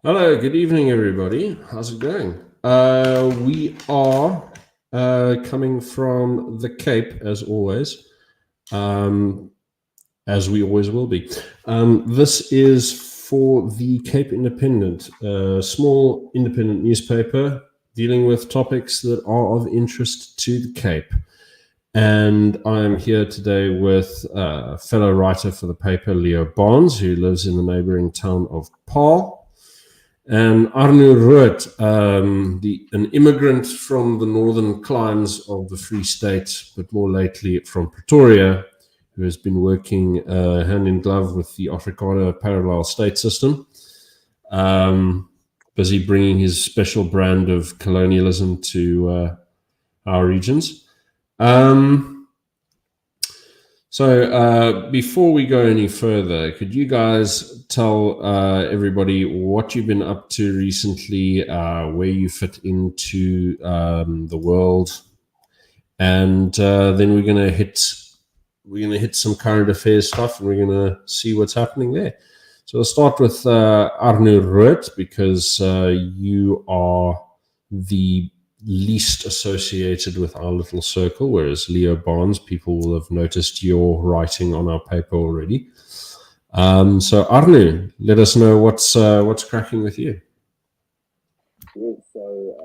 Hello, good evening, everybody. How's it going? We are coming from the Cape, as always, as we always will be. This is for the Cape Independent, a small independent newspaper dealing with topics that are of interest to the Cape. And I'm here today with a fellow writer for the paper, Leo Barnes, who lives in the neighboring town of Paarl. And Arno Rood, an immigrant from the northern climes of the Free State, but more lately from Pretoria, who has been working hand in glove with the Afrikaner parallel state system, busy bringing his special brand of colonialism to our regions. So before we go any further, could you guys tell everybody what you've been up to recently, where you fit into the world, and then we're gonna hit some current affairs stuff, and we're gonna see what's happening there. So I'll start with Arno Rood, because you are the least associated with our little circle, whereas Leo Barnes, people will have noticed your writing on our paper already. So Arno, let us know what's cracking with you. Yes, so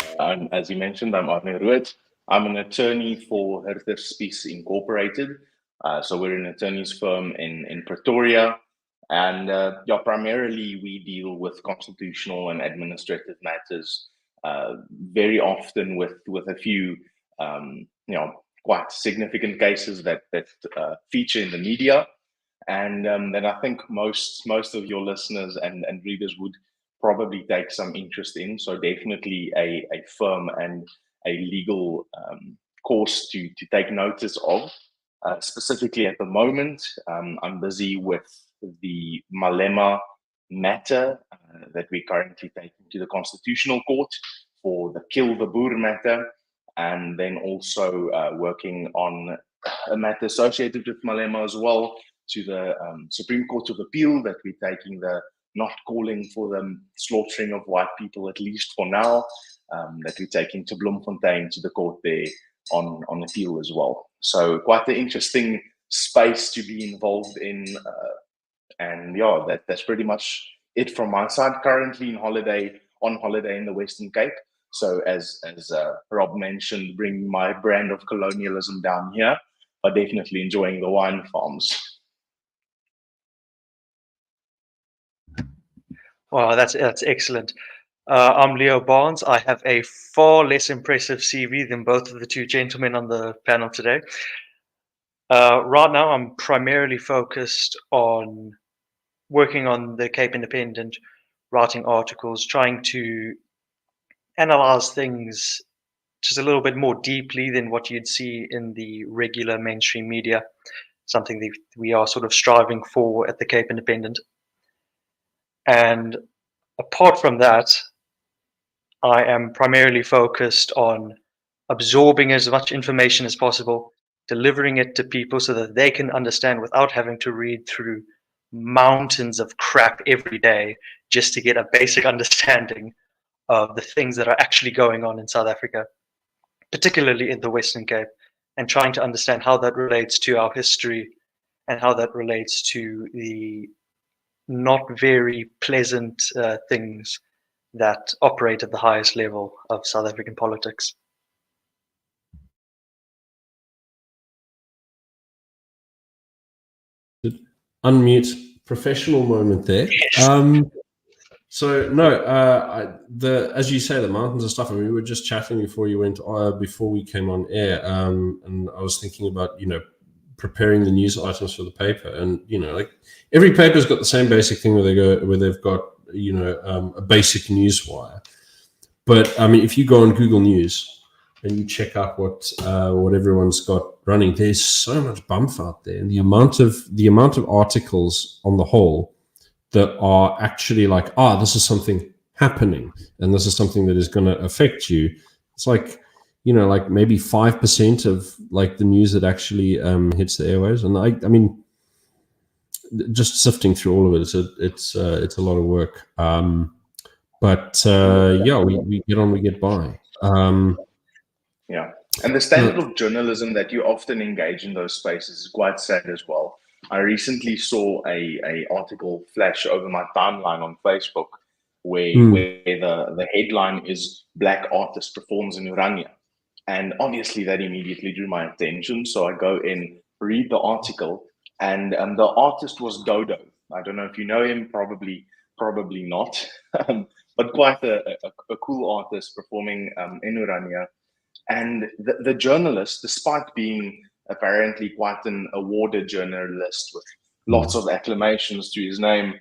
as you mentioned, I'm Arno Rood. I'm an attorney for Herter Spies Incorporated. So we're an attorney's firm in Pretoria, and primarily we deal with constitutional and administrative matters. Very often with a few quite significant cases that feature in the media, and that I think most of your listeners and readers would probably take some interest in. So definitely a firm and a legal course to take notice of. Specifically at the moment, I'm busy with the Malema matter that we're currently taking to the Constitutional Court for the Kill the Boer matter, and then also working on a matter associated with Malema as well to the Supreme Court of Appeal, that we're taking the not calling for the slaughtering of white people, at least for now, that we're taking to Bloemfontein to the court there on appeal as well. So quite an interesting space to be involved in. And yeah, that's pretty much it from my side. Currently on holiday in the Western Cape. So as Rob mentioned, bringing my brand of colonialism down here, but definitely enjoying the wine farms. Wow, that's excellent. I'm Leo Barnes. I have a far less impressive CV than both of the two gentlemen on the panel today. Right now, I'm primarily focused on working on the Cape Independent, writing articles, trying to analyze things just a little bit more deeply than what you'd see in the regular mainstream media, something that we are sort of striving for at the Cape Independent. And apart from that, I am primarily focused on absorbing as much information as possible, delivering it to people so that they can understand without having to read through mountains of crap every day just to get a basic understanding of the things that are actually going on in South Africa, particularly in the Western Cape, and trying to understand how that relates to our history and how that relates to the not very pleasant things that operate at the highest level of South African politics. Unmute professional moment there. Yes. So no, as you say, the mountains and stuff. I mean, we were just chatting before you went, before we came on air, and I was thinking about preparing the news items for the paper, and like every paper's got the same basic thing where they've got a basic news wire. But I mean, if you go on Google News and you check out what everyone's got running, there's so much bump out there, and the amount of articles on the whole that are actually like, this is something happening, and this is something that is going to affect you. It's like, like maybe 5% of like the news that actually hits the airwaves. And I mean, just sifting through all of it, it's a lot of work. But we get on, we get by. Yeah. And the standard of journalism that you often engage in those spaces is quite sad as well. I recently saw a article flash over my timeline on Facebook where the headline is Black Artist Performs in Urania. And obviously that immediately drew my attention. So I go in, read the article, and the artist was Dodo. I don't know if you know him, probably not, but quite a cool artist performing in Urania. And the journalist, despite being apparently quite an awarded journalist with lots of acclamations to his name,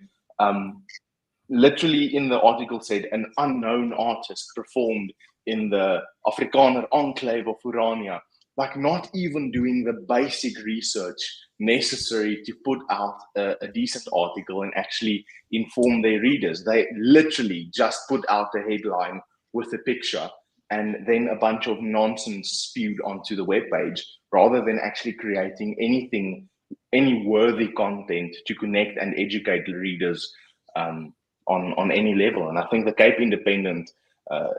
literally in the article said an unknown artist performed in the Afrikaner enclave of Urania, like not even doing the basic research necessary to put out a decent article and actually inform their readers. They literally just put out a headline with a picture and then a bunch of nonsense spewed onto the webpage, rather than actually creating any worthy content to connect and educate the readers on any level. And I think the Cape Independent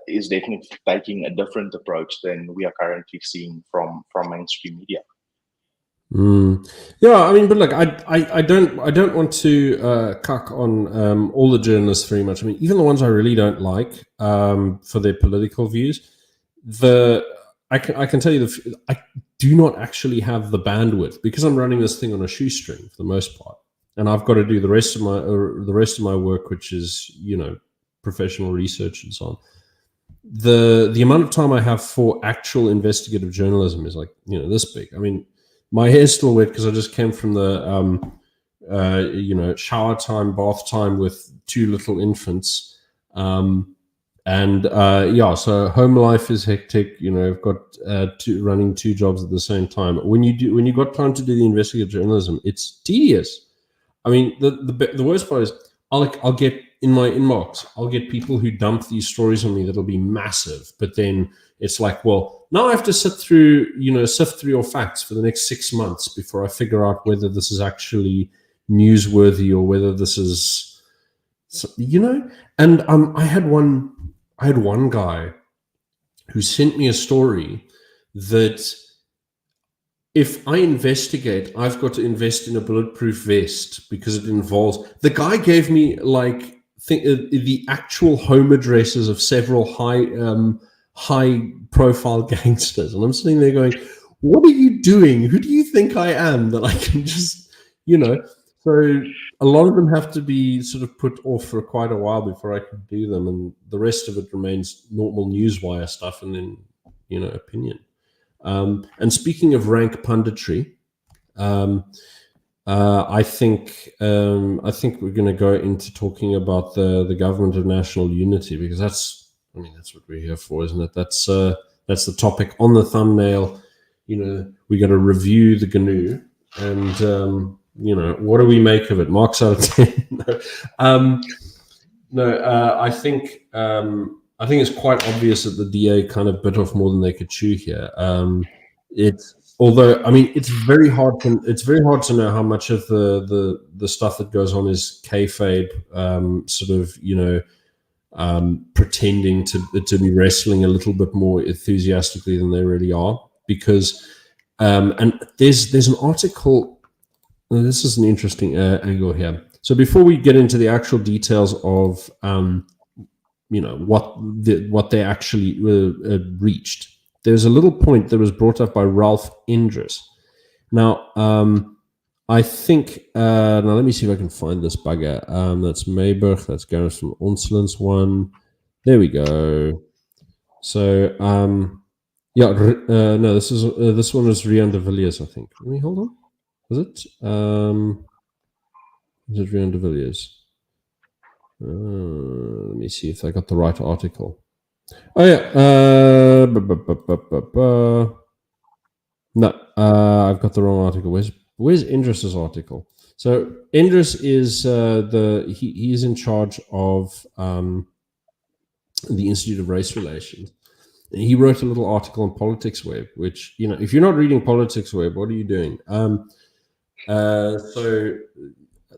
is definitely taking a different approach than we are currently seeing from mainstream media. Yeah, I mean, but look, I don't want to cuck on all the journalists very much. I mean, even the ones I really don't like for their political views. I can tell you I do not actually have the bandwidth, because I'm running this thing on a shoestring for the most part, and I've got to do the rest of my work, which is professional research and so on. The amount of time I have for actual investigative journalism is like this big. I mean, my hair's still wet because I just came from the shower time, bath time with 2 little infants, so home life is hectic. I've got running 2 jobs at the same time. When you got time to do the investigative journalism, it's tedious. I mean, the worst part is I'll get in my inbox, I'll get people who dump these stories on me that'll be massive, but then it's like, well, now I have to sift through your facts for the next 6 months before I figure out whether this is actually newsworthy or whether this is, And I had one guy who sent me a story that if I investigate, I've got to invest in a bulletproof vest because it involves. The guy gave me the actual home addresses of several high-profile gangsters, and I'm sitting there going, "What are you doing? Who do you think I am that I can just, So a lot of them have to be sort of put off for quite a while before I can do them, and the rest of it remains normal newswire stuff, and then opinion. And speaking of rank punditry, I think we're going to go into talking about the government of national unity, because that's what we're here for, isn't it? That's the topic on the thumbnail. We got to review the GNU, and what do we make of it? Marks out of 10. I think it's quite obvious that the DA kind of bit off more than they could chew here. It's very hard to know how much of the stuff that goes on is kayfabe, pretending to be wrestling a little bit more enthusiastically than they really are, because and there's an article. This is an interesting angle here. So before we get into the actual details of what they actually reached, there's a little point that was brought up by Ralph Indris. Now, I think now let me see if I can find this bugger. That's Mayberg. That's Gareth from Onsland's one. There we go. So this one is Rian de Villiers, I think. Let me hold on. Was it? Is it Rian de Villiers? Let me see if I got the right article. Oh yeah. No, I've got the wrong article. Where's Indris's article? So Indris is he is in charge of the Institute of Race Relations. And he wrote a little article on Politics Web, which if you're not reading Politics Web, what are you doing? So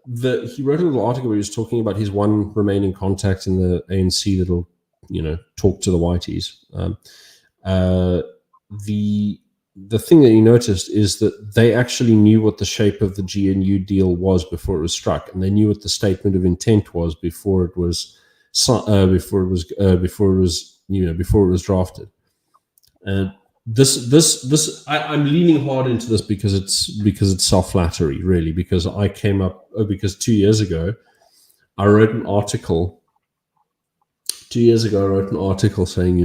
he wrote a little article where he was talking about his one remaining contact in the ANC that'll, talk to the whiteys. The thing that he noticed is that they actually knew what the shape of the GNU deal was before it was struck, and they knew what the statement of intent was before it was drafted. And I'm leaning hard into this because it's self-flattery, really. Because because 2 years ago, I wrote an article. 2 years ago, I wrote an article saying,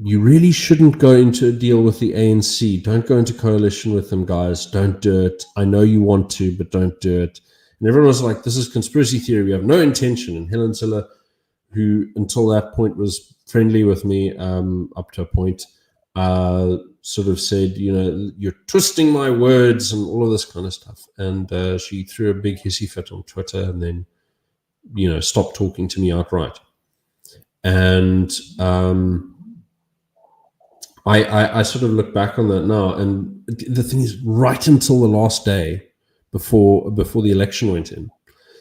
you really shouldn't go into a deal with the ANC. Don't go into coalition with them, guys. Don't do it. I know you want to, but don't do it. And everyone was like, this is conspiracy theory. We have no intention. And Helen Zille, who until that point was friendly with me up to a point, sort of said, you're twisting my words and all of this kind of stuff. And she threw a big hissy fit on Twitter and then, stopped talking to me outright. And I sort of look back on that now, and the thing is, right until the last day before the election went in,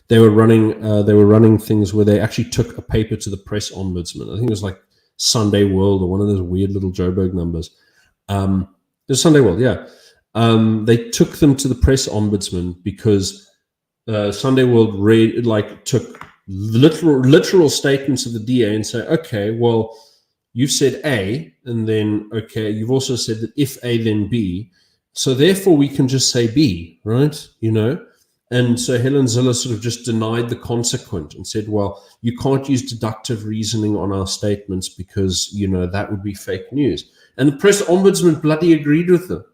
they were running things where they actually took a paper to the press ombudsman. I think it was like Sunday World or one of those weird little Joburg numbers. It was Sunday World, yeah. They took them to the press ombudsman because Sunday World took literal statements of the DA and say, okay, well, you've said A, and then, okay, you've also said that if A, then B. So therefore, we can just say B, right? And so Helen Zille sort of just denied the consequent and said, well, you can't use deductive reasoning on our statements because, that would be fake news. And the press ombudsman bloody agreed with them,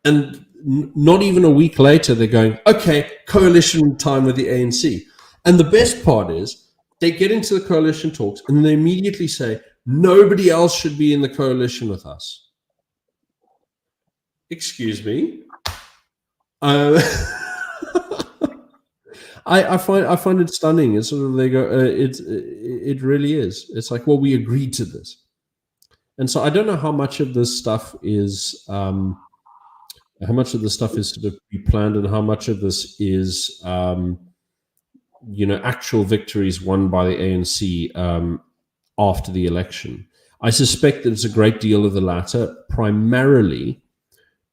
and not even a week later, they're going, okay, coalition time with the ANC. And the best part is, they get into the coalition talks and they immediately say, nobody else should be in the coalition with us. Excuse me. I find it stunning. It's sort of, they go, it really is. It's like, well, we agreed to this. And so I don't know how much of this stuff is sort of pre-planned and how much of this is actual victories won by the ANC after the election. I suspect that it's a great deal of the latter, primarily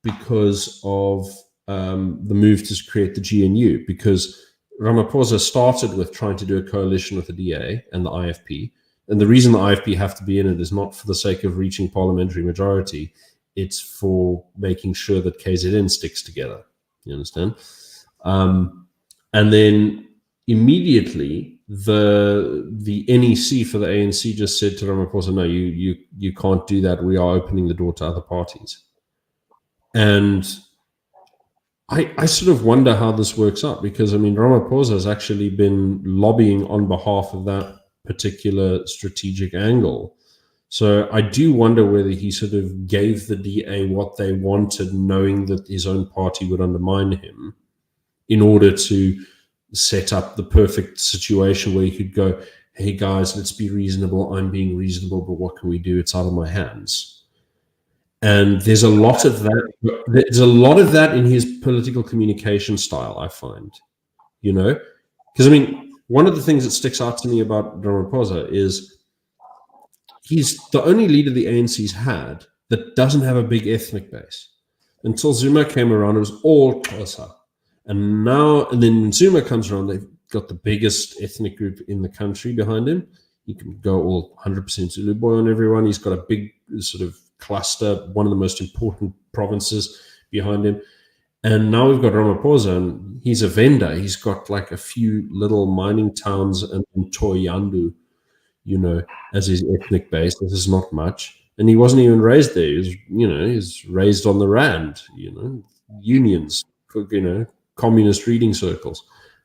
because of the move to create the GNU, because Ramaphosa started with trying to do a coalition with the DA and the IFP. And the reason the IFP have to be in it is not for the sake of reaching parliamentary majority. It's for making sure that KZN sticks together. You understand? And then immediately, the NEC for the ANC just said to Ramaphosa, no, you can't do that. We are opening the door to other parties. And I sort of wonder how this works out, because, Ramaphosa has actually been lobbying on behalf of that particular strategic angle. So I do wonder whether he sort of gave the DA what they wanted, knowing that his own party would undermine him, in order to set up the perfect situation where he could go, hey guys, let's be reasonable. I'm being reasonable, but what can we do? It's out of my hands. And there's a lot of that. There's a lot of that in his political communication style, I find, because one of the things that sticks out to me about Ramaphosa is he's the only leader the ANC's had that doesn't have a big ethnic base. Until Zuma came around, it was all Xhosa. And then when Zuma comes around, they've got the biggest ethnic group in the country behind him. He can go all 100% Zulu boy on everyone. He's got a big sort of cluster, one of the most important provinces behind him. And now we've got Ramaphosa, and he's a vendor. He's got like a few little mining towns and Thohoyandou, as his ethnic base. This is not much. And he wasn't even raised there. He was, raised on the Rand, unions, communist reading circles,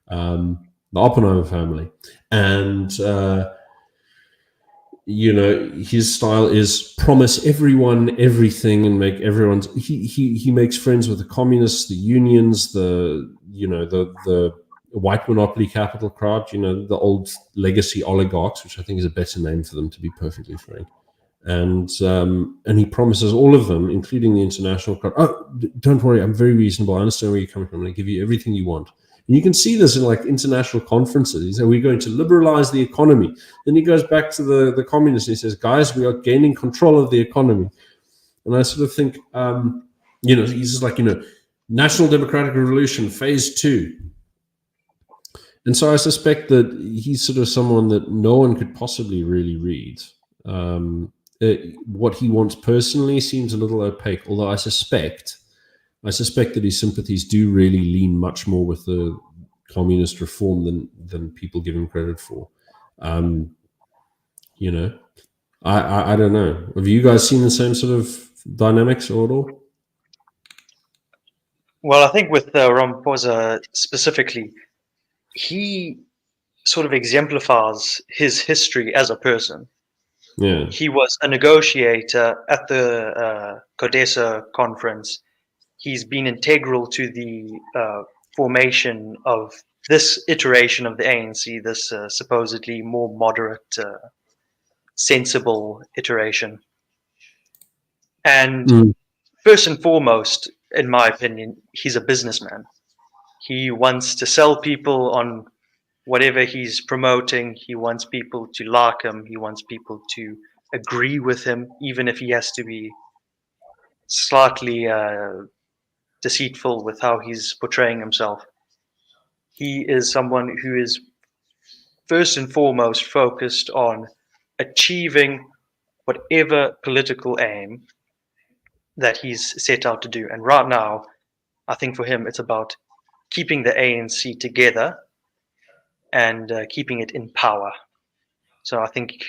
the Oppenheimer family. And, his style is promise everyone everything and make everyone's, he makes friends with the communists, the unions, the white monopoly capital crowd, the old legacy oligarchs, which I think is a better name for them, to be perfectly frank. And he promises all of them, including the international crowd, oh, don't worry, I'm very reasonable. I understand where you're coming from. I'm going to give you everything you want. And you can see this in like international conferences. He said, we're going to liberalize the economy. Then he goes back to the communists and he says, guys, we are gaining control of the economy. And I sort of think, he's just like, National Democratic Revolution, phase 2. And so I suspect that he's sort of someone that no one could possibly really read. What he wants personally seems a little opaque, although I suspect that his sympathies do really lean much more with the communist reform than people give him credit for. I don't know. Have you guys seen the same sort of dynamics at all? Well, I think with Ramaphosa specifically, he sort of exemplifies his history as a person. Yeah. He was a negotiator at the CODESA conference. He's been integral to the formation of this iteration of the ANC, this supposedly more moderate, sensible iteration. And first and foremost, in my opinion, he's a businessman. He wants to sell people on whatever he's promoting. He wants people to like him. He wants people to agree with him, even if he has to be slightly deceitful with how he's portraying himself. He is someone who is first and foremost focused on achieving whatever political aim that he's set out to do. And right now, I think for him, it's about keeping the ANC together and keeping it in power. So I think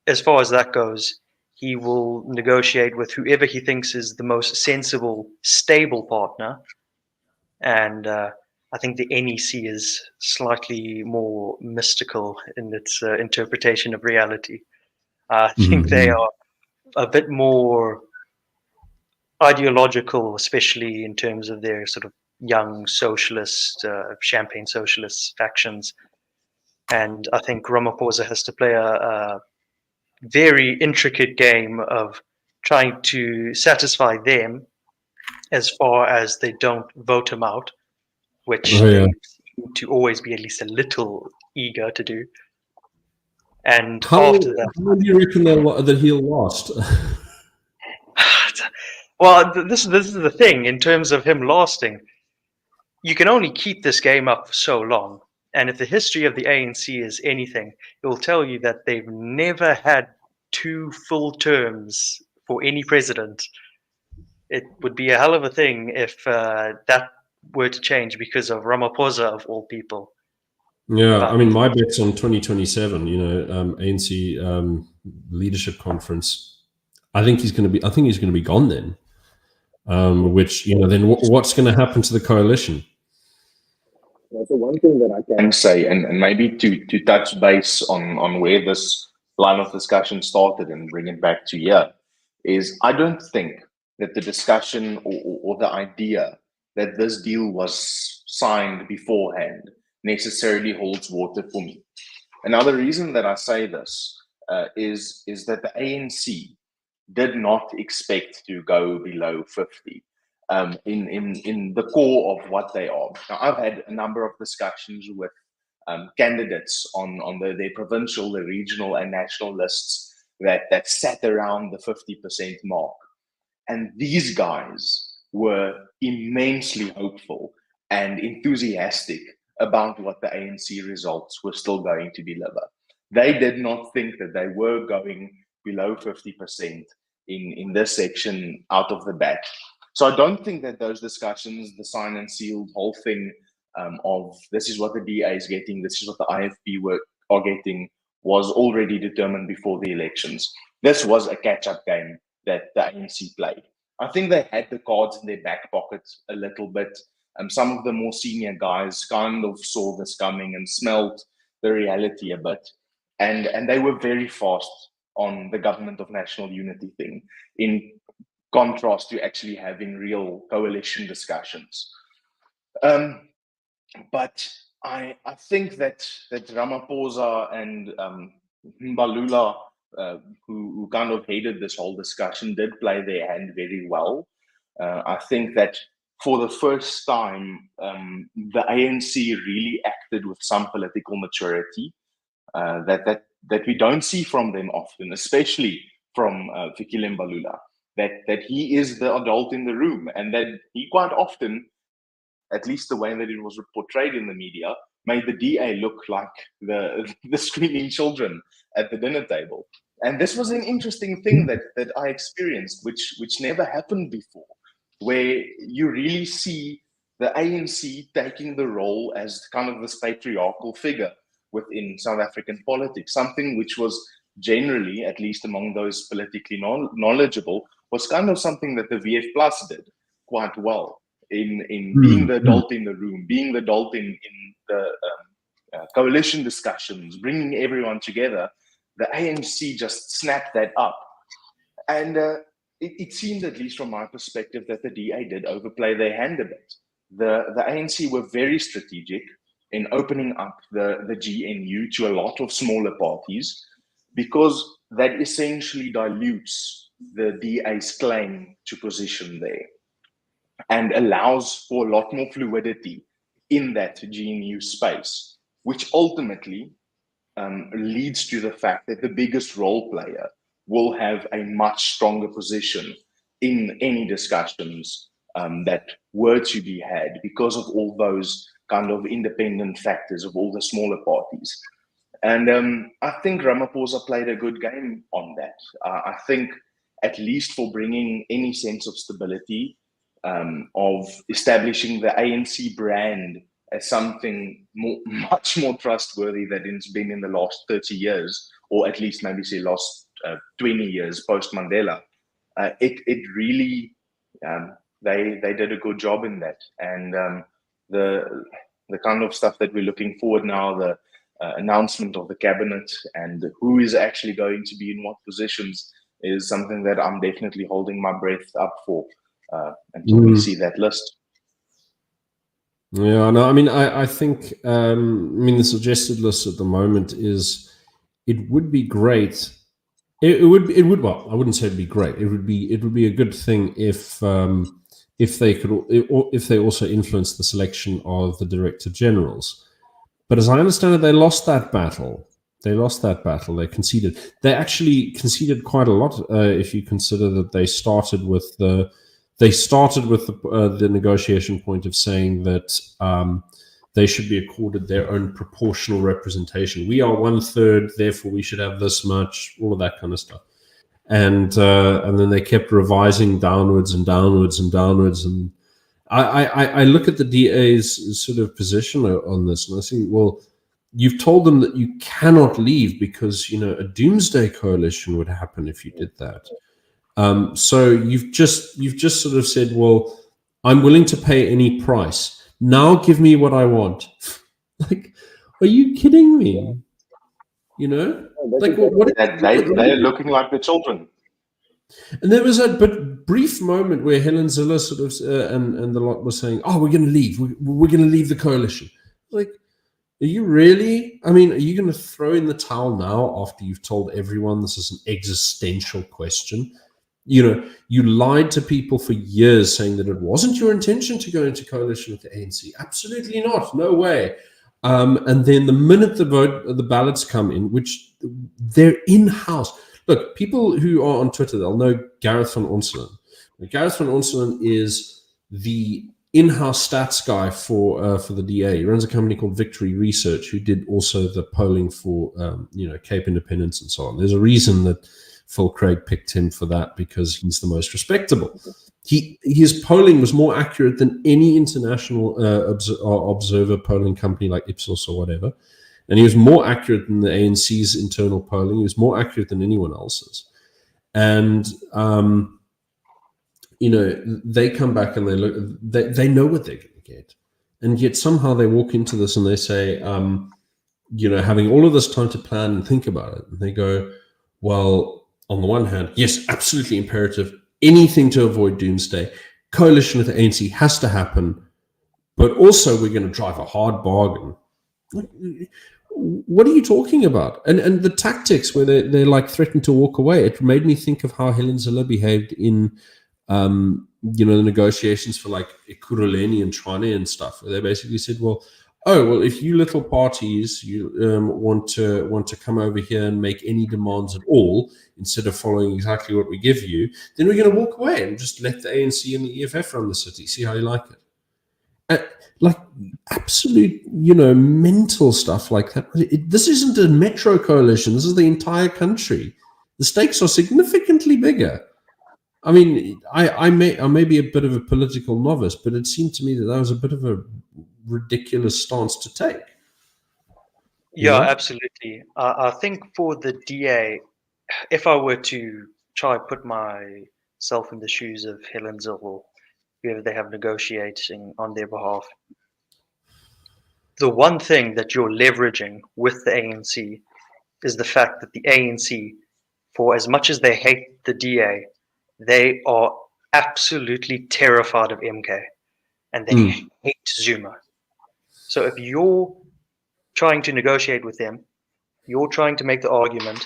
as far as that goes, he will negotiate with whoever he thinks is the most sensible, stable partner. And I think the NEC is slightly more mystical in its interpretation of reality. I think they are a bit more ideological, especially in terms of their sort of young socialist, champagne socialist factions. And I think Ramaphosa has to play a very intricate game of trying to satisfy them as far as they don't vote him out, which they seem to always be at least a little eager to do. And after that, how do you reckon that he'll last? well, this is the thing in terms of him lasting. You can only keep this game up for so long. And if the history of the ANC is anything, it will tell you that they've never had 2 full terms for any president. It would be a hell of a thing if that were to change because of Ramaphosa of all people. Yeah, I mean, my bet's on 2027. ANC leadership conference. I think he's going to be gone then. Which then what's going to happen to the coalition? That's the one thing that I can say, and maybe to touch base on where this line of discussion started and bring it back to here, is I don't think that the discussion or the idea that this deal was signed beforehand necessarily holds water for me. Another reason that I say this is that the ANC did not expect to go below 50 in the core of what they are. Now, I've had a number of discussions with candidates on their provincial, the regional, and national lists that sat around the 50% mark. And these guys were immensely hopeful and enthusiastic about what the ANC results were still going to deliver. They did not think that they were going below 50% in this section out of the bat. So I don't think that those discussions, the sign and sealed whole thing of this is what the DA is getting, this is what the IFP are getting, was already determined before the elections. This was a catch-up game that the ANC played. I think they had the cards in their back pocket a little bit. Some of the more senior guys kind of saw this coming and smelled the reality a bit. And they were very fast on the government of national unity thing, in contrast to actually having real coalition discussions. But I think that Ramaphosa and Mbalula, who kind of headed this whole discussion, did play their hand very well. I think that for the first time, the ANC really acted with some political maturity that we don't see from them often, especially from Fikile Mbalula, that he is the adult in the room, and that he quite often, at least the way that it was portrayed in the media, made the DA look like the screaming children at the dinner table. And this was an interesting thing that I experienced, which never happened before, where you really see the ANC taking the role as kind of this patriarchal figure within South African politics, something which was generally, at least among those politically knowledgeable, was kind of something that the VF Plus did quite well in being the adult in the room, being the adult in the coalition discussions, bringing everyone together. The ANC just snapped that up. And it seemed, at least from my perspective, that the DA did overplay their hand a bit. The ANC were very strategic in opening up the GNU to a lot of smaller parties, because that essentially dilutes the DA's claim to position there and allows for a lot more fluidity in that GNU space, which ultimately leads to the fact that the biggest role player will have a much stronger position in any discussions that were to be had, because of all those kind of independent factors of all the smaller parties. And I think Ramaphosa played a good game on that. I think, at least for bringing any sense of stability, of establishing the ANC brand as something much more trustworthy than it's been in the last 30 years, or at least maybe say last 20 years post-Mandela. It really, they did a good job in that. And the kind of stuff that we're looking forward now, the announcement of the cabinet and who is actually going to be in what positions, is something that I'm definitely holding my breath up for until we see that list. Yeah, no, I mean, I think, the suggested list at the moment is, it would be great. It would. Well, I wouldn't say it'd be great. It would be a good thing if they could, if they also influence the selection of the director generals. But as I understand it, they lost that battle. They conceded. They actually conceded quite a lot, if you consider that they started with the negotiation point of saying that they should be accorded their own proportional representation. We are 1/3, therefore we should have this much. All of that kind of stuff. And then they kept revising downwards. And I look at the DA's sort of position on this, and I think, well, you've told them that you cannot leave because, a doomsday coalition would happen if you did that. So you've just sort of said, well, I'm willing to pay any price. Now give me what I want. Like, are you kidding me? Like they're looking like the children. And there was that brief moment where Helen Zille sort of and the lot was saying, "Oh, we're going to leave. We're going to leave the coalition." Like, are you really? I mean, are you going to throw in the towel now after you've told everyone this is an existential question? You lied to people for years saying that it wasn't your intention to go into coalition with the ANC. Absolutely not. No way. And then the minute the ballots come in, which they're in-house. Look, people who are on Twitter, they'll know Gareth van Onselen. Gareth van Onselen is the in-house stats guy for the DA. He runs a company called Victory Research, who did also the polling for Cape Independence and so on. There's a reason that Phil Craig picked him for that, because he's the most respectable. His polling was more accurate than any international observer polling company like Ipsos or whatever. And he was more accurate than the ANC's internal polling. He was more accurate than anyone else's. And, they come back and they look, they know what they're going to get. And yet somehow they walk into this and they say, having all of this time to plan and think about it. And they go, well, on the one hand, yes, absolutely imperative. Anything to avoid doomsday. Coalition with the ANC has to happen. But also we're going to drive a hard bargain. What are you talking about? And the tactics where they like threatened to walk away, it made me think of how Helen Zille behaved in the negotiations for like Ekurhuleni and Tshwane and stuff, where they basically said, well, if you little parties want to come over here and make any demands at all instead of following exactly what we give you, then we're going to walk away and just let the ANC and the EFF run the city. See how you like it. Like absolute, mental stuff like that. This isn't a metro coalition. This is the entire country. The stakes are significantly bigger. I mean, I may be a bit of a political novice, but it seemed to me that was a bit of a ridiculous stance to take. Yeah, absolutely. I think for the DA, if I were to try and put myself in the shoes of Helen Zille or whoever they have negotiating on their behalf, the one thing that you're leveraging with the ANC is the fact that the ANC, for as much as they hate the DA, they are absolutely terrified of MK and they hate Zuma. So if you're trying to negotiate with them, you're trying to make the argument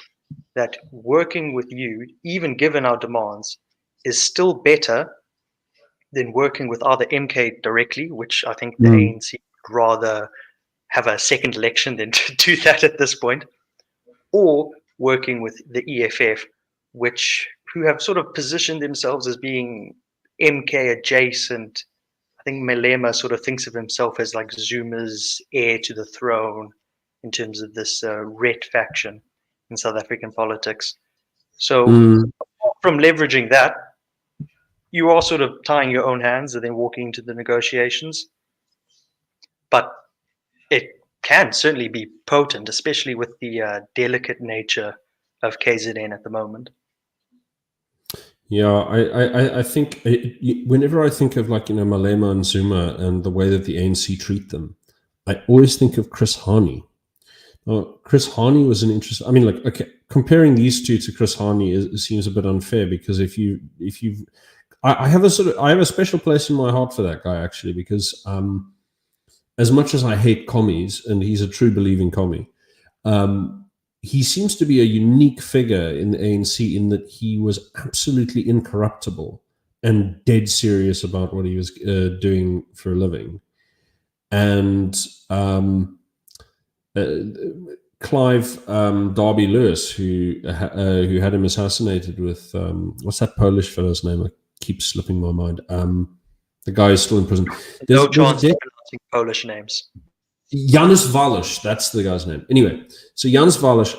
that working with you, even given our demands, is still better than working with either MK directly, which I think the ANC would rather have a second election than to do that at this point, or working with the EFF, who have sort of positioned themselves as being MK adjacent. I think Malema sort of thinks of himself as like Zuma's heir to the throne in terms of this red faction in South African politics. So apart from leveraging that, you are sort of tying your own hands and then walking into the negotiations. But it can certainly be potent, especially with the delicate nature of KZN at the moment. Yeah, I think whenever I think of like Malema and Zuma and the way that the ANC treat them, I always think of Chris Hani. Now, Chris Hani was an interesting. I mean, like, okay, comparing these two to Chris Hani seems a bit unfair because I have a special place in my heart for that guy actually because as much as I hate commies and he's a true believing commie, he seems to be a unique figure in the ANC in that he was absolutely incorruptible and dead serious about what he was doing for a living. And Clive Darby Lewis, who had him assassinated with what's that Polish fellow's name? It keeps slipping my mind. The guy is still in prison. No chance of pronouncing Polish names. Janusz Walisz, that's the guy's name. Anyway, so Janusz Walisz,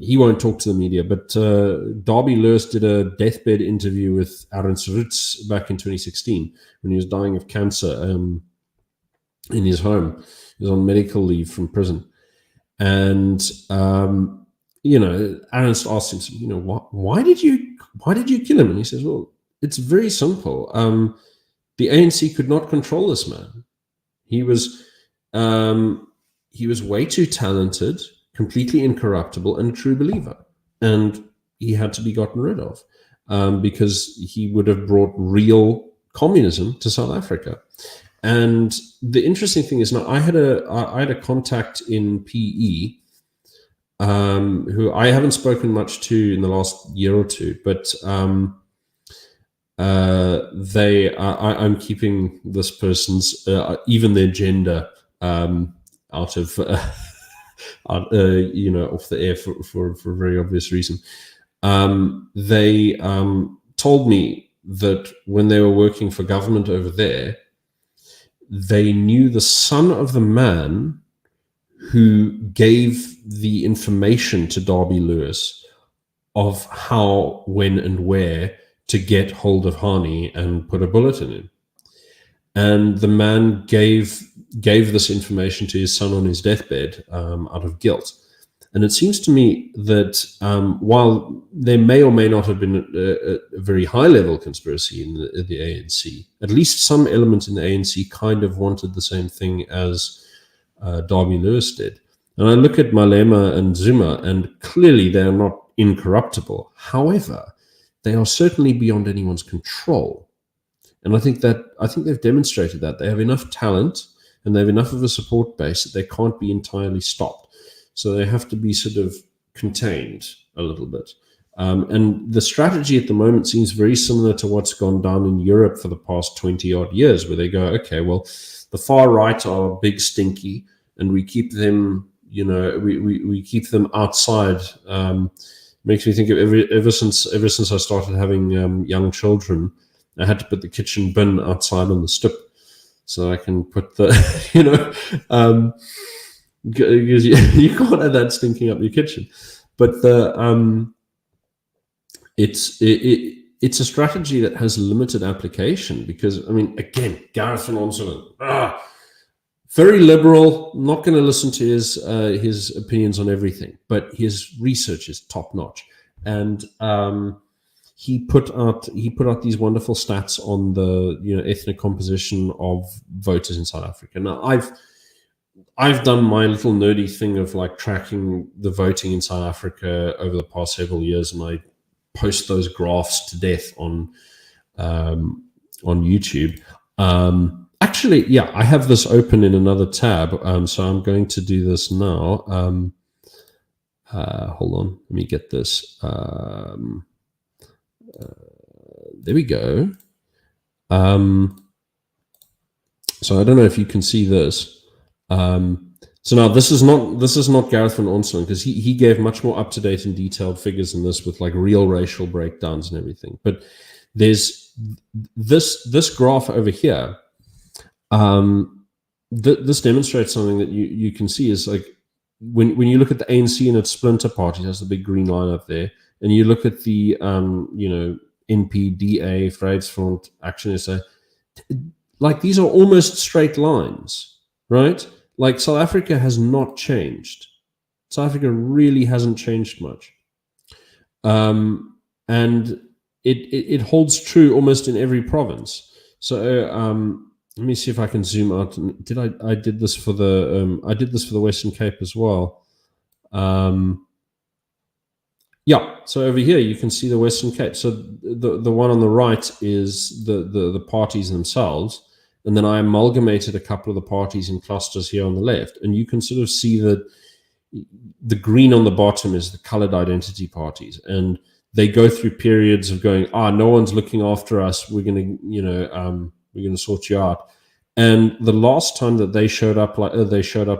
he won't talk to the media, but Darby Lewis did a deathbed interview with Ernst Roots back in 2016 when he was dying of cancer in his home. He was on medical leave from prison. And, Ernst asked him, why did you kill him? And he says, well, it's very simple. The ANC could not control this man. He was way too talented, completely incorruptible, and a true believer. And he had to be gotten rid of because he would have brought real communism to South Africa. And the interesting thing is now I had a contact in PE who I haven't spoken much to in the last year or two, but I'm keeping this person's even their gender out of off the air for a very obvious reason. They told me that when they were working for government over there, they knew the son of the man who gave the information to Darby Lewis of how, when, and where to get hold of Hani and put a bullet in him. And the man gave this information to his son on his deathbed out of guilt. And it seems to me that while there may or may not have been a very high-level conspiracy in the ANC, at least some element in the ANC kind of wanted the same thing as Darby Lewis did. And I look at Malema and Zuma, and clearly they are not incorruptible. However, they are certainly beyond anyone's control. And I think they've demonstrated that. They have enough talent and they have enough of a support base that they can't be entirely stopped. So they have to be sort of contained a little bit. And the strategy at the moment seems very similar to what's gone down in Europe for the past 20 odd years, where they go, okay, well, the far right are big stinky, and we keep them, we keep them outside. Makes me think of ever since I started having young children, I had to put the kitchen bin outside on the strip so I can put the, because you can't have that stinking up your kitchen. But it's a strategy that has limited application because, I mean, again, Gareth van Onselen, very liberal, not going to listen to his opinions on everything, but his research is top notch. And he put out these wonderful stats on the ethnic composition of voters in South Africa. Now, I've done my little nerdy thing of like tracking the voting in South Africa over the past several years, and I post those graphs to death on YouTube. Actually, yeah, I have this open in another tab, so I'm going to do this now. Hold on, let me get this. There we go. So I don't know if you can see this. So now this is not Gareth van Onselen, because he gave much more up to date and detailed figures in this with like real racial breakdowns and everything. But there's this graph over here. This demonstrates something that you can see is like when you look at the ANC and its splinter parties, that's the big green line up there, and you look at the NPDA, Vryheidsfront, Action SA, like these are almost straight lines, right? Like South Africa has not changed. South Africa really hasn't changed much, and it holds true almost in every province. So let me see if I can zoom out. I did this for the Western Cape as well. Yeah, so over here you can see the Western Cape. So the one on the right is the parties themselves, and then I amalgamated a couple of the parties in clusters here on the left, and you can sort of see that the green on the bottom is the colored identity parties, and they go through periods of going, no one's looking after us. We're gonna sort you out. And the last time that they showed up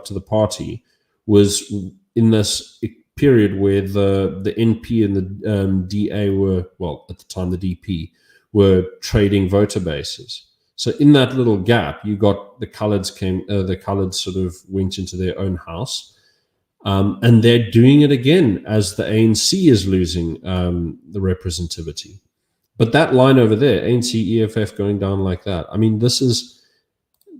to the party was in this period where the NP and the DA were, well, at the time the DP were trading voter bases. So in that little gap, you got the coloreds sort of went into their own house. And they're doing it again as the ANC is losing the representativity. But that line over there, ANC, EFF going down like that, I mean, this is,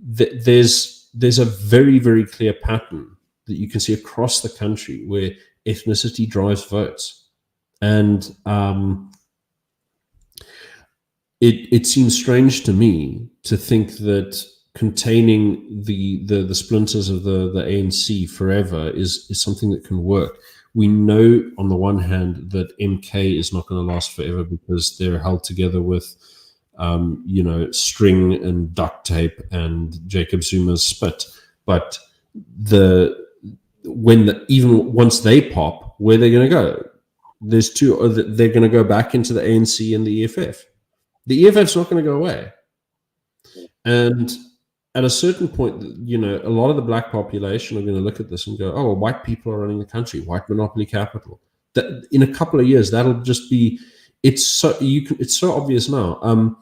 there's a very, very clear pattern that you can see across the country where ethnicity drives votes. And it seems strange to me to think that containing the splinters of the ANC forever is something that can work. We know on the one hand that MK is not going to last forever because they're held together with string and duct tape and Jacob Zuma's spit. But even once they pop, where are they going to go? There's two. They're going to go back into the ANC and the EFF. The EFF's not going to go away. And at a certain point, a lot of the black population are going to look at this and go, "Oh, well, white people are running the country, white monopoly capital." That in a couple of years, that'll just be. It's so obvious now.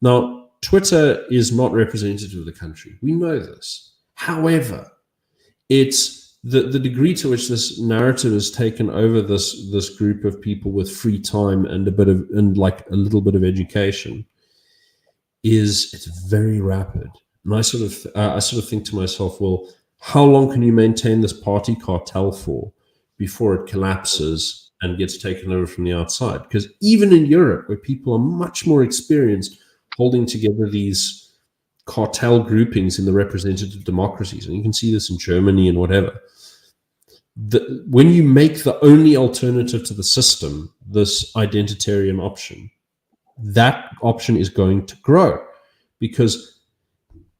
Now, Twitter is not representative of the country. We know this. However, it's the degree to which this narrative has taken over this group of people with free time and a little bit of education. It's very rapid. And I sort of think to myself, well, how long can you maintain this party cartel for before it collapses and gets taken over from the outside? Because even in Europe, where people are much more experienced holding together these cartel groupings in the representative democracies, and you can see this in Germany and whatever, when you make the only alternative to the system this identitarian option, that option is going to grow, because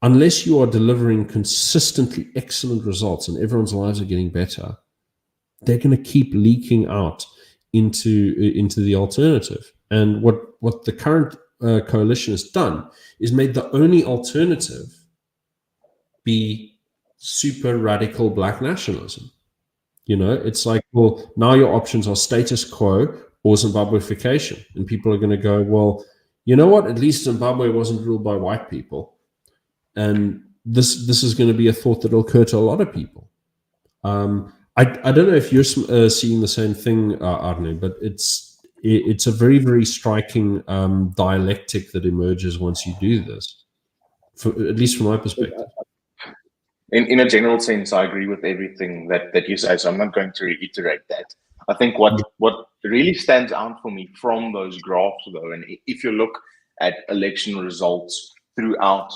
unless you are delivering consistently excellent results and everyone's lives are getting better, they're going to keep leaking out into the alternative. And what the current coalition has done is made the only alternative be super radical black nationalism. It's like, well, now your options are status quo or Zimbabweification. And people are going to go, well, you know what? At least Zimbabwe wasn't ruled by white people. And this is going to be a thought that will occur to a lot of people. I don't know if you're seeing the same thing, Arne, but it's a very, very striking dialectic that emerges once you do this, at least from my perspective. In a general sense, I agree with everything that you say, so I'm not going to reiterate that. I think what really stands out for me from those graphs, though, and if you look at election results throughout,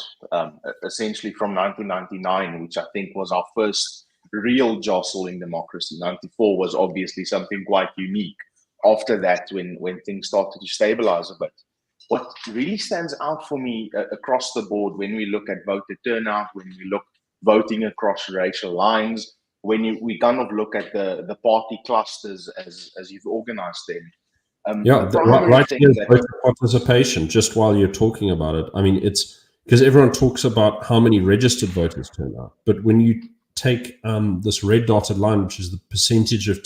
essentially from 1999, which I think was our first real jostle in democracy. 94 was obviously something quite unique. After that, when things started to stabilize a bit, what really stands out for me across the board when we look at voter turnout, when we look voting across racial lines, when we kind of look at the party clusters as you've organized them. Right here, voter participation, just while you're talking about it. I mean, it's because everyone talks about how many registered voters turn out, but when you take this red dotted line, which is the percentage of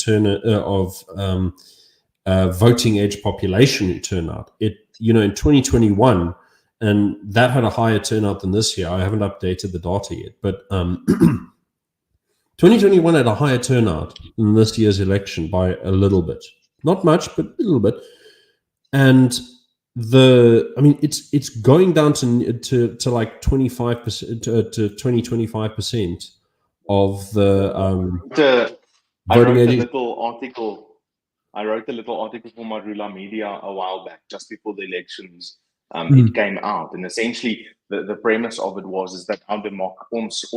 voting age population in turnout, in 2021, and that had a higher turnout than this year. I haven't updated the data yet, but 2021 had a higher turnout than this year's election by a little bit. Not much, but a little bit. And it's going down to like 25% to 20-25% of the voting age. I wrote a little article for Marula Media a while back, just before the elections. It came out, and essentially the premise of it was that our democracy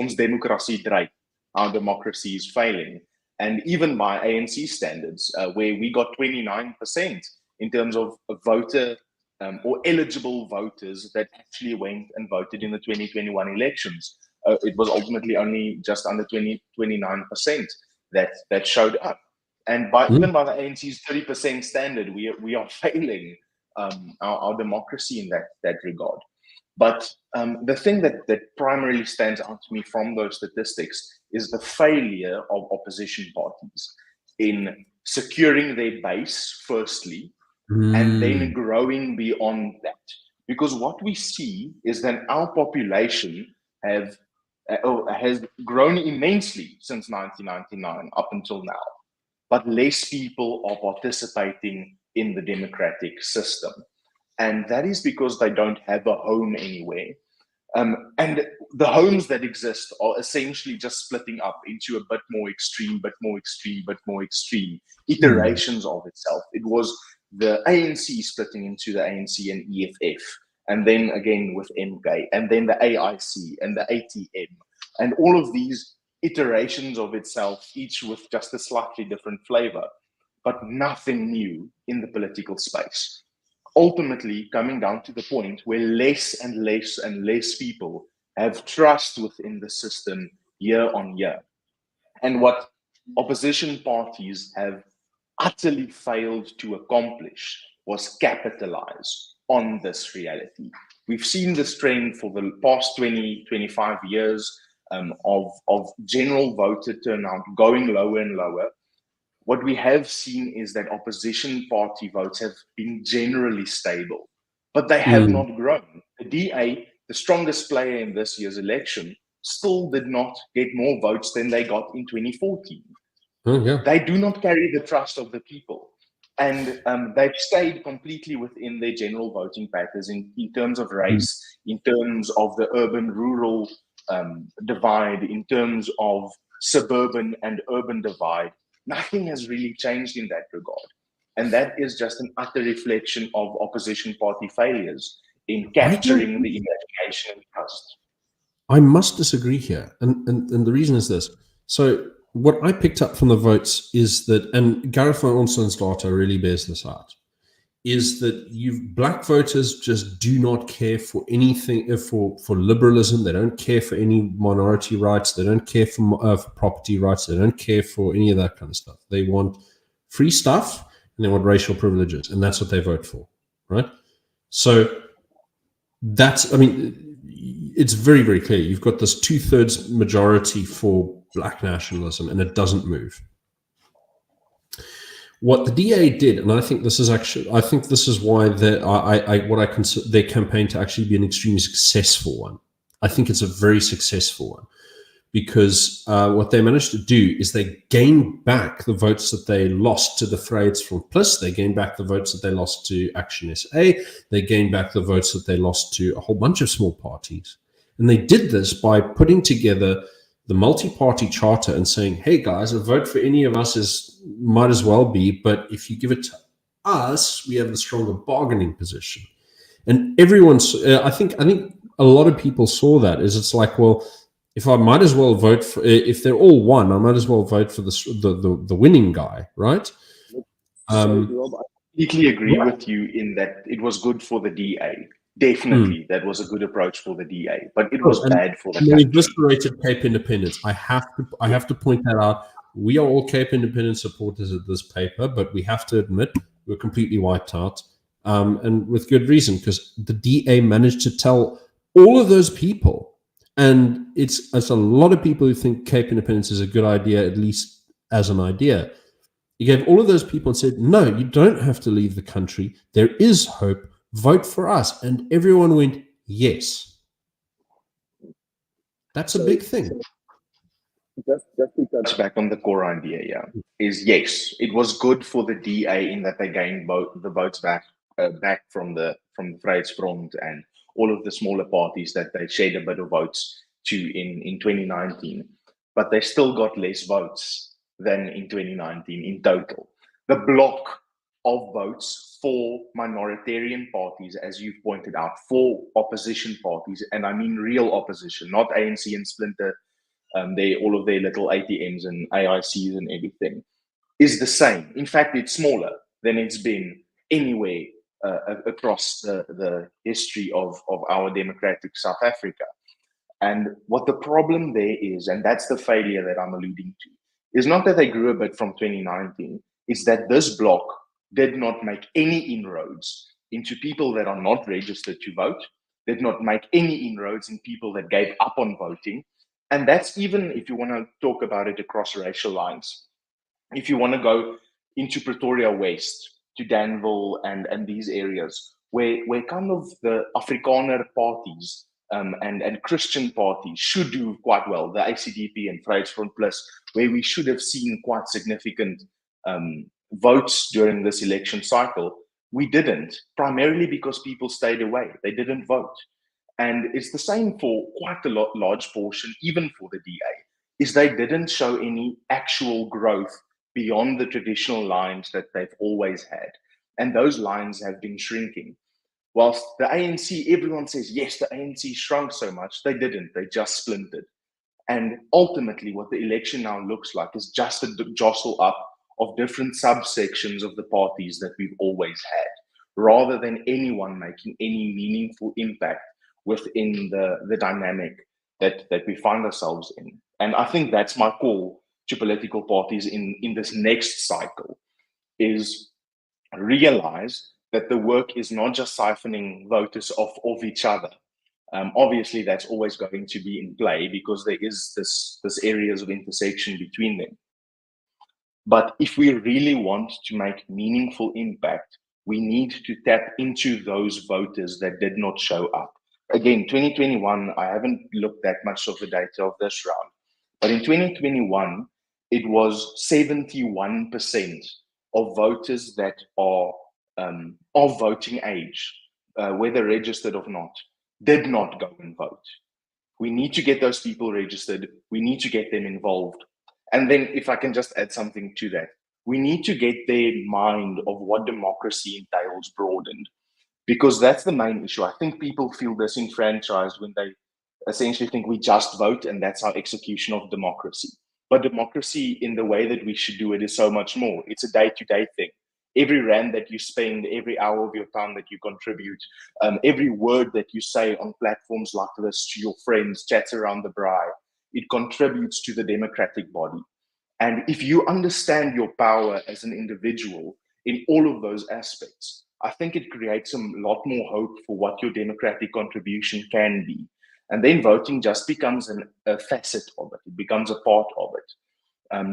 our democracy is failing, and even by ANC standards, where we got 29% in terms of voter or eligible voters that actually went and voted in the 2021 elections, it was ultimately only just under 29% that showed up, and even by the ANC's 30% standard, we are failing our democracy in that regard. But the thing that primarily stands out to me from those statistics is the failure of opposition parties in securing their base, firstly, and then growing beyond that. Because what we see is that our population has grown immensely since 1999 up until now, but less people are participating in the democratic system. And that is because they don't have a home anywhere. And the homes that exist are essentially just splitting up into a bit more extreme iterations of itself. It was the ANC splitting into the ANC and EFF, and then again with MK, and then the AIC and the ATM, and all of these iterations of itself, each with just a slightly different flavor, but nothing new in the political space. Ultimately coming down to the point where less and less and less people have trust within the system year on year. And what opposition parties have utterly failed to accomplish was capitalize on this reality. We've seen this trend for the past 20-25 years of general voter turnout going lower and lower. What we have seen is that opposition party votes have been generally stable, but they have not grown. The DA, the strongest player in this year's election, still did not get more votes than they got in 2014. They do not carry the trust of the people. And they've stayed completely within their general voting patterns in terms of race, in terms of the urban-rural divide, in terms of suburban and urban divide. Nothing has really changed in that regard. And that is just an utter reflection of opposition party failures in capturing the imagination and trust. I must disagree here. And the reason is this. So what I picked up from the votes is that, and Gareth van Onslo's data really bears this out, is that black voters just do not care for anything, for liberalism. They don't care for any minority rights. They don't care for property rights. They don't care for any of that kind of stuff. They want free stuff, and then what racial privilege is, and that's what they vote for, right? So that's, I mean, it's very, very clear. You've got this 2/3 majority for black nationalism, and it doesn't move. What the DA did, and I think this is why what I consider their campaign to actually be an extremely successful one. I think it's a very successful one, because what they managed to do is they gained back the votes that they lost to the Vryheidsfront Plus. They gained back the votes that they lost to Action SA. They gained back the votes that they lost to a whole bunch of small parties. And they did this by putting together the multi-party charter and saying, hey guys, a vote for any of us might as well be, but if you give it to us, we have the stronger bargaining position. And everyone's, I think a lot of people saw that as, it's like, well, if I might as well vote for, if they're all one, I might as well vote for the winning guy, right? Rob, I completely agree with you in that it was good for the DA. Definitely, that was a good approach for the DA, but it was bad for the country. They eviscerated Cape Independence. I have to point that out. We are all Cape Independence supporters of this paper, but we have to admit we're completely wiped out, and with good reason, because the DA managed to tell all of those people, and it's a lot of people who think Cape Independence is a good idea, at least as an idea. He gave all of those people and said, no, you don't have to leave the country. There is hope. Vote for us. And everyone went, yes. That's a big thing. Just to touch back on the core idea, is yes, it was good for the DA in that they gained the votes back from the Vryheidsfront and all of the smaller parties that they shared a bit of votes to in 2019. But they still got less votes than in 2019 in total. The block of votes for minoritarian parties, as you've pointed out, for opposition parties, and I mean real opposition, not ANC and Splinter, all of their little ATMs and AICs and everything, is the same. In fact, it's smaller than it's been anywhere across the history of our democratic South Africa. And what the problem there is, and that's the failure that I'm alluding to, is not that they grew a bit from 2019, it's that this block did not make any inroads into people that are not registered to vote, did not make any inroads in people that gave up on voting. And that's even if you want to talk about it across racial lines. If you want to go into Pretoria West, to Danville and these areas, where kind of the Afrikaner parties and Christian parties should do quite well, the ACDP and Vryheidsfront Plus, where we should have seen quite significant votes during this election cycle, we didn't, primarily because people stayed away. They didn't vote. And it's the same for quite a large portion, even for the DA, is they didn't show any actual growth beyond the traditional lines that they've always had. And those lines have been shrinking. Whilst the ANC, everyone says, yes, the ANC shrunk so much. They didn't. They just splintered. And ultimately, what the election now looks like is just a jostle up of different subsections of the parties that we've always had, rather than anyone making any meaningful impact within the dynamic that we find ourselves in. And I think that's my call to political parties in this next cycle, is realize that the work is not just siphoning voters off of each other. Obviously, that's always going to be in play because there is this areas of intersection between them. But if we really want to make meaningful impact, we need to tap into those voters that did not show up. Again, 2021, I haven't looked that much of the data of this round, but in 2021, it was 71% of voters that are of voting age, whether registered or not, did not go and vote. We need to get those people registered. We need to get them involved. And then if I can just add something to that, we need to get their mind of what democracy entails broadened, because that's the main issue. I think people feel disenfranchised when they essentially think we just vote and that's our execution of democracy. But democracy in the way that we should do it is so much more. It's a day-to-day thing. Every rand that you spend, every hour of your time that you contribute, every word that you say on platforms like this to your friends, chats around the braai, it contributes to the democratic body. And if you understand your power as an individual, in all of those aspects, I think it creates a lot more hope for what your democratic contribution can be. And then voting just becomes a facet of it. It becomes a part of it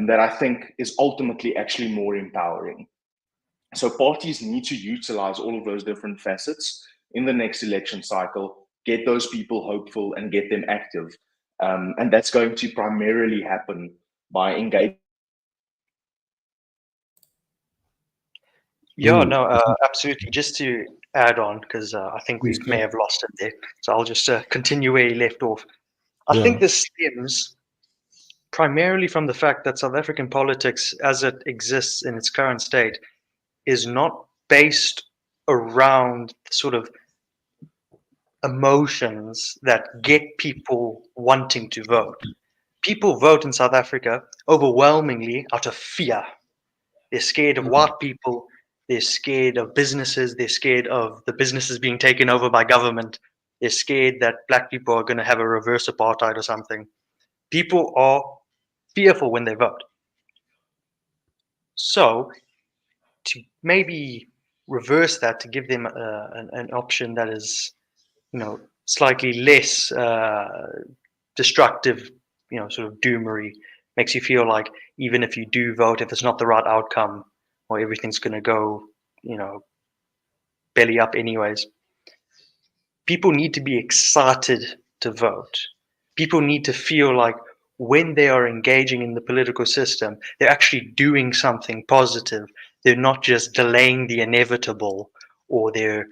that I think is ultimately actually more empowering. So parties need to utilize all of those different facets in the next election cycle, get those people hopeful and get them active. And that's going to primarily happen by engaging. Yeah, no, absolutely. Just to add on, because I think we may have lost it there. So I'll just continue where he left off. I think this stems primarily from the fact that South African politics, as it exists in its current state, is not based around sort of emotions that get people wanting to vote. People vote in South Africa overwhelmingly out of fear. They're scared of white people. They're scared of businesses. They're scared of the businesses being taken over by government. They're scared that black people are going to have a reverse apartheid or something. People are fearful when they vote. So to maybe reverse that, to give them an option that is, slightly less destructive, sort of doomery, makes you feel like even if you do vote, if it's not the right outcome, or everything's going to go, belly up anyways. People need to be excited to vote. People need to feel like when they are engaging in the political system, they're actually doing something positive. They're not just delaying the inevitable, or they're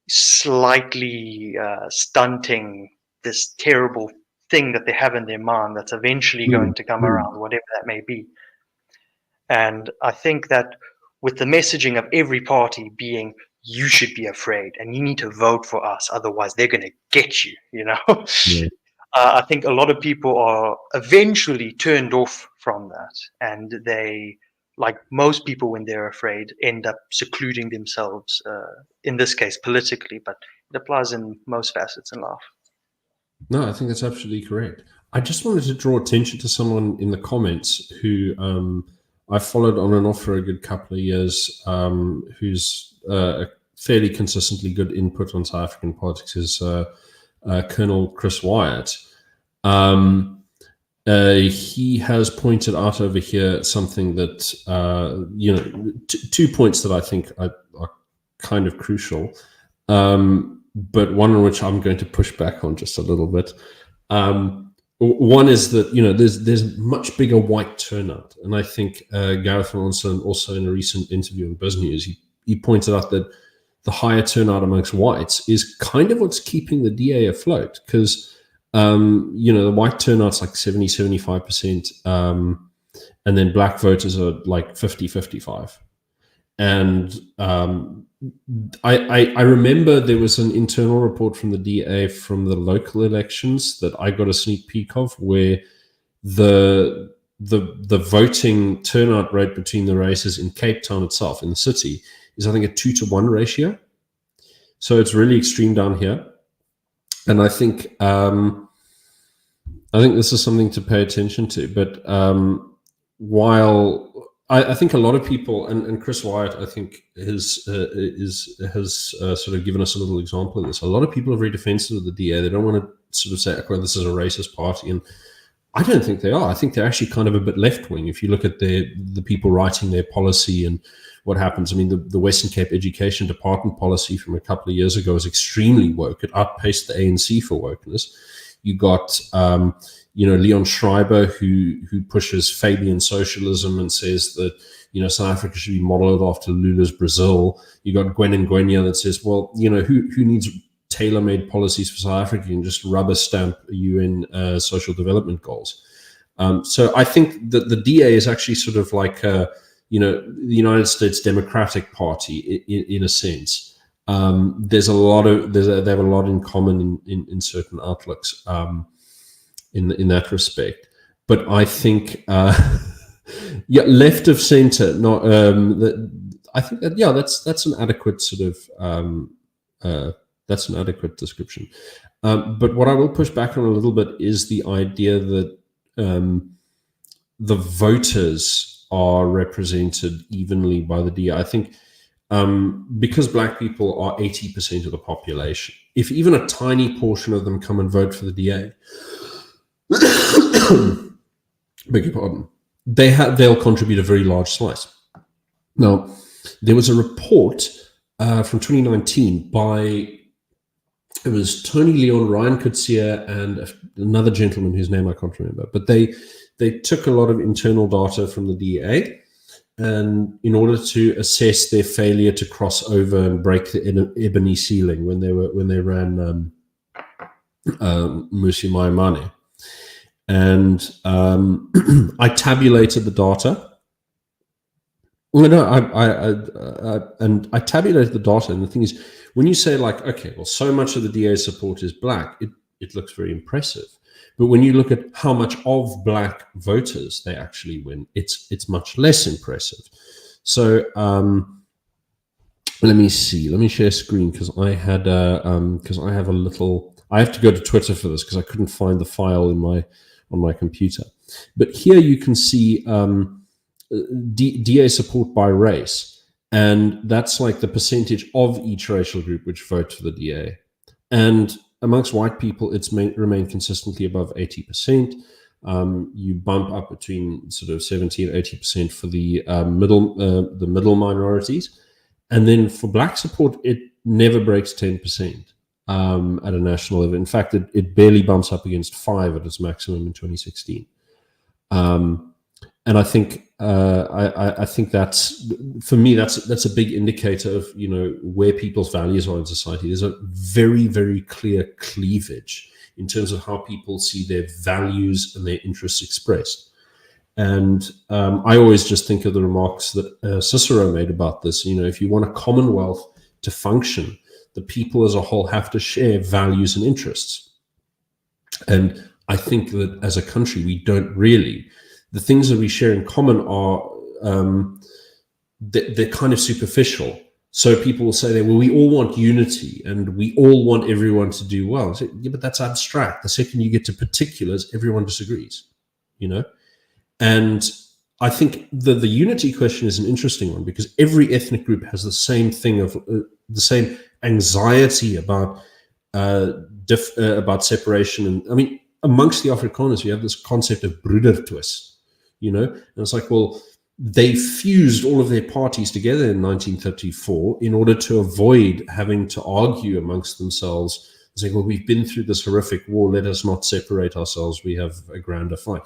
slightly stunting this terrible thing that they have in their mind that's eventually going to come around, whatever that may be. And I think that with the messaging of every party being, you should be afraid and you need to vote for us, otherwise they're going to get you, I think a lot of people are eventually turned off from that, and they, like most people when they're afraid, end up secluding themselves, in this case politically, but it applies in most facets in life. No, I think that's absolutely correct. I just wanted to draw attention to someone in the comments who I followed on and off for a good couple of years, who's a fairly consistently good input on South African politics, is Colonel Chris Wyatt. He has pointed out over here something that, 2 points that I think are kind of crucial, but one on which I'm going to push back on just a little bit. One is that, there's much bigger white turnout. And I think Gareth Ronson, also in a recent interview on Biz News, he pointed out that the higher turnout amongst whites is kind of what's keeping the DA afloat, because, the white turnout's like 70, 75%, and then black voters are like 50, 55. And I remember there was an internal report from the DA from the local elections that I got a sneak peek of, where the voting turnout rate between the races in Cape Town itself, in the city, is I think a 2-to-1 ratio. So it's really extreme down here. And I think this is something to pay attention to. But while I think a lot of people, and Chris Wyatt, I think, has sort of given us a little example of this. A lot of people are very defensive of the DA. They don't want to sort of say, okay, this is a racist party. And I don't think they are. I think they're actually kind of a bit left-wing. If you look at the people writing their policy and what happens. I mean, the Western Cape Education Department policy from a couple of years ago is extremely woke. It outpaced the ANC for wokeness. You got, Leon Schreiber, who pushes Fabian socialism and says that, South Africa should be modeled after Lula's Brazil. You got Gwen Ngwenya that says, well, who needs tailor-made policies for South Africa and just rubber stamp UN social development goals? So I think that the DA is actually sort of like the United States Democratic Party in a sense. They have a lot in common in certain outlooks in that respect. But I think, left of center. Not. I think that that's an adequate sort of that's an adequate description. But what I will push back on a little bit is the idea that the voters are represented evenly by the DA. I think because black people are 80% of the population, if even a tiny portion of them come and vote for the DA, beg your pardon, they'll contribute a very large slice. Now, there was a report from 2019 by, it was Tony Leon, Ryan Kutsia, and another gentleman whose name I can't remember, but they took a lot of internal data from the DA, and in order to assess their failure to cross over and break the ebony ceiling when they ran Musi Maimane. And I tabulated the data. Well, no, I tabulated the data, and the thing is, when you say like, okay, well, so much of the DA's support is black, it looks very impressive. But when you look at how much of black voters they actually win, it's much less impressive. So let me see. Let me share screen because I have a little. I have to go to Twitter for this because I couldn't find the file on my computer. But here you can see DA support by race, and that's like the percentage of each racial group which vote for the DA. And amongst white people, it's remained consistently above 80%. You bump up between sort of 70 and 80% for the middle minorities, and then for black support, it never breaks 10% at a national level. In fact, it barely bumps up against 5 at its maximum in 2016. And I think I think that's, for me, that's a big indicator of, you know, where people's values are in society. There's a very, very clear cleavage in terms of how people see their values and their interests expressed. And I always just think of the remarks that Cicero made about this. You know, if you want a commonwealth to function, the people as a whole have to share values and interests. And I think that as a country, we don't really. The things that we share in common are, they're kind of superficial. So people will say, well, we all want unity and we all want everyone to do well. I say, yeah, but that's abstract. The second you get to particulars, everyone disagrees, you know? And I think the unity question is an interesting one because every ethnic group has the same thing of the same anxiety about separation. And I mean, amongst the Afrikaners, we have this concept of broedertwis. You know, and it's like, well, they fused all of their parties together in 1934 in order to avoid having to argue amongst themselves, saying, well, we've been through this horrific war, let us not separate ourselves, we have a grander fight.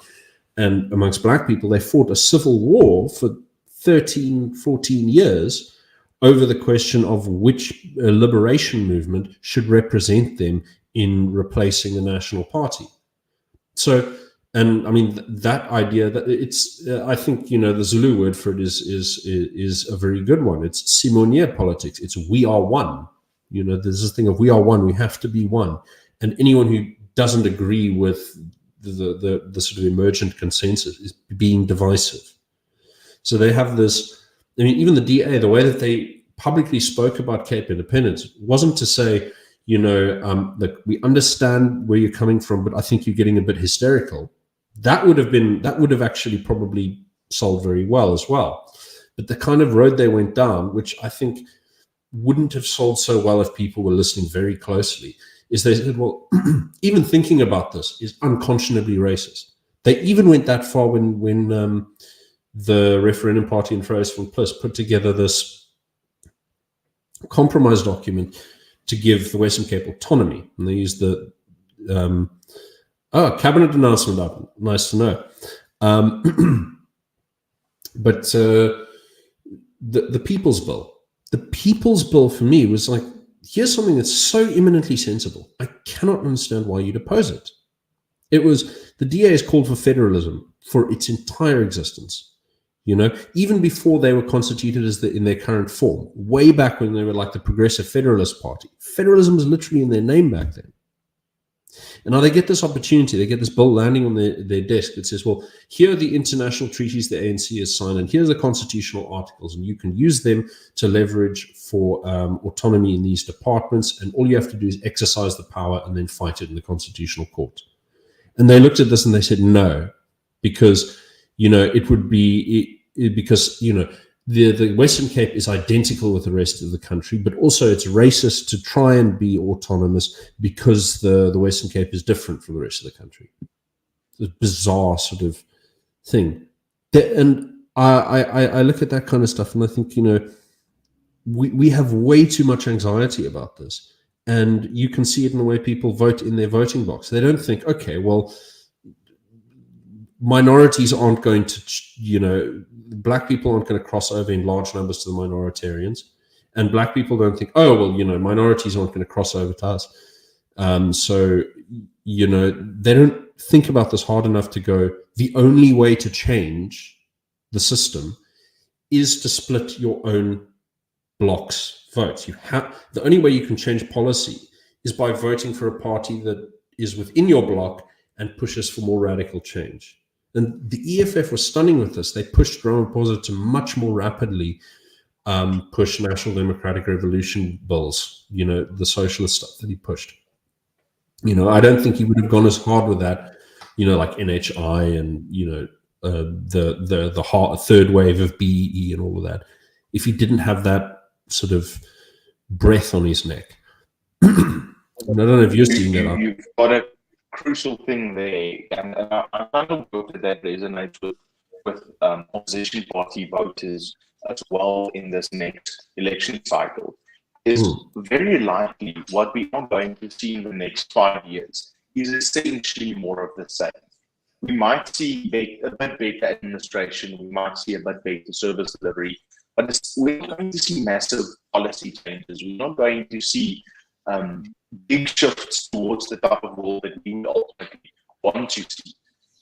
And amongst black people, they fought a civil war for 13, 14 years over the question of which liberation movement should represent them in replacing the National Party. So, and I mean, that idea that it's, I think, you know, the Zulu word for it is a very good one. It's Simonia politics. It's we are one. You know, there's this thing of we are one. We have to be one. And anyone who doesn't agree with the sort of emergent consensus is being divisive. So they have this, I mean, even the DA, the way that they publicly spoke about Cape independence wasn't to say, you know, that we understand where you're coming from, but I think you're getting a bit hysterical. That would have actually probably sold very well as well. But the kind of road they went down, which I think wouldn't have sold so well if people were listening very closely, is they said, well, even thinking about this is unconscionably racist. They even went that far when the referendum party and Froes van Plus put together this compromise document to give the Western Cape autonomy. And they used the cabinet announcement up. Nice to know. But the People's Bill. The People's Bill for me was like, here's something that's so eminently sensible. I cannot understand why you'd oppose it. It was, the DA has called for federalism for its entire existence. You know, even before they were constituted in their current form, way back when they were like the Progressive Federalist Party. Federalism was literally in their name back then. And now they get this opportunity, they get this bill landing on their desk that says, well, here are the international treaties the ANC has signed, and here's the constitutional articles, and you can use them to leverage for autonomy in these departments, and all you have to do is exercise the power and then fight it in the Constitutional Court. And they looked at this and they said no, because, you know, it would be, because the Western Cape is identical with the rest of the country, but also it's racist to try and be autonomous because the Western Cape is different from the rest of the country. It's a bizarre sort of thing. And I look at that kind of stuff and I think, we have way too much anxiety about this. And you can see it in the way people vote in their voting box. They don't think, okay, well, minorities aren't going to, black people aren't going to cross over in large numbers to the minoritarians. And black people don't think, oh, well, minorities aren't going to cross over to us. So, they don't think about this hard enough to go, the only way to change the system is to split your own bloc's votes. The only way you can change policy is by voting for a party that is within your bloc and pushes for more radical change. And the EFF was stunning with this. They pushed Ramaphosa to much more rapidly push National Democratic Revolution bills, the socialist stuff that he pushed. I don't think he would have gone as hard with that, like NHI and, the third wave of BEE and all of that, if he didn't have that sort of breath on his neck. I don't know if you're seeing that. You've got a crucial thing there, and I kind of hope that resonates with opposition party voters as well in this next election cycle. Is very likely what we are going to see in the next 5 years is essentially more of the same. We might see a bit better administration, we might see a bit better service delivery, but we're not going to see massive policy changes. We're not going to see big shifts towards the type of world that we would ultimately want to see.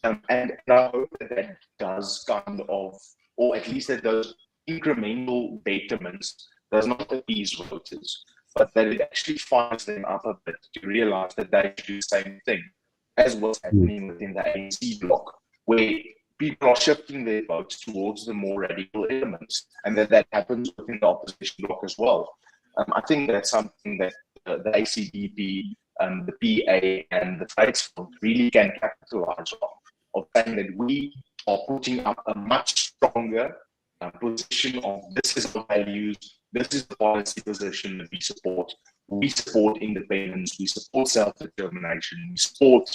And I hope that does kind of, or at least that those incremental betterments does not appease voters, but that it actually fires them up a bit to realize that they should do the same thing as what's happening within the ANC bloc, where people are shifting their votes towards the more radical elements, and that happens within the opposition bloc as well. I think that's something that the ACDP, the PA, and the Trades Front really can capitalize on, of saying that we are putting up a much stronger position of this is the values, this is the policy position that we support. We support independence, we support self-determination, we support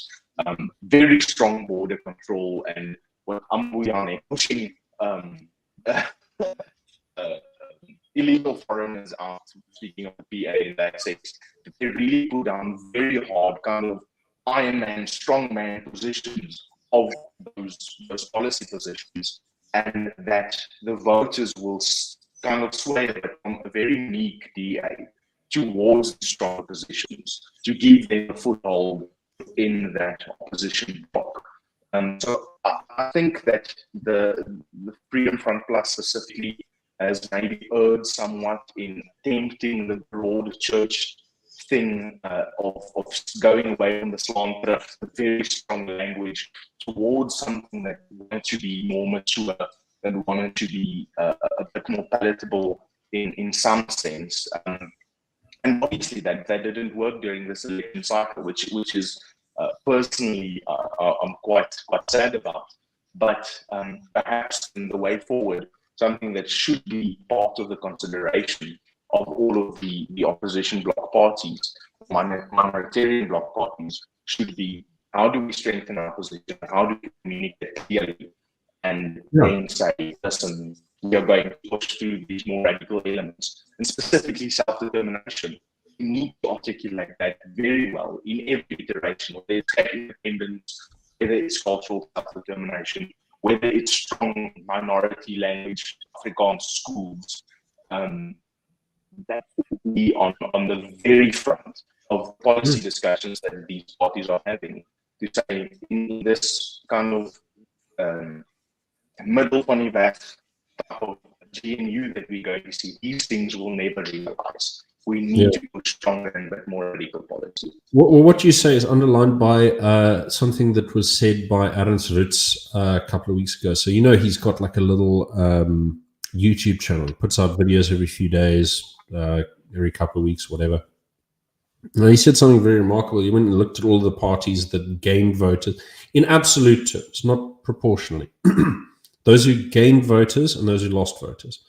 very strong border control, and what Booysen pushing illegal foreigners out, speaking of the PA in that sense, they really put down very hard kind of Iron Man, strong man positions of those policy positions, and that the voters will kind of sway from a very meek DA towards the strong positions to give them a foothold in that opposition bloc. So I think that the Freedom Front Plus specifically has maybe erred somewhat in tempting the broad church thing of going away from the slant drift, the very strong language, towards something that wanted to be more mature, that wanted to be a bit more palatable in some sense. And obviously that didn't work during this election cycle, which is personally I'm quite sad about. But perhaps in the way forward, something that should be part of the consideration of all of the opposition bloc parties, minoritarian bloc parties, should be how do we strengthen our position, how do we communicate clearly, and then say, listen, we are going to push through these more radical elements, and specifically self-determination. We need to articulate that very well in every iteration, whether it's independence, whether it's cultural self-determination, whether it's strong minority language, Afrikaans schools, that would be on the very front of policy discussions that these parties are having, to say in this kind of middle funny back type of GNU that we're going to see, these things will never realize. We need to push stronger and more radical policy. Well, what you say is underlined by something that was said by Ernst Ritz a couple of weeks ago. So, he's got like a little YouTube channel. He puts out videos every few days, every couple of weeks, whatever. And he said something very remarkable. He went and looked at all the parties that gained voters in absolute terms, not proportionally. The those who gained voters and those who lost voters.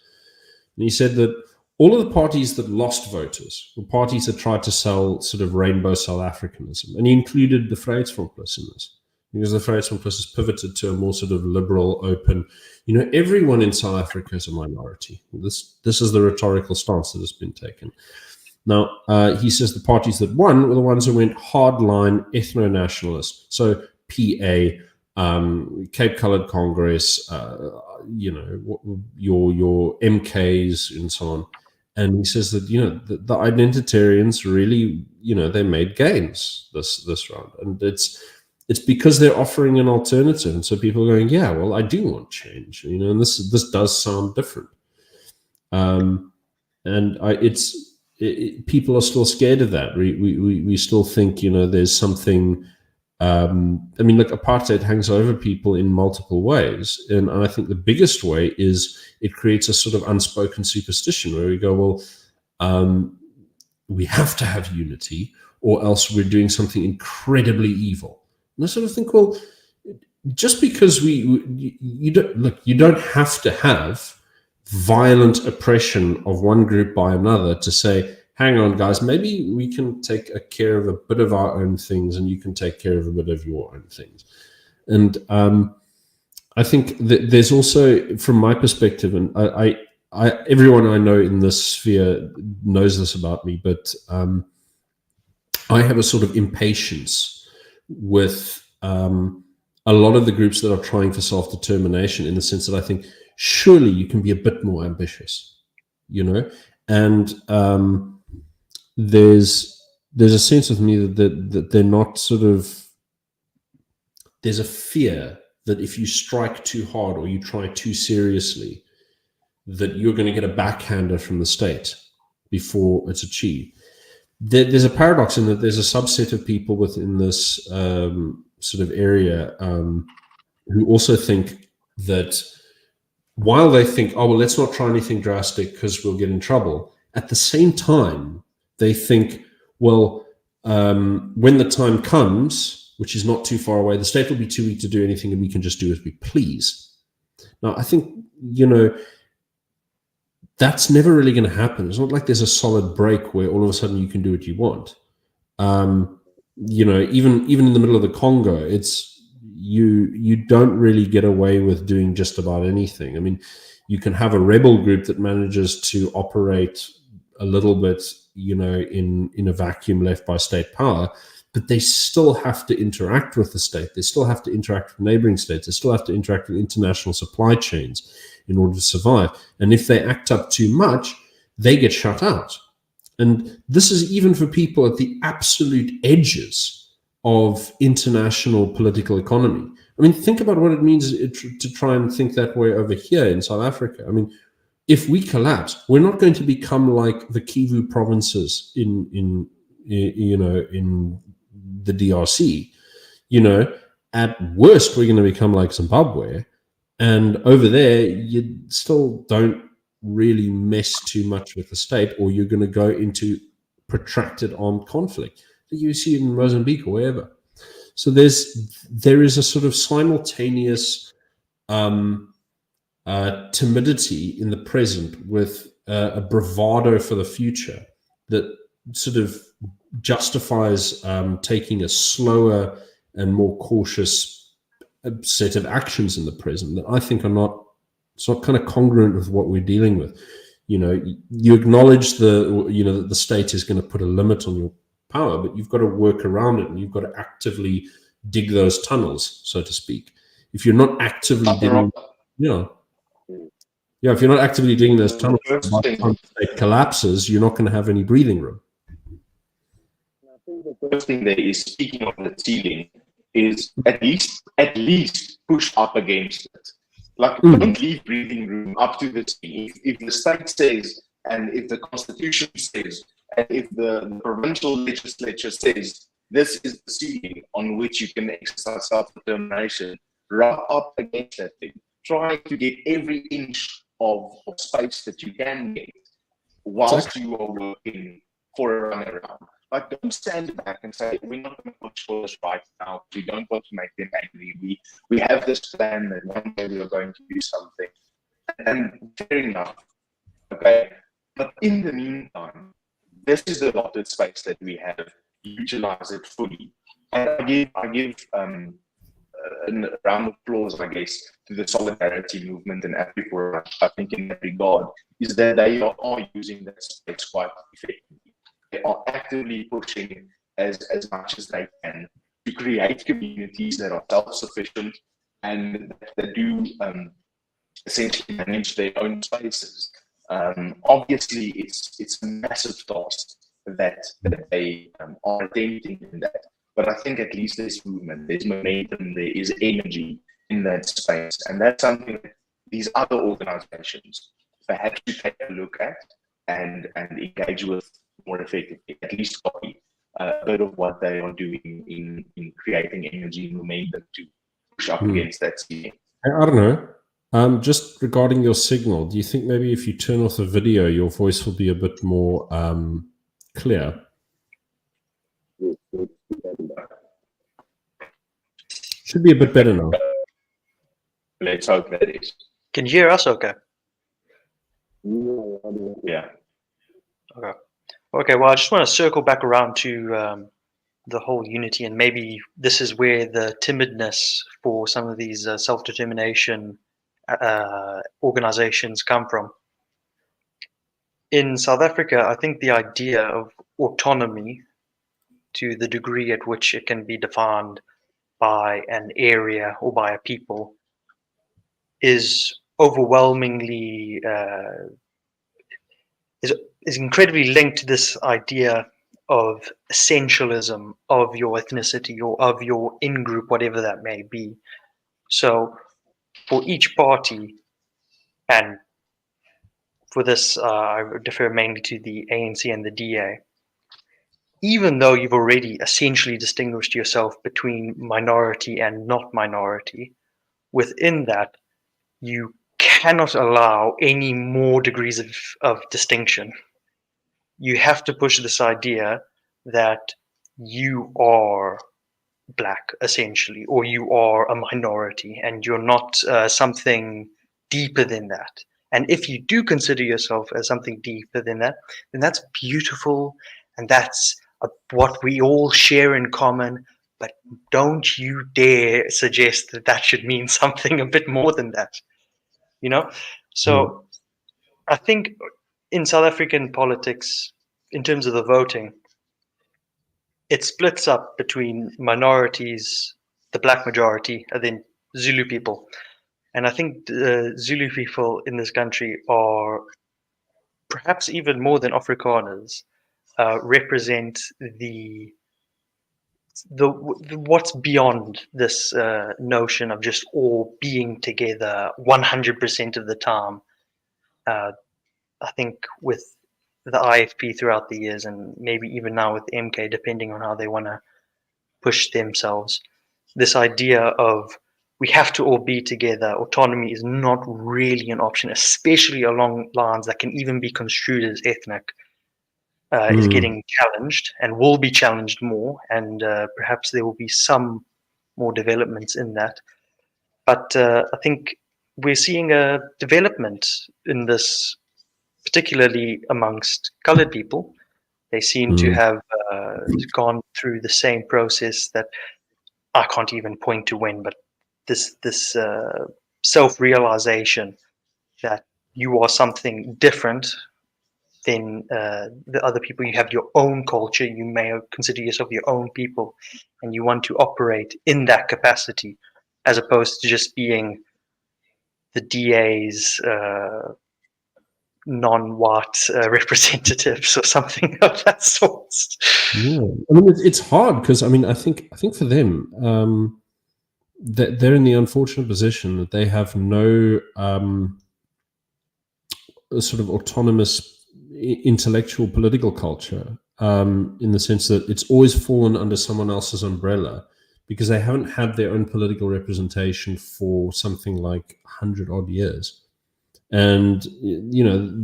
And he said that all of the parties that lost voters were parties that tried to sell sort of rainbow South Africanism. And he included the Vryheidsfront Plus in this, because the Vryheidsfront Plus has pivoted to a more sort of liberal, open, everyone in South Africa is a minority. This is the rhetorical stance that has been taken. Now, he says the parties that won were the ones who went hardline ethno-nationalist. So PA, Cape Coloured Congress, your MKs and so on. And he says that, the identitarians really, they made gains this round. And it's because they're offering an alternative. And so people are going, yeah, well, I do want change, and this does sound different. People are still scared of that. We still think, there's something. Look, apartheid hangs over people in multiple ways. And I think the biggest way is it creates a sort of unspoken superstition where we go, well, we have to have unity or else we're doing something incredibly evil. And I sort of think, well, just because you don't have to have violent oppression of one group by another to say, hang on, guys, maybe we can take care of a bit of our own things and you can take care of a bit of your own things. And I think that there's also, from my perspective, and everyone I know in this sphere knows this about me, but I have a sort of impatience with a lot of the groups that are trying for self-determination, in the sense that I think, surely you can be a bit more ambitious, and there's a sense with me that they're not sort of, there's a fear that if you strike too hard or you try too seriously, that you're going to get a backhander from the state before it's achieved. There's a paradox in that there's a subset of people within this sort of area who also think that while they think, oh, well, let's not try anything drastic because we'll get in trouble, at the same time, they think, well, when the time comes, which is not too far away, the state will be too weak to do anything and we can just do as we please. Now, I think, that's never really going to happen. It's not like there's a solid break where all of a sudden you can do what you want. Even in the middle of the Congo, it's you don't really get away with doing just about anything. I mean, you can have a rebel group that manages to operate a little bit, in a vacuum left by state power, but they still have to interact with the state. They still have to interact with neighboring states. They still have to interact with international supply chains in order to survive. And if they act up too much, they get shut out. And this is even for people at the absolute edges of international political economy. I mean, think about what it means to try and think that way over here in South Africa. I mean, if we collapse, we're not going to become like the Kivu provinces in the DRC. At worst, we're going to become like Zimbabwe. And over there, you still don't really mess too much with the state, or you're going to go into protracted armed conflict. You see it in Mozambique or wherever. So there is a sort of simultaneous timidity in the present with a bravado for the future that sort of justifies taking a slower and more cautious set of actions in the present that I think it's not kind of congruent with what we're dealing with. You acknowledge that the state is going to put a limit on your power, but you've got to work around it and you've got to actively dig those tunnels, so to speak. If you're not actively digging, if you're not actively digging those tunnels, by the time the state collapses, you're not going to have any breathing room. I think the first thing there is, speaking of the ceiling, is at least push up against it. Like, don't leave breathing room up to the ceiling. If the state says, and if the constitution says, and if the provincial legislature says, this is the ceiling on which you can exercise self-determination, rub up against that thing. Try to get every inch of space that you can get whilst you are working for a runaround. But don't stand back and say, we're not going to push for this right now. We don't want to make them angry. We have this plan that one day we are going to do something. And fair enough. Okay. But in the meantime, this is the allotted space that we have. Utilize it fully. And I give a round of applause, I guess, to the solidarity movement in Africa. I think in that regard, is that they are using that space quite effectively. They are actively pushing as much as they can to create communities that are self-sufficient and that do essentially manage their own spaces. Obviously, it's a massive task that they are attempting in that. But I think at least there's movement, there's momentum, there is energy in that space. And that's something that these other organizations perhaps should take a look at and engage with more effectively, at least copy a bit of what they are doing in creating energy and momentum to push up against that ceiling. I don't know. Just regarding your signal, do you think maybe if you turn off the video, your voice will be a bit more clear? Should be a bit better now. Let's hope that is. Can you hear us okay? Yeah. Okay. Okay, well, I just want to circle back around to the whole unity, and maybe this is where the timidness for some of these self-determination organizations come from. In South Africa, I think the idea of autonomy, to the degree at which it can be defined by an area or by a people, is overwhelmingly is incredibly linked to this idea of essentialism of your ethnicity or of your in-group, whatever that may be. So for each party, and for this I defer mainly to the ANC and the DA, even though you've already essentially distinguished yourself between minority and not minority, within that, you cannot allow any more degrees of distinction. You have to push this idea that you are black, essentially, or you are a minority, and you're not something deeper than that. And if you do consider yourself as something deeper than that, then that's beautiful, and that's what we all share in common. But don't you dare suggest that that should mean something a bit more than that. You know? So I think in South African politics, in terms of the voting, it splits up between minorities, the black majority, and then Zulu people. And I think the Zulu people in this country are perhaps even more than Afrikaners, represent the what's beyond this notion of just all being together 100% of the time. I think with the IFP throughout the years, and maybe even now with MK, depending on how they want to push themselves, this idea of we have to all be together, autonomy is not really an option, especially along lines that can even be construed as ethnic, is getting challenged and will be challenged more, and perhaps there will be some more developments in that. But I think we're seeing a development in this, particularly amongst colored people. They seem to have gone through the same process that I can't even point to when, but this self-realization that you are something different than the other people. You have your own culture. You may consider yourself your own people, and you want to operate in that capacity, as opposed to just being the DA's non-white representatives or something of that sort. Yeah, I mean it's hard because I think for them they're in the unfortunate position that they have no sort of autonomous intellectual political culture, in the sense that it's always fallen under someone else's umbrella, because they haven't had their own political representation for something like 100 odd years. And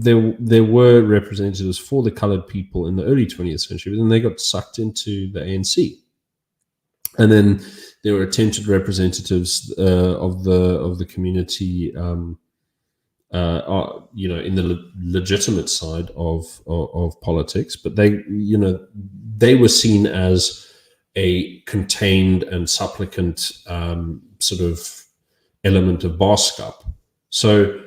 there were representatives for the colored people in the early 20th century, but then they got sucked into the ANC. And then there were attempted representatives of the community, in the legitimate side of politics, but they were seen as a contained and supplicant sort of element of Boskap. So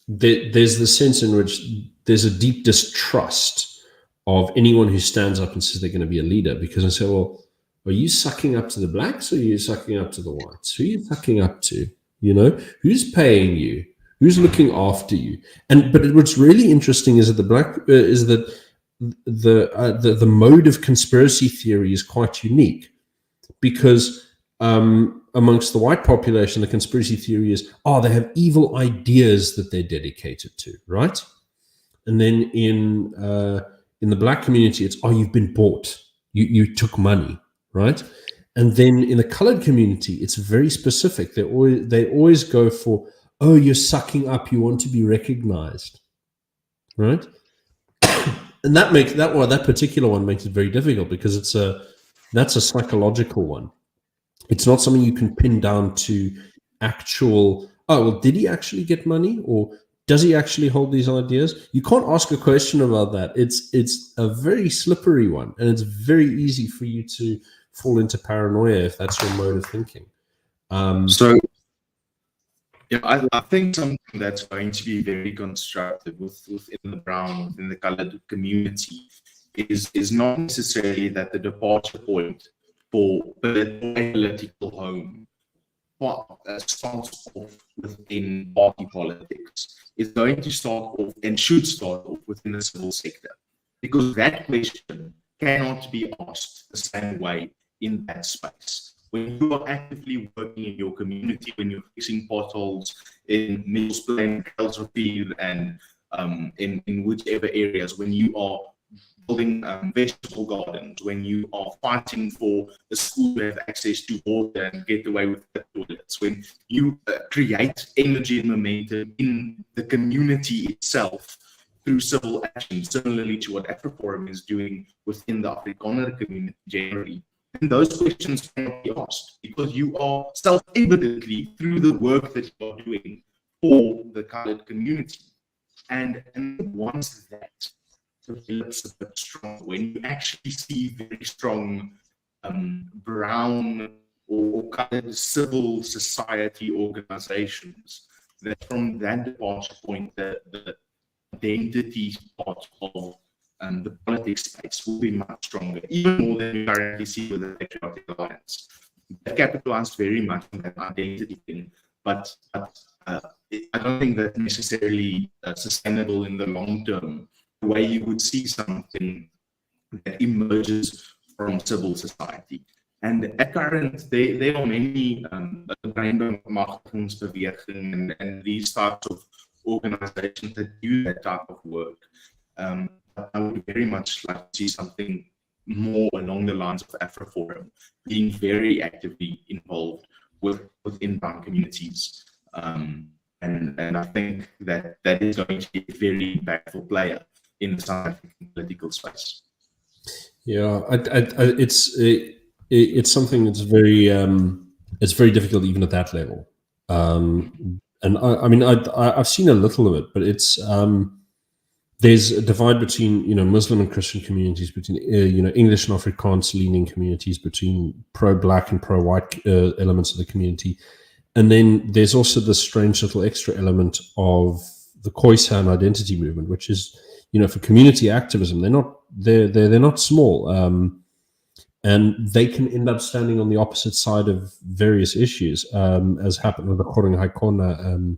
there's the sense in which there's a deep distrust of anyone who stands up and says they're going to be a leader, because I say, well, are you sucking up to the blacks or are you sucking up to the whites? Who are you sucking up to? Who's paying you? Who's looking after you? But what's really interesting is that the mode of conspiracy theory is quite unique, because amongst the white population, the conspiracy theory is, they have evil ideas that they're dedicated to, right? And then in the black community, it's, you've been bought, you took money, right? And then in the colored community, it's very specific. They always go for, you're sucking up, you want to be recognized, right? And that particular one makes it very difficult, because that's a psychological one. It's not something you can pin down to actual, did he actually get money, or does he actually hold these ideas? You can't ask a question about that. It's a very slippery one, and it's very easy for you to fall into paranoia if that's your mode of thinking. I think something that's going to be very constructive within the brown, within the colored community, is not necessarily that the departure point for the political home starts off within party politics. It's going to start off, and should start off, within the civil sector, because that question cannot be asked the same way in that space. When you are actively working in your community, when you're fixing potholes in Mills Plain, Kelsfield, and in whichever areas, when you are building vegetable gardens, when you are fighting for a school to have access to water and get away with the toilets, when you create energy and momentum in the community itself through civil action, similarly to what AfriForum is doing within the Afrikaner community generally, and those questions cannot be asked, because you are self-evidently, through the work that you are doing for the colored community. And once that develops a bit stronger, when you actually see very strong brown or colored civil society organizations, that from that departure point, the identity part of the politics space will be much stronger, even more than we currently see with the Patriotic Alliance. They capitalized very much on that identity thing, but I don't think that's necessarily sustainable in the long term, the way you would see something that emerges from civil society. And at current, there are many Breinbemagtigingsbeweging and these types of organizations that do that type of work. I would very much like to see something more along the lines of AfriForum, being very actively involved within brown communities. And I think that is going to be a very impactful player in the South African political space. Yeah, it's something that's very difficult even at that level. And I've seen a little of it, but it's there's a divide between Muslim and Christian communities, between English and Afrikaans leaning communities, between pro-black and pro-white elements of the community, and then there's also this strange little extra element of the Khoisan identity movement, which is for community activism. They're not small, and they can end up standing on the opposite side of various issues, as happened with the Koreng Haikona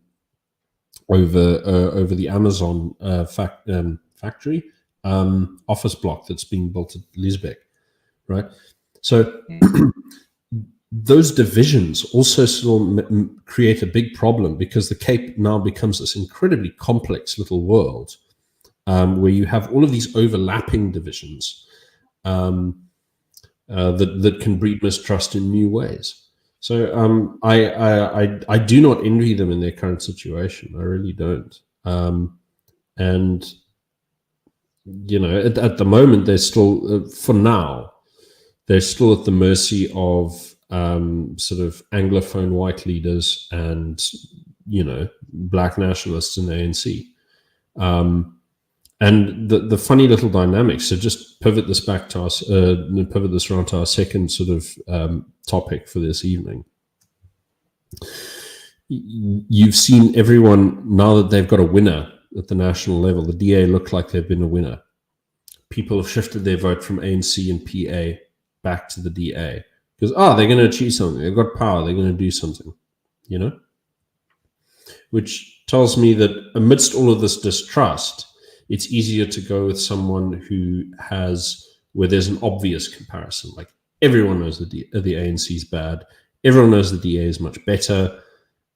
over the Amazon factory office block that's being built at Liesbeek, right? So those divisions also still create a big problem, because the Cape now becomes this incredibly complex little world where you have all of these overlapping divisions that can breed mistrust in new ways. So I do not envy them in their current situation. I really don't. And you know, at the moment, they're still, for now, they're still at the mercy of sort of Anglophone white leaders and, you know, black nationalists in the ANC. And the funny little dynamics. So just pivot this back to us, pivot this around to our second sort of topic for this evening. You've seen everyone, now that they've got a winner at the national level, the DA look like they've been a winner. People have shifted their vote from ANC and PA back to the DA because, they're going to achieve something. They've got power. They're going to do something, you know? Which tells me that amidst all of this distrust, it's easier to go with someone who where there's an obvious comparison. Like everyone knows the ANC is bad. Everyone knows the DA is much better.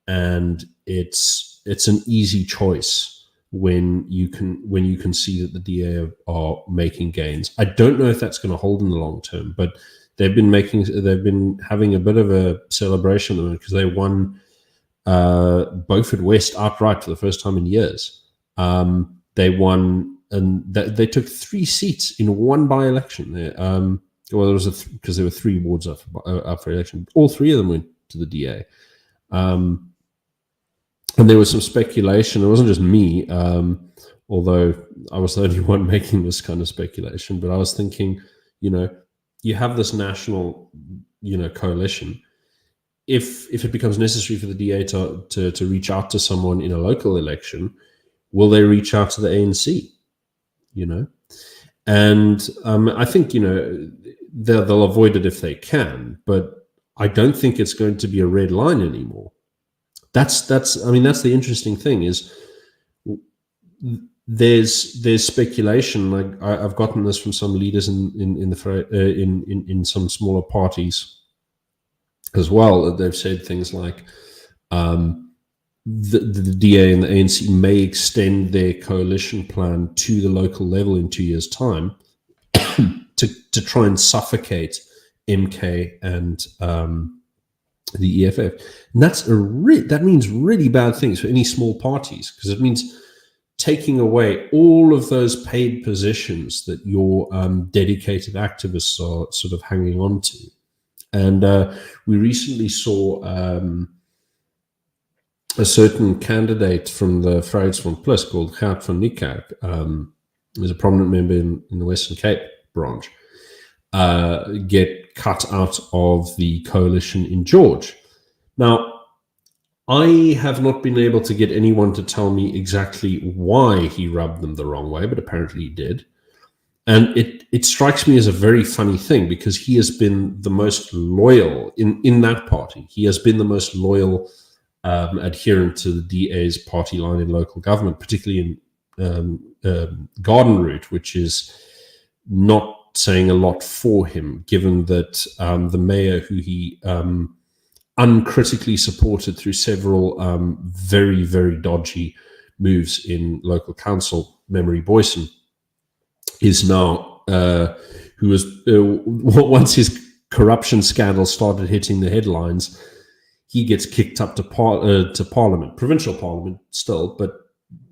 And it's an easy choice when you can see that the DA are making gains. I don't know if that's going to hold in the long term, but they've been having a bit of a celebration because they won Beaufort West outright for the first time in years. They won, and they took 3 seats in one by-election. Well, there was because there were 3 wards up for election. All 3 of them went to the DA. And there was some speculation. It wasn't just me, although I was the only one making this kind of speculation. But I was thinking, you know, you have this national, you know, coalition. If it becomes necessary for the DA to reach out to someone in a local election, will they reach out to the ANC? You know, and I think, you know, they'll avoid it if they can, but I don't think it's going to be a red line anymore. That's the interesting thing is there's speculation. Like I've gotten this from some leaders in some smaller parties as well. They've said things like the DA and the ANC may extend their coalition plan to the local level in 2 years' time to try and suffocate MK and the EFF. And that means really bad things for any small parties, because it means taking away all of those paid positions that your dedicated activists are sort of hanging on to. And we recently saw a certain candidate from the Vryheidsfront Plus called Gert van Niekerk, who's a prominent member in the Western Cape branch, get cut out of the coalition in George. Now, I have not been able to get anyone to tell me exactly why he rubbed them the wrong way, but apparently he did. And it strikes me as a very funny thing, because he has been the most loyal in that party. He has been the most loyal adherent to the DA's party line in local government, particularly in Garden Route, which is not saying a lot for him, given that the mayor, who he uncritically supported through several very, very dodgy moves in local council, Memory Booysen, is now, who was, once his corruption scandal started hitting the headlines, he gets kicked up to Parliament, provincial Parliament still, but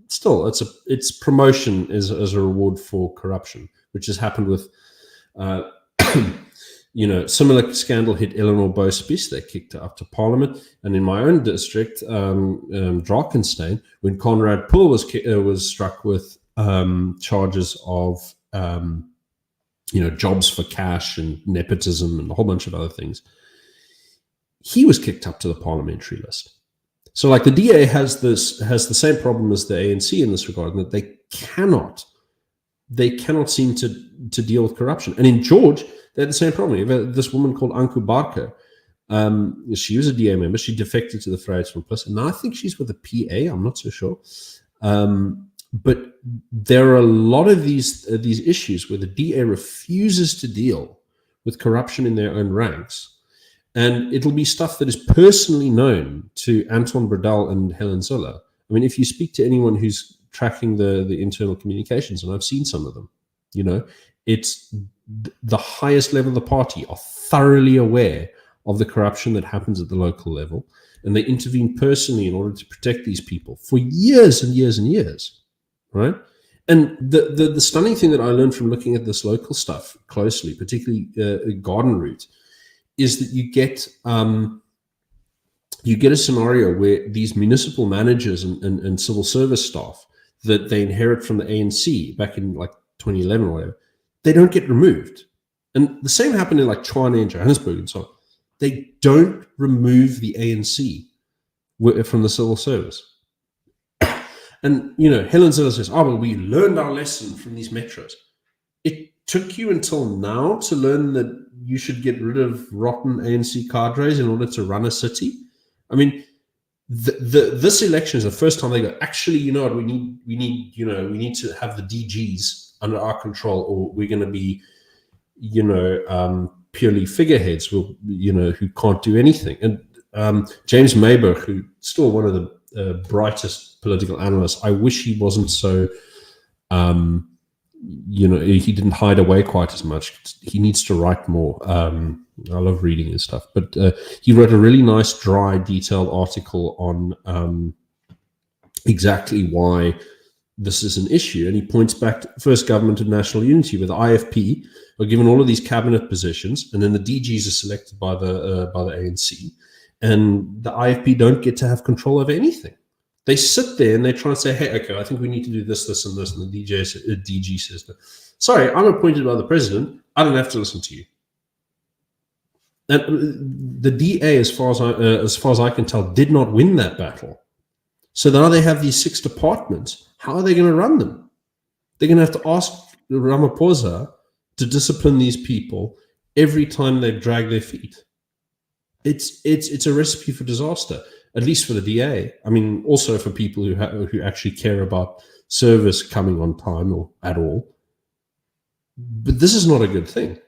still, it's promotion as a reward for corruption, which has happened with, you know, similar scandal hit Eleanor Bowspies. They kicked her up to Parliament, and in my own district, Drakenstein, when Conrad Poole was struck with charges of you know, jobs for cash and nepotism and a whole bunch of other things, he was kicked up to the parliamentary list. So, like, the DA has the same problem as the ANC in this regard, in that they cannot seem to deal with corruption. And in George, they had the same problem. You have this woman called Anku Barker. She was a DA member. She defected to the Vryheidsfront Plus, and now I think she's with the PA. I'm not so sure. But there are a lot of these issues where the DA refuses to deal with corruption in their own ranks. And it'll be stuff that is personally known to Anton Bredell and Helen Zoller. I mean, if you speak to anyone who's tracking the internal communications, and I've seen some of them, you know, it's the highest level of the party are thoroughly aware of the corruption that happens at the local level, and they intervene personally in order to protect these people for years and years and years, right? And the stunning thing that I learned from looking at this local stuff closely, particularly Garden Route, is that you get a scenario where these municipal managers and civil service staff that they inherit from the ANC back in like 2011 or whatever, they don't get removed. And the same happened in like Tshwane and Johannesburg and so on. They don't remove the ANC from the civil service. And, you know, Helen Zille says, oh, well, we learned our lesson from these metros. It took you until now to learn that you should get rid of rotten ANC cadres in order to run a city. I mean, this election is the first time they go, actually, you know what, we need to have the DGs under our control, or we're going to be, you know, purely figureheads, who can't do anything. And James Mayberg, who's still one of the brightest political analysts, I wish he wasn't so, he didn't hide away quite as much. He needs to write more. I love reading his stuff. But he wrote a really nice, dry, detailed article on exactly why this is an issue. And he points back to first government of national unity, where the IFP are given all of these cabinet positions, and then the DGs are selected by the ANC. And the IFP don't get to have control over anything. They sit there and they try and say, hey, okay, I think we need to do this, this, and this. And the DG says, sorry, I'm appointed by the president. I don't have to listen to you. And the DA, as far as I can tell, did not win that battle. So now they have these 6 departments. How are they going to run them? They're going to have to ask Ramaphosa to discipline these people every time they drag their feet. It's a recipe for disaster, at least for the DA. I mean, also for people who actually care about service coming on time or at all. But this is not a good thing.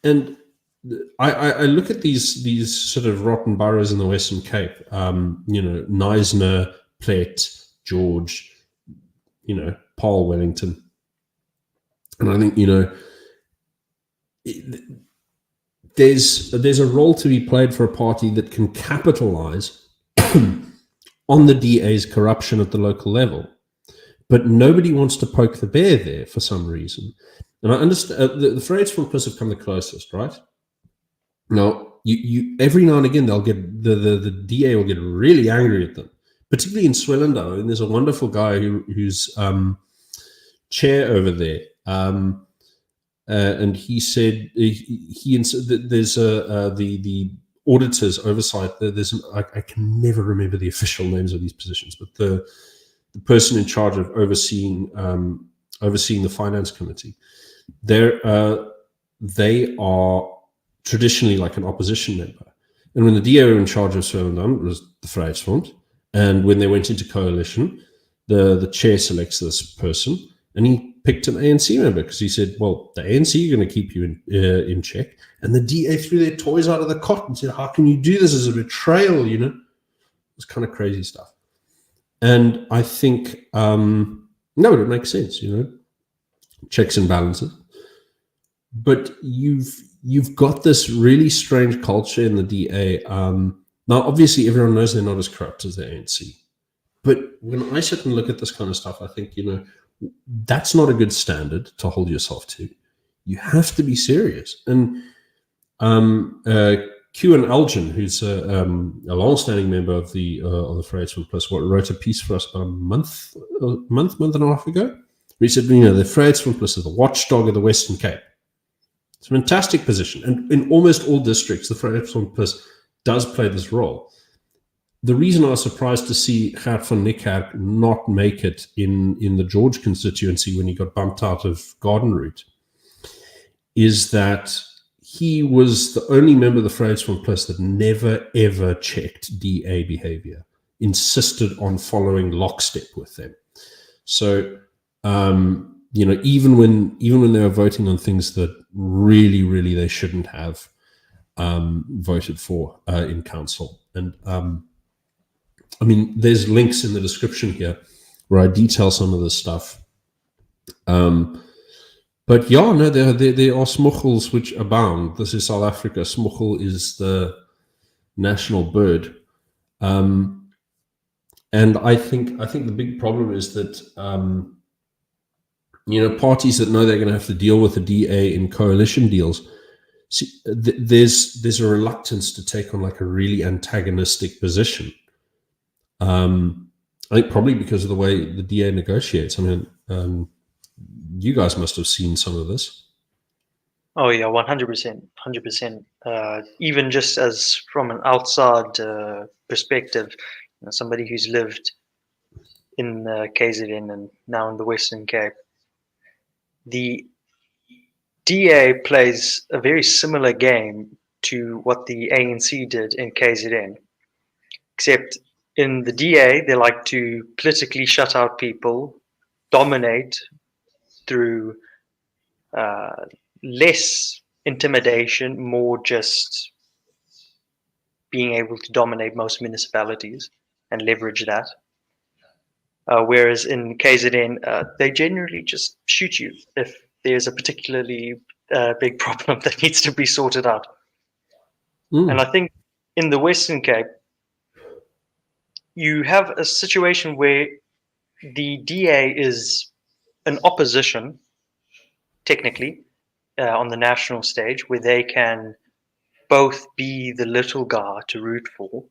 And I look at these sort of rotten boroughs in the Western Cape, Knysna, Plett, George, Paarl, Wellington. And I think, there's a role to be played for a party that can capitalize on the DA's corruption at the local level. But nobody wants to poke the bear there for some reason. And I understand the Vryheidsfront have come the closest, right? Now, you every now and again they'll get the DA will get really angry at them, particularly in Swellendam. And there's a wonderful guy who's chair over there. And he said there's the auditors oversight. I can never remember the official names of these positions, but the person in charge of overseeing the finance committee, they are traditionally like an opposition member. And when the DA in charge of Swellendam was the Vryheidsfront, and when they went into coalition, the chair selects this person, and he picked an ANC member because he said, well, the ANC are going to keep you in check. And the DA threw their toys out of the cot and said, how can you do this as a betrayal, It's kind of crazy stuff. And I think, no, it makes sense, checks and balances. But you've got this really strange culture in the DA. Now, obviously, everyone knows they're not as corrupt as the ANC. But when I sit and look at this kind of stuff, I think, that's not a good standard to hold yourself to. You have to be serious. And Q Elgin, who's a long-standing member of the Vryheidsfront Plus, wrote a piece for us about a month and a half ago, where he said, the Vryheidsfront Plus is the watchdog of the Western Cape. It's a fantastic position. And in almost all districts, the Vryheidsfront Plus does play this role. The reason I was surprised to see Gert van Niekerk not make it in the George constituency when he got bumped out of Garden Route is that he was the only member of the Vryheidsfront Plus that never, ever checked DA behavior, insisted on following lockstep with them. So, even when they were voting on things that really, really they shouldn't have voted for in council. And, there's links in the description here where I detail some of this stuff. But yeah, no, there are smuggles which abound. This is South Africa. Smuggle is the national bird. And I think the big problem is that parties that know they're going to have to deal with the DA in coalition deals, see, there's a reluctance to take on like a really antagonistic position. I think probably because of the way the DA negotiates. I mean, you guys must have seen some of this. Oh yeah, 100%, 100%. Even just as from an outside perspective, somebody who's lived in KZN and now in the Western Cape, the DA plays a very similar game to what the ANC did in KZN, except in the DA they like to politically shut out people, dominate through less intimidation, more just being able to dominate most municipalities and leverage that. Whereas in KZN, they generally just shoot you if there's a particularly big problem that needs to be sorted out. And I think in the Western Cape, you have a situation where the DA is an opposition, technically, on the national stage, where they can both be the little guy to root for,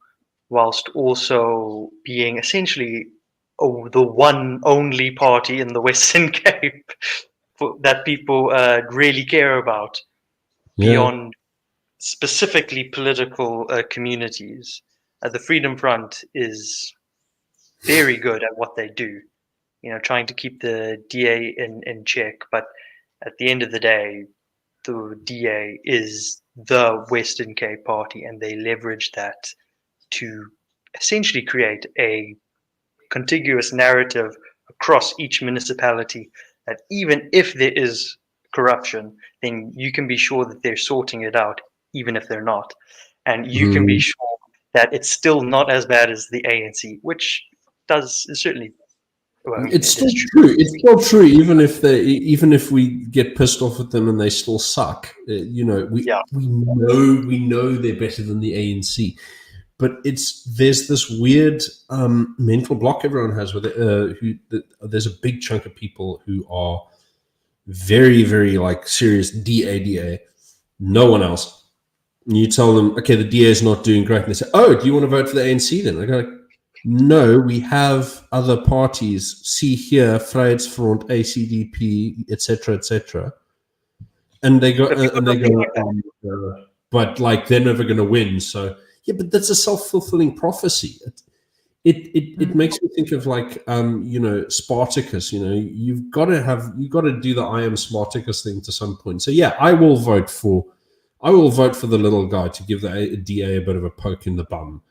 whilst also being essentially the one only party in the Western Cape that people really care about, beyond specifically political communities. The Freedom Front is very good at what they do, trying to keep the DA in check. But at the end of the day, the DA is the Western Cape party, and they leverage that to essentially create a contiguous narrative across each municipality that even if there is corruption, then you can be sure that they're sorting it out, even if they're not. And you can be sure that it's still not as bad as the ANC, which is certainly... Well, it's still true. It's still true, even if we get pissed off at them and they still suck. We know they're better than the ANC, but there's this weird mental block everyone has with it. There's a big chunk of people who are very, very like serious DA. No one else. And you tell them, okay, the DA is not doing great, and they say, "Oh, do you want to vote for the ANC then?" I go like, no, we have other parties. See here, Vryheidsfront, ACDP, etc., and they go but like they're never going to win. So yeah, but that's a self-fulfilling prophecy. It makes me think of like Spartacus. You've got to do the I am Spartacus thing to some point. So yeah, I will vote for the little guy to give the DA a bit of a poke in the bum.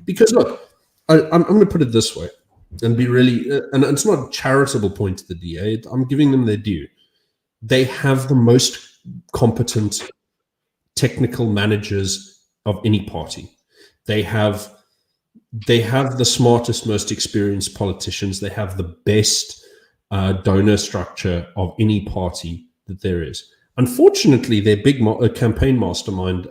Because look, I'm going to put it this way and be really, and it's not a charitable point to the DA. I'm giving them their due. They have the most competent technical managers of any party. They have the smartest, most experienced politicians. They have the best donor structure of any party that there is. Unfortunately, their big campaign mastermind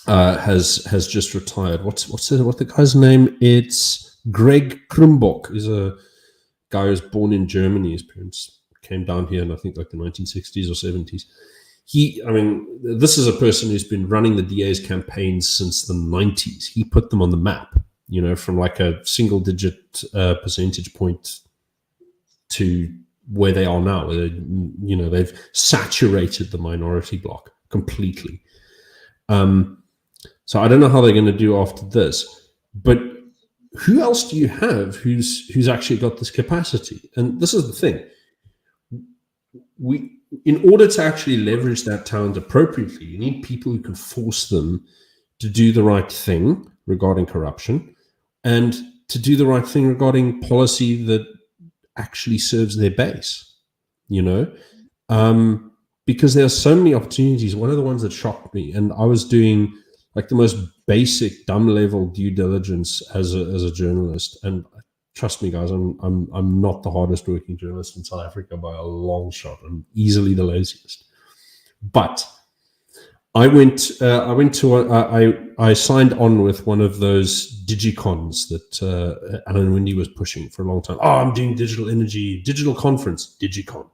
has just retired. What's the guy's name? It's Greg Krumbock. Is a guy who was born in Germany. His parents came down here in I think like the 1960s or 70s. This is a person who's been running the DA's campaigns since the 90s. He put them on the map, from like a single-digit percentage point to where they are now. They've saturated the minority bloc completely. So I don't know how they're going to do after this, but who else do you have who's actually got this capacity? And this is the thing. In order to actually leverage that talent appropriately, you need people who can force them to do the right thing regarding corruption and to do the right thing regarding policy that actually serves their base, because there are so many opportunities. One of the ones that shocked me, and I was doing like the most basic dumb level due diligence as a journalist, and trust me, guys, I'm not the hardest working journalist in South Africa by a long shot. I'm easily the laziest. But I signed on with one of those digicons that Alan Windy was pushing for a long time. Oh, I'm doing digital energy, digital conference, digicon.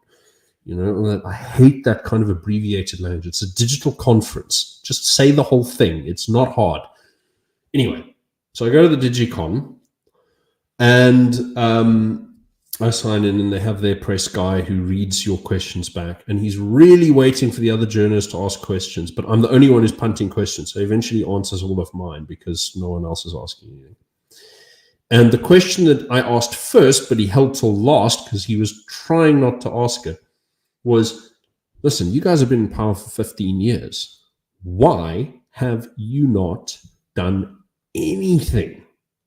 You know, I hate that kind of abbreviated language. It's a digital conference. Just say the whole thing. It's not hard. Anyway, so I go to the digicon, and I sign in, and they have their press guy who reads your questions back, and he's really waiting for the other journalists to ask questions, but I'm the only one who's punting questions, so he eventually answers all of mine because no one else is asking anything. And the question that I asked first, but he held till last because he was trying not to ask it, was, listen, you guys have been in power for 15 years. Why have you not done anything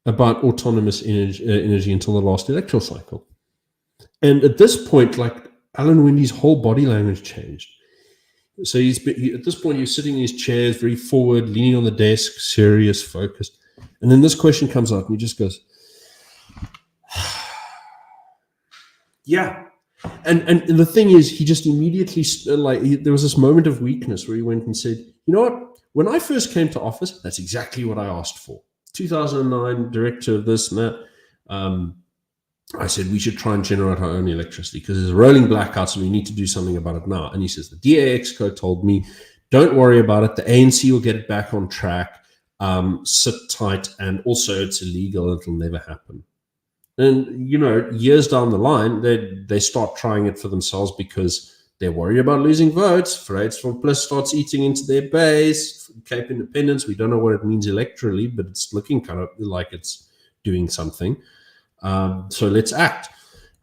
about autonomous energy until the last electoral cycle? And at this point, like, Alan Windy's whole body language changed. So at this point, he's sitting in his chairs, very forward, leaning on the desk, serious, focused. And then this question comes up, and he just goes, yeah. And the thing is, he just immediately, there was this moment of weakness where he went and said, you know what? When I first came to office, that's exactly what I asked for. 2009, director of this and that. I said, we should try and generate our own electricity because there's a rolling blackout, so we need to do something about it now. And he says, the DAX code told me, don't worry about it. The ANC will get it back on track. Sit tight. And also, it's illegal. It'll never happen. And, you know, years down the line, they start trying it for themselves because they're worried about losing votes. Freds for Plus starts eating into their base. Cape Independence, we don't know what it means electorally, but it's looking kind of like it's doing something. So let's act.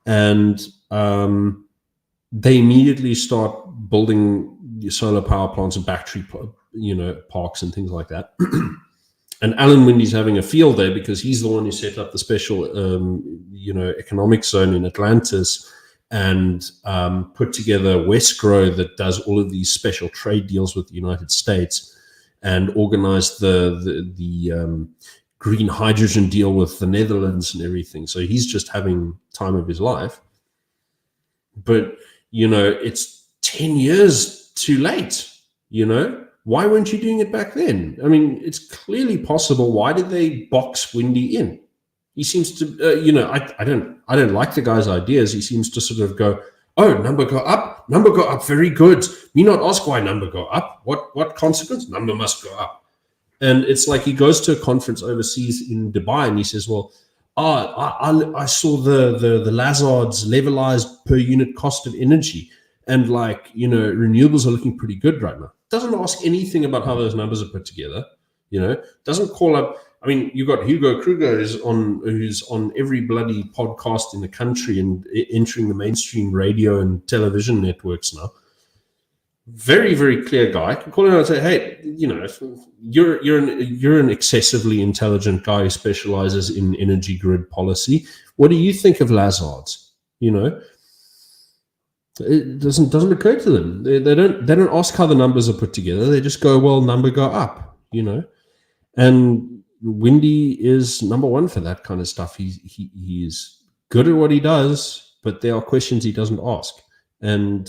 And they immediately start building solar power plants and battery, parks and things like that. And Alan Windy's having a field there because he's the one who set up the special, economic zone in Atlantis and put together Westgrow that does all of these special trade deals with the United States and organized the green hydrogen deal with the Netherlands and everything. So he's just having time of his life. But, it's 10 years too late, Why weren't you doing it back then? I mean, it's clearly possible. Why did they box Windy in? He seems to, I don't like the guy's ideas. He seems to sort of go, oh, number go up, very good. Me not ask why number go up. What consequence? Number must go up. And it's like he goes to a conference overseas in Dubai and he says, well, I saw the Lazard's levelized per unit cost of energy. And renewables are looking pretty good right now. Doesn't ask anything about how those numbers are put together, doesn't call up. I mean, you got Hugo Kruger who's on every bloody podcast in the country and entering the mainstream radio and television networks now. Very, very clear guy. I can call him and say, hey, you're an excessively intelligent guy who specializes in energy grid policy. What do you think of Lazards? It doesn't occur to them. They don't ask how the numbers are put together. They just go, well, number go up, And Windy is number one for that kind of stuff. He's good at what he does, but there are questions he doesn't ask, and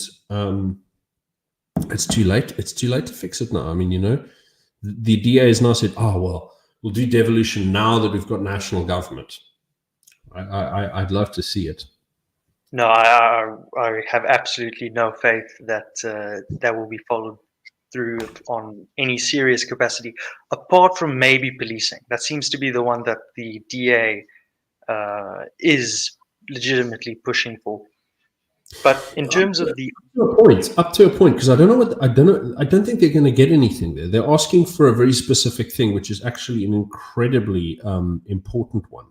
it's too late. It's too late to fix it now. I mean, the DA has now said, oh well, we'll do devolution now that we've got national government. I'd love to see it. No, I have absolutely no faith that that will be followed through on any serious capacity, apart from maybe policing. That seems to be the one that the DA is legitimately pushing for. But in terms of the up to a point, because I don't think they're going to get anything there. They're asking for a very specific thing, which is actually an incredibly important one.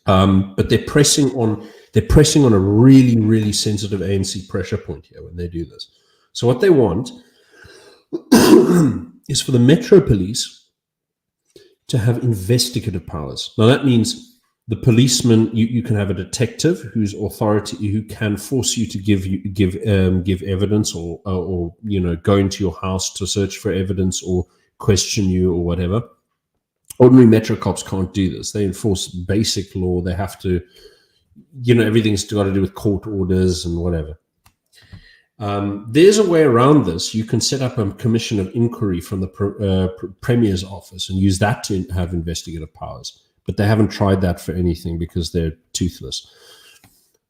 But they're pressing on a really, really sensitive ANC pressure point here when they do this. So what they want is for the Metro Police to have investigative powers. Now that means the policeman, you can have a detective whose authority, who can force you to give evidence or go into your house to search for evidence or question you or whatever. Ordinary Metro cops can't do this. They enforce basic law. They have to, everything's got to do with court orders and whatever. There's a way around this. You can set up a commission of inquiry from the Premier's office and use that to have investigative powers. But they haven't tried that for anything because they're toothless.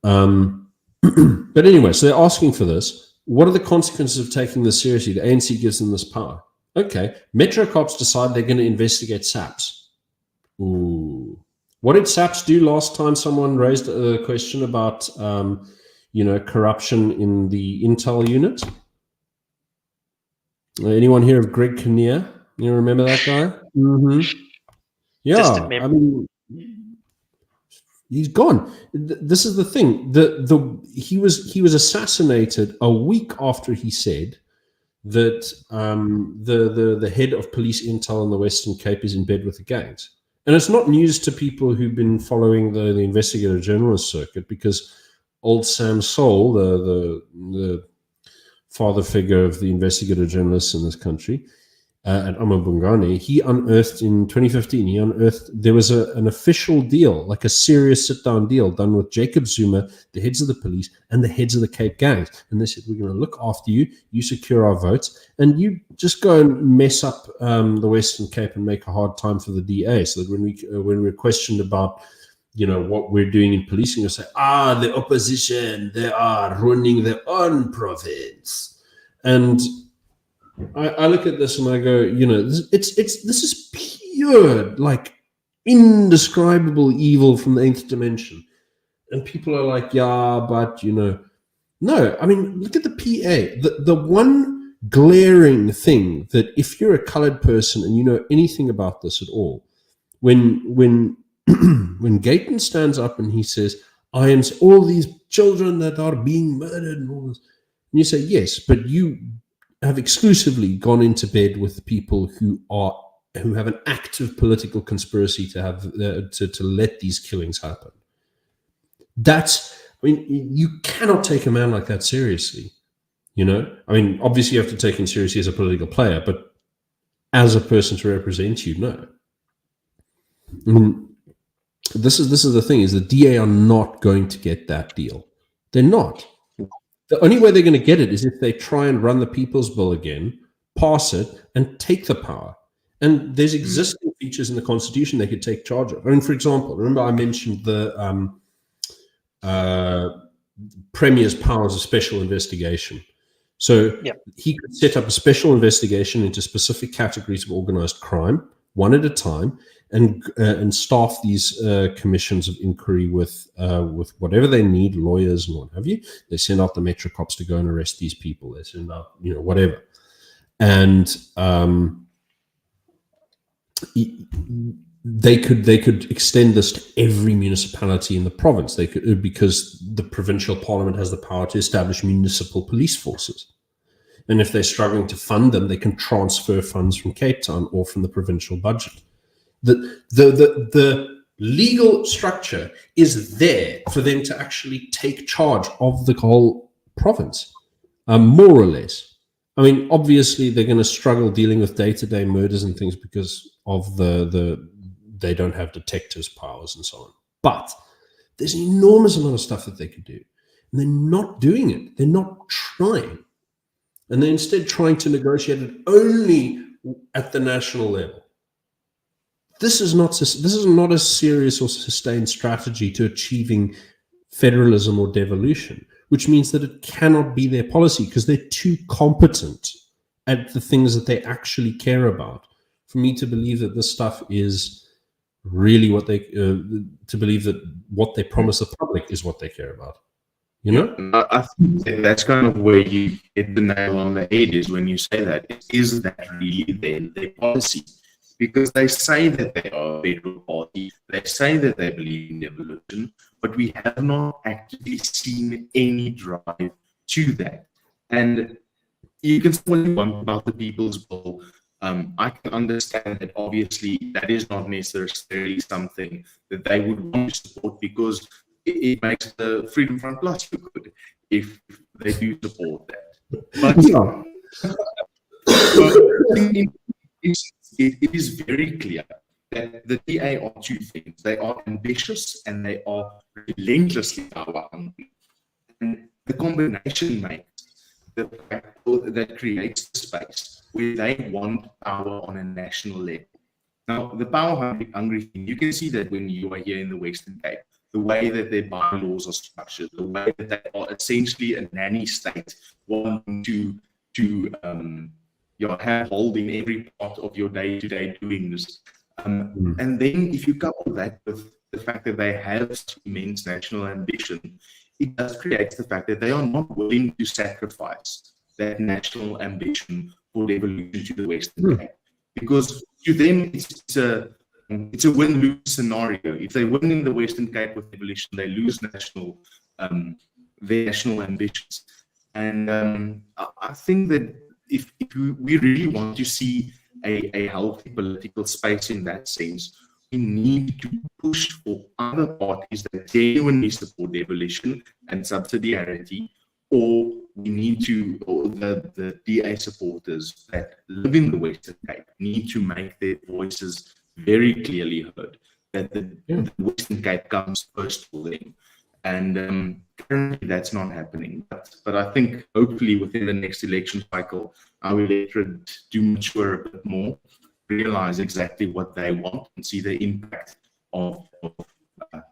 But anyway, so they're asking for this. What are the consequences of taking this seriously? The ANC gives them this power. Okay, Metro Cops decide they're going to investigate SAPS. Ooh. What did SAPS do last time someone raised a question about, corruption in the Intel unit? Anyone hear of Greg Kinnear? You remember that guy? Mm-hmm. Yeah, I mean, he's gone. This is the thing. He was assassinated a week after he said that the head of police intel in the Western Cape is in bed with the gangs. And it's not news to people who've been following the investigative journalist circuit, because old Sam Soul, the father figure of the investigative journalists in this country, at Amabungane, he unearthed in 2015, there was an official deal, like a serious sit-down deal done with Jacob Zuma, the heads of the police, and the heads of the Cape gangs. And they said, we're going to look after you, you secure our votes, and you just go and mess up the Western Cape and make a hard time for the DA, so that when we're questioned about what we're doing in policing, you'll say, the opposition, they are ruining their own province. And I look at this and I go, this is pure, like, indescribable evil from the nth dimension. And people are like, yeah, but, no. I mean, look at the PA. The one glaring thing that if you're a colored person and you know anything about this at all, when when Gayton stands up and he says, I am all these children that are being murdered and all this, and you say, yes, but you have exclusively gone into bed with people who have an active political conspiracy to have to let these killings happen. You cannot take a man like that seriously. Obviously you have to take him seriously as a political player, but as a person to represent you, no. This is the thing, is the DA are not going to get that deal. They're not. The only way they're going to get it is if they try and run the People's Bill again, pass it, and take the power. And there's existing features in the Constitution they could take charge of. For example, remember I mentioned the Premier's powers of special investigation. So he could set up a special investigation into specific categories of organized crime, one at a time, and staff these commissions of inquiry with whatever they need, lawyers and what have you. They send out the Metro Cops to go and arrest these people. They send out, whatever. And they could extend this to every municipality in the province. They could, because the provincial parliament has the power to establish municipal police forces. And if they're struggling to fund them, they can transfer funds from Cape Town or from the provincial budget. The legal structure is there for them to actually take charge of the whole province, more or less. Obviously they're going to struggle dealing with day-to-day murders and things because of they don't have detectives' powers and so on. But there's an enormous amount of stuff that they could do, and they're not doing it. They're not trying, and they're instead trying to negotiate it only at the national level. This is not a serious or sustained strategy to achieving federalism or devolution, which means that it cannot be their policy because they're too competent at the things that they actually care about for me to believe that this stuff is really what they to believe that what they promise the public is what they care about. I think that's kind of where you hit the nail on the head, is when you say that. Is that really their policy? Because they say that they are a federal party, they say that they believe in devolution, but we have not actually seen any drive to that. And you can say what you want about the People's Bill. I can understand that obviously that is not necessarily something that they would want to support, because it makes the Freedom Front Plus look good if they do support that. But it is very clear that the DA are two things. They are ambitious and they are relentlessly power hungry. And the combination makes that creates the space where they want power on a national level. Now, the power-hungry thing, you can see that when you are here in the Western Cape, the way that their bylaws are structured, the way that they are essentially a nanny state, wanting to have hold in every part of your day-to-day doings. And then if you couple that with the fact that they have immense national ambition, it does create the fact that they are not willing to sacrifice that national ambition for devolution to the Western Cape. Because to them, it's a win-lose scenario. If they win in the Western Cape with devolution, they lose their national ambitions. And I think that if we really want to see a healthy political space in that sense, we need to push for other parties that genuinely support devolution and subsidiarity, or we need to, or the DA supporters that live in the Western Cape need to make their voices very clearly heard, that the Western Cape comes first for them. And currently that's not happening. But I think hopefully within the next election cycle, our electorate do mature a bit more, realize exactly what they want, and see the impact of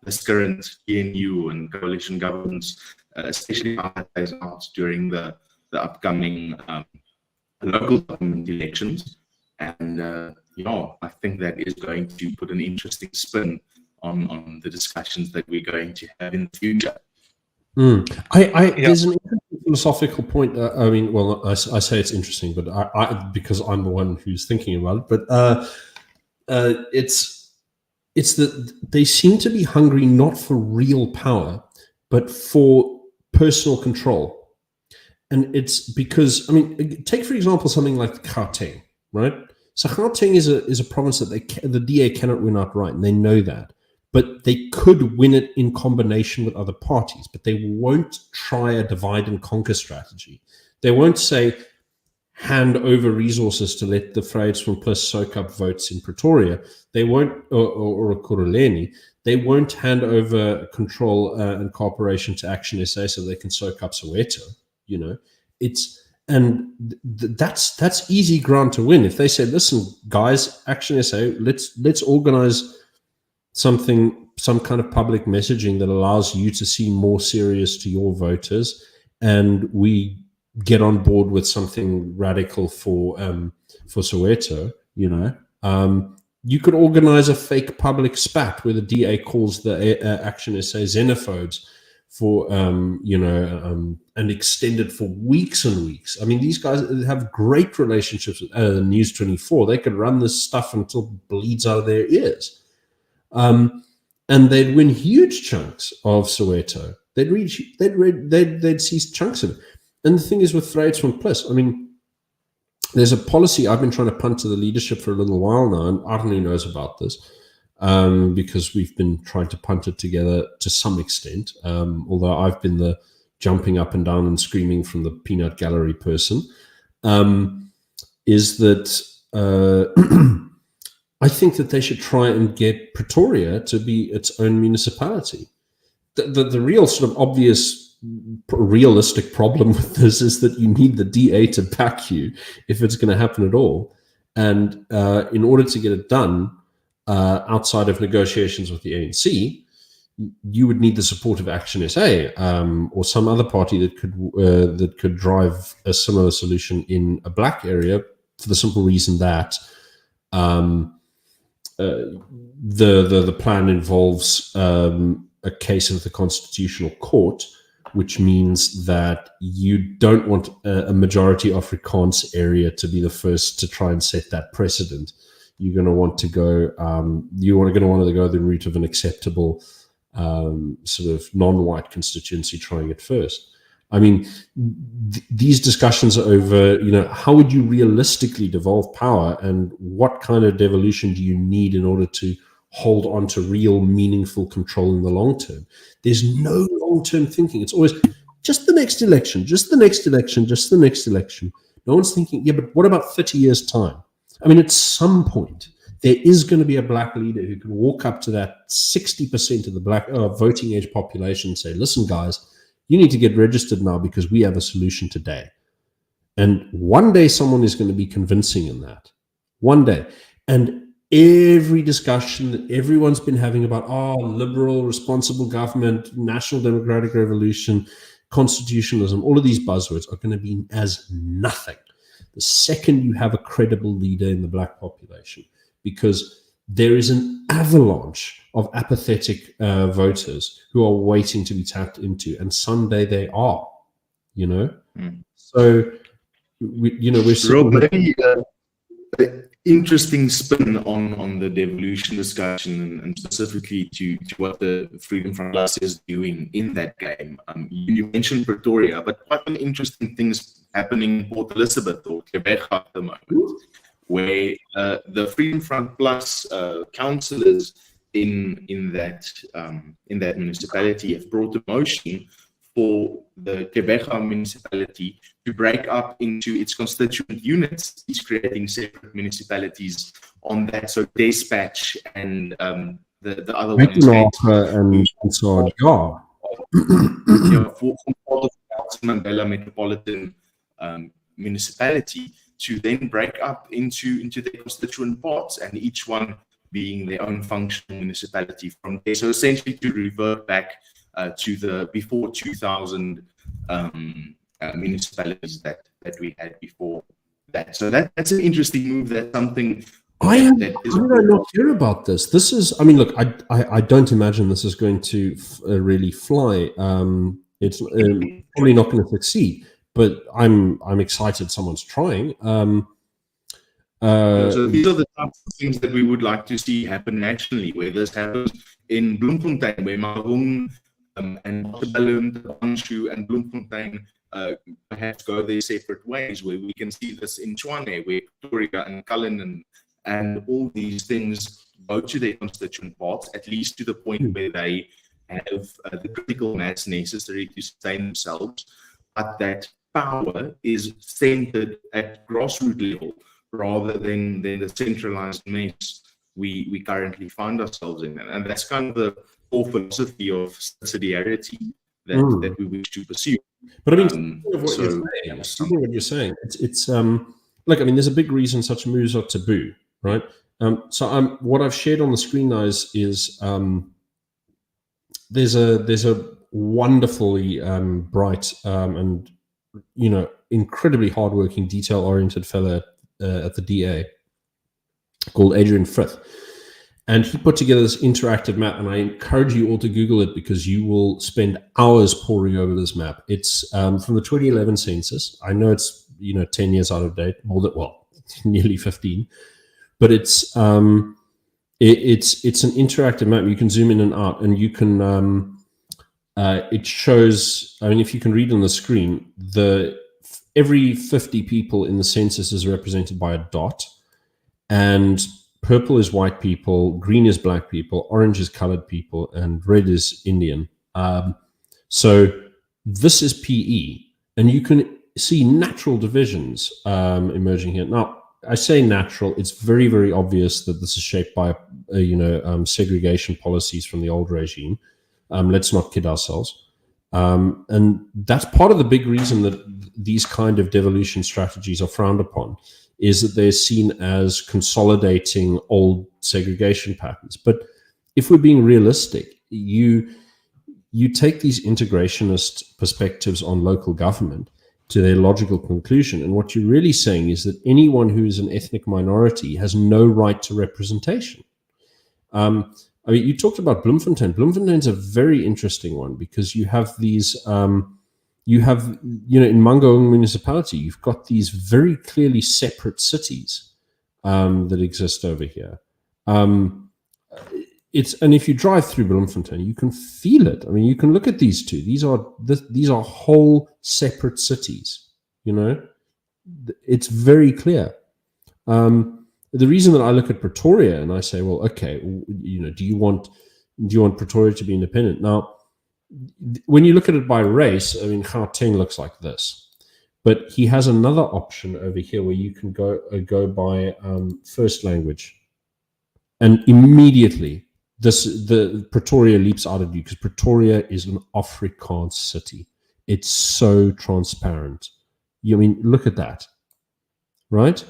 this current ENU and coalition governments, especially how that plays out during the upcoming local government elections. And I think that is going to put an interesting spin on the discussions that we're going to have in the future. There's an interesting philosophical point. I say it's interesting, but I because I'm the one who's thinking about it. But it's that they seem to be hungry not for real power, but for personal control. And it's because, take for example something like Gauteng, right? So Gauteng is a province that the DA cannot win outright, and they know that. But they could win it in combination with other parties, but they won't try a divide and conquer strategy. They won't say, hand over resources to let the Vryheidsfront soak up votes in Pretoria. They won't, or Ekurhuleni. They won't hand over control and cooperation to Action SA so they can soak up Soweto. That's easy ground to win. If they say, listen, guys, Action SA, let's organize some kind of public messaging that allows you to seem more serious to your voters, and we get on board with something radical for Soweto. You could organize a fake public spat where the DA calls the Action SA xenophobes for and extend it for weeks and weeks. These guys have great relationships with News 24. They could run this stuff until it bleeds out of their ears. And they'd win huge chunks of Soweto. They'd seize chunks of it. And the thing is with Vryheidsfront Plus, there's a policy I've been trying to punt to the leadership for a little while now, and Arnie knows about this, because we've been trying to punt it together to some extent, although I've been the jumping up and down and screaming from the peanut gallery person, is that I think that they should try and get Pretoria to be its own municipality. The real sort of obvious, realistic problem with this is that you need the DA to back you if it's going to happen at all. And in order to get it done outside of negotiations with the ANC, you would need the support of Action SA or some other party that could drive a similar solution in a black area, for the simple reason that the plan involves a case of the Constitutional Court, which means that you don't want a majority Afrikaans area to be the first to try and set that precedent. You're going to want to go. You're going to want to go the route of an acceptable sort of non-white constituency trying it first. These discussions are over, how would you realistically devolve power, and what kind of devolution do you need in order to hold on to real meaningful control in the long term? There's no long-term thinking. It's always just the next election, just the next election, just the next election. No one's thinking, yeah, but what about 30 years' time? At some point, there is going to be a black leader who can walk up to that 60% of the black voting age population and say, listen, guys, you need to get registered now because we have a solution today. And one day someone is going to be convincing in that. One day. And every discussion that everyone's been having about, liberal, responsible government, national democratic revolution, constitutionalism, all of these buzzwords are going to be as nothing the second you have a credible leader in the black population, because there is an avalanche of apathetic voters who are waiting to be tapped into, and someday they are, So, we're Rob, maybe interesting spin on the devolution discussion, and specifically to what the Freedom Front Plus is doing in that game. You mentioned Pretoria, but quite an interesting things happening in Port Elizabeth or Quebec at the moment, where the Freedom Front Plus councillors in that municipality have brought a motion for the Quebec municipality to break up into its constituent units. It's creating separate municipalities on that. So Dispatch and the other one is and so on. For the Mandela Metropolitan municipality to then break up into their constituent parts, and each one being their own functional municipality from there. So essentially to revert back to the before 2000 municipalities that we had before that. So that's an interesting move. That's something I did not hear about this. This is, I mean, look, I don't imagine this is going to really fly. It's probably not going to succeed, but I'm excited someone's trying. So these are the types of things that we would like to see happen nationally, where this happens in Bloemfontein, where Mahung and Montebellum, Banshu and Bloemfontein perhaps go their separate ways, where we can see this in Tshwane, where Pretoria and Cullinan and all these things go to their constituent parts, at least to the point where they have the critical mass necessary to sustain themselves, but that power is centered at grassroots level rather than the centralized mess we currently find ourselves in. And that's kind of the whole philosophy of subsidiarity that we wish to pursue. But I mean, what you're saying, it's look, I mean, there's a big reason such moves are taboo, right? So what I've shared on the screen now is there's a wonderfully bright and incredibly hardworking, detail-oriented fellow at the DA called Adrian Frith. And he put together this interactive map, and I encourage you all to Google it because you will spend hours poring over this map. It's from the 2011 census. I know it's 10 years out of date, nearly 15, but it's an interactive map. You can zoom in and out, and you can it shows. I mean, if you can read on the screen, every 50 people in the census is represented by a dot, and purple is white people, green is black people, orange is colored people, and red is Indian. So this is PE, and you can see natural divisions emerging here. Now, I say natural, it's very, very obvious that this is shaped by, segregation policies from the old regime. Let's not kid ourselves. And that's part of the big reason that these kind of devolution strategies are frowned upon, is that they're seen as consolidating old segregation patterns. But if we're being realistic, you take these integrationist perspectives on local government to their logical conclusion, and what you're really saying is that anyone who is an ethnic minority has no right to representation. I mean, you talked about Bloemfontein. Bloemfontein's a very interesting one because you have these... in Mangaung municipality, you've got these very clearly separate cities that exist over here. And if you drive through Bloemfontein, you can feel it. I mean, you can look at these two. These are whole separate cities. It's very clear. The reason that I look at Pretoria and I say, well, okay, do you want Pretoria to be independent? Now, when you look at it by race, I mean, Gauteng looks like this, but he has another option over here where you can go by first language, and immediately the Pretoria leaps out at you because Pretoria is an Afrikaans city. It's so transparent. I mean, look at that, right?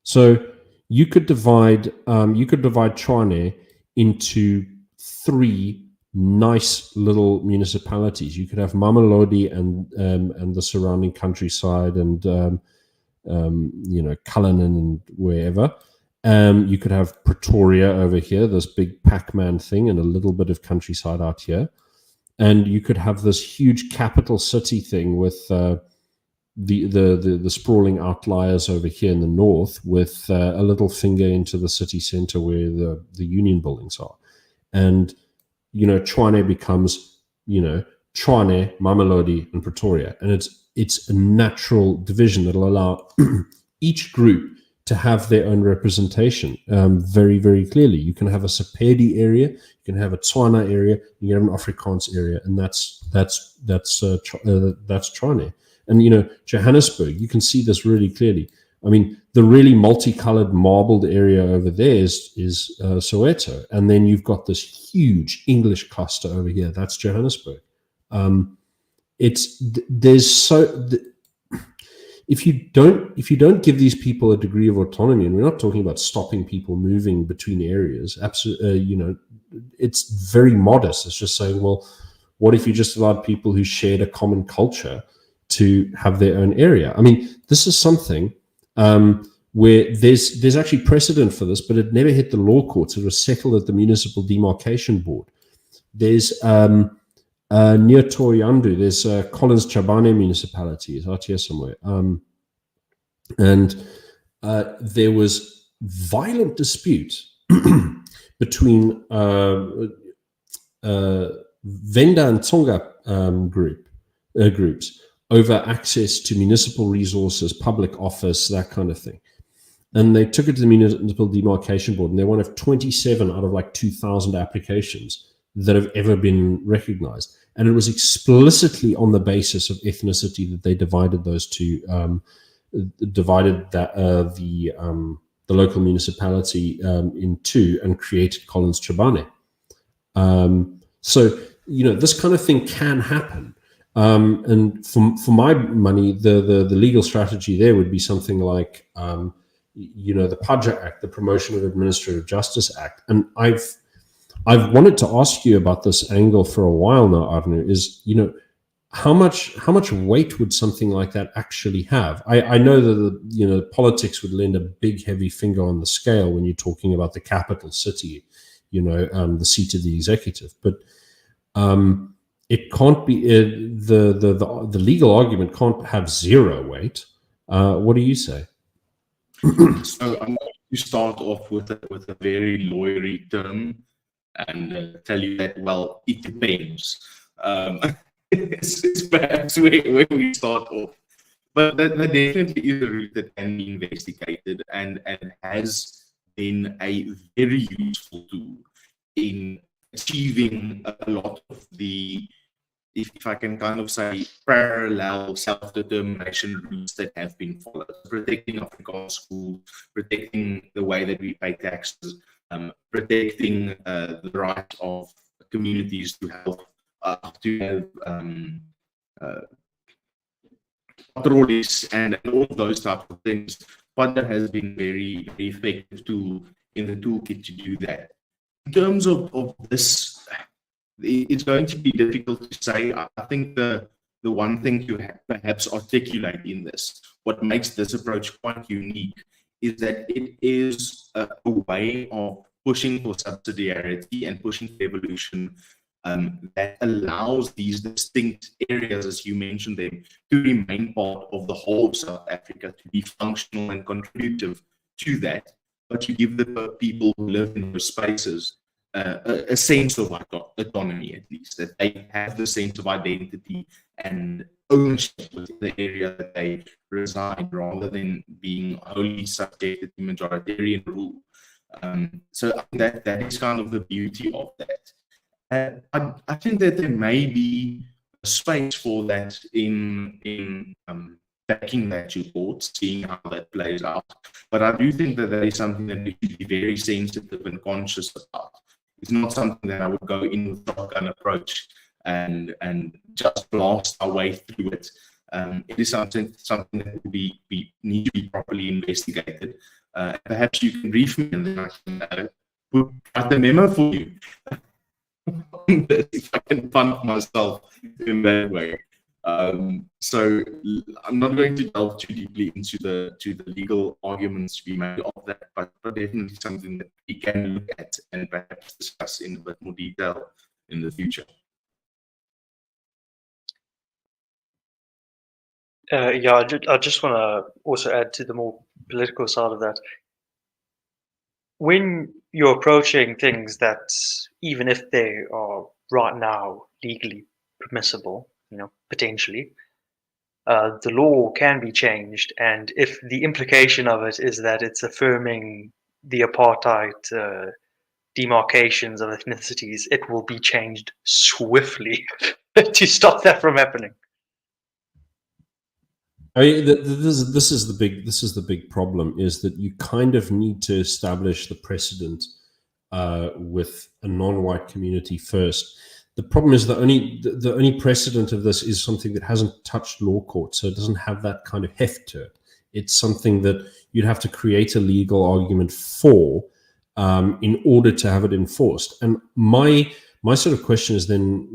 So you could divide Tshwane into 3 nice little municipalities. You could have Mamelodi and the surrounding countryside, and Cullinan and wherever. You could have Pretoria over here, this big Pac-Man thing, and a little bit of countryside out here. And you could have this huge capital city thing with the sprawling outliers over here in the north, with a little finger into the city center where the union buildings are. And Tshwane becomes Tshwane, Mamelodi, and Pretoria, and it's a natural division that will allow each group to have their own representation very, very clearly. You can have a Sepedi area, you can have a Tswana area, you can have an Afrikaans area, and that's Tshwane. And Johannesburg, you can see this really clearly. I mean, the really multicolored marbled area over there is Soweto, and then you've got this huge English cluster over here. That's Johannesburg. If you don't give these people a degree of autonomy, and we're not talking about stopping people moving between areas, absolutely, it's very modest. It's just saying, well, what if you just allowed people who shared a common culture to have their own area? I mean, this is something where there's actually precedent for this, but it never hit the law courts. It was settled at the Municipal Demarcation Board. There's near Toriandu, there's Collins Chabane municipality, is out here somewhere. And there was violent dispute between Venda and Tsonga groups over access to municipal resources, public office, that kind of thing. And they took it to the Municipal Demarcation Board, and they're one of 27 out of like 2,000 applications that have ever been recognized. And it was explicitly on the basis of ethnicity that they divided those two, the local municipality in two, and created Collins Chabane. So, this kind of thing can happen. And for my money, the legal strategy there would be something like, the PAJA Act, the Promotion of Administrative Justice Act. And I've wanted to ask you about this angle for a while now, Arno, is, how much weight would something like that actually have? I know that, politics would lend a big, heavy finger on the scale when you're talking about the capital city, the seat of the executive. But it can't be, the legal argument can't have zero weight. What do you say? So I'm going to start off with a very lawyery term and tell you that, well, it depends. It's perhaps where we start off. But that definitely is a route that can be investigated and has been a very useful tool in achieving a lot of the, if I can kind of say, parallel self-determination routes that have been followed. Protecting Afrikaans schools, protecting the way that we pay taxes, protecting the right of communities to have trolleys and all those types of things. PAJA has been very, very effective tool in the toolkit to do that. In terms of this, it's going to be difficult to say. I think the one thing to perhaps articulate in this, what makes this approach quite unique, is that it is a way of pushing for subsidiarity and pushing for evolution that allows these distinct areas, as you mentioned them, to remain part of the whole of South Africa, to be functional and contributive to that, but to give the people who live in those spaces a sense of autonomy, at least, that they have the sense of identity and ownership within the area that they reside, rather than being wholly subjected to majoritarian rule. So that is kind of the beauty of that. I think that there may be a space for that in backing that report, seeing how that plays out. But I do think that is something that we should be very sensitive and conscious about. It's not something that I would go in with a shotgun approach and just blast our way through it. It is something that will need to be properly investigated. Perhaps you can brief me, and then I can write the memo for you. If I can fund myself in that way. So I'm not going to delve too deeply into the legal arguments to be made of that, but definitely something that we can look at and perhaps discuss in a bit more detail in the future. Yeah, I just want to also add to the more political side of that. When you're approaching things that, even if they are right now legally permissible, potentially, the law can be changed, and if the implication of it is that it's affirming the apartheid demarcations of ethnicities, it will be changed swiftly to stop that from happening. This is the big problem, is that you kind of need to establish the precedent with a non-white community first. The problem is the only precedent of this is something that hasn't touched law court, so it doesn't have that kind of heft to it. It's something that you'd have to create a legal argument for in order to have it enforced. And my sort of question is then,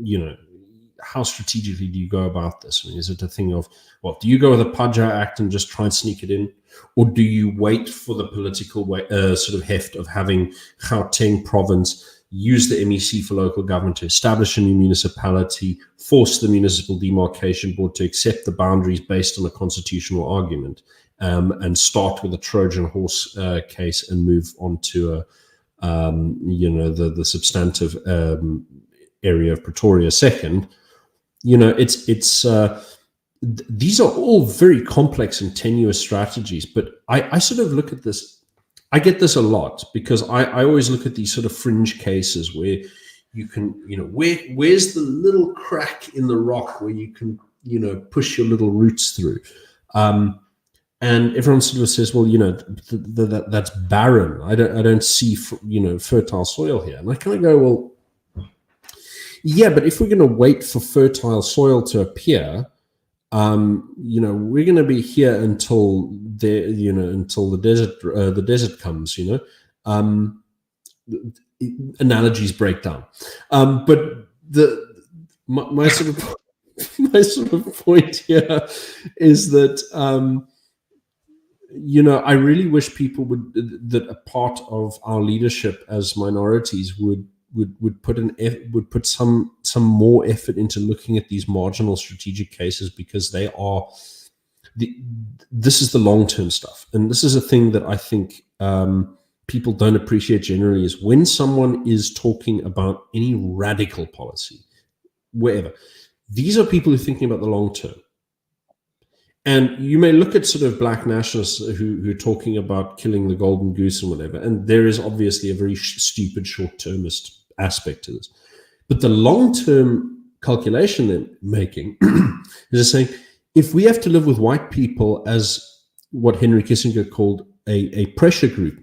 how strategically do you go about this? I mean, is it a thing of, well, do you go with a Paja Act and just try and sneak it in? Or do you wait for the political sort of heft of having Gauteng province use the MEC for local government to establish a new municipality, force the municipal demarcation board to accept the boundaries based on a constitutional argument, and start with a Trojan horse case and move on to the substantive area of Pretoria second? These are all very complex and tenuous strategies, but I sort of look at this, I get this a lot, because I always look at these sort of fringe cases where you can, where's the little crack in the rock where you can, push your little roots through. And everyone sort of says, well, that's barren. I don't see, fertile soil here. And I kind of go, well, yeah, but if we're going to wait for fertile soil to appear, we're going to be here until the desert comes. Analogies break down, but my sort of point here is that I really wish people that a part of our leadership as minorities would put some more effort into looking at these marginal strategic cases, because they are this is the long-term stuff. And this is a thing that I think people don't appreciate generally, is when someone is talking about any radical policy, wherever, these are people who are thinking about the long term. And you may look at sort of black nationalists who are talking about killing the golden goose and whatever, and there is obviously a very stupid short-termist aspect to this. But the long-term calculation they're making is saying, if we have to live with white people as what Henry Kissinger called a pressure group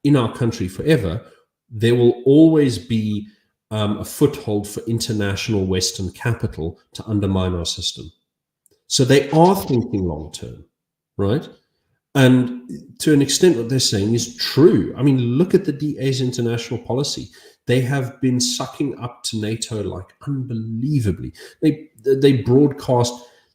in our country forever, there will always be a foothold for international Western capital to undermine our system. So they are thinking long-term, right? And to an extent, what they're saying is true. I mean, look at the DA's international policy. They have been sucking up to NATO like unbelievably. They broadcast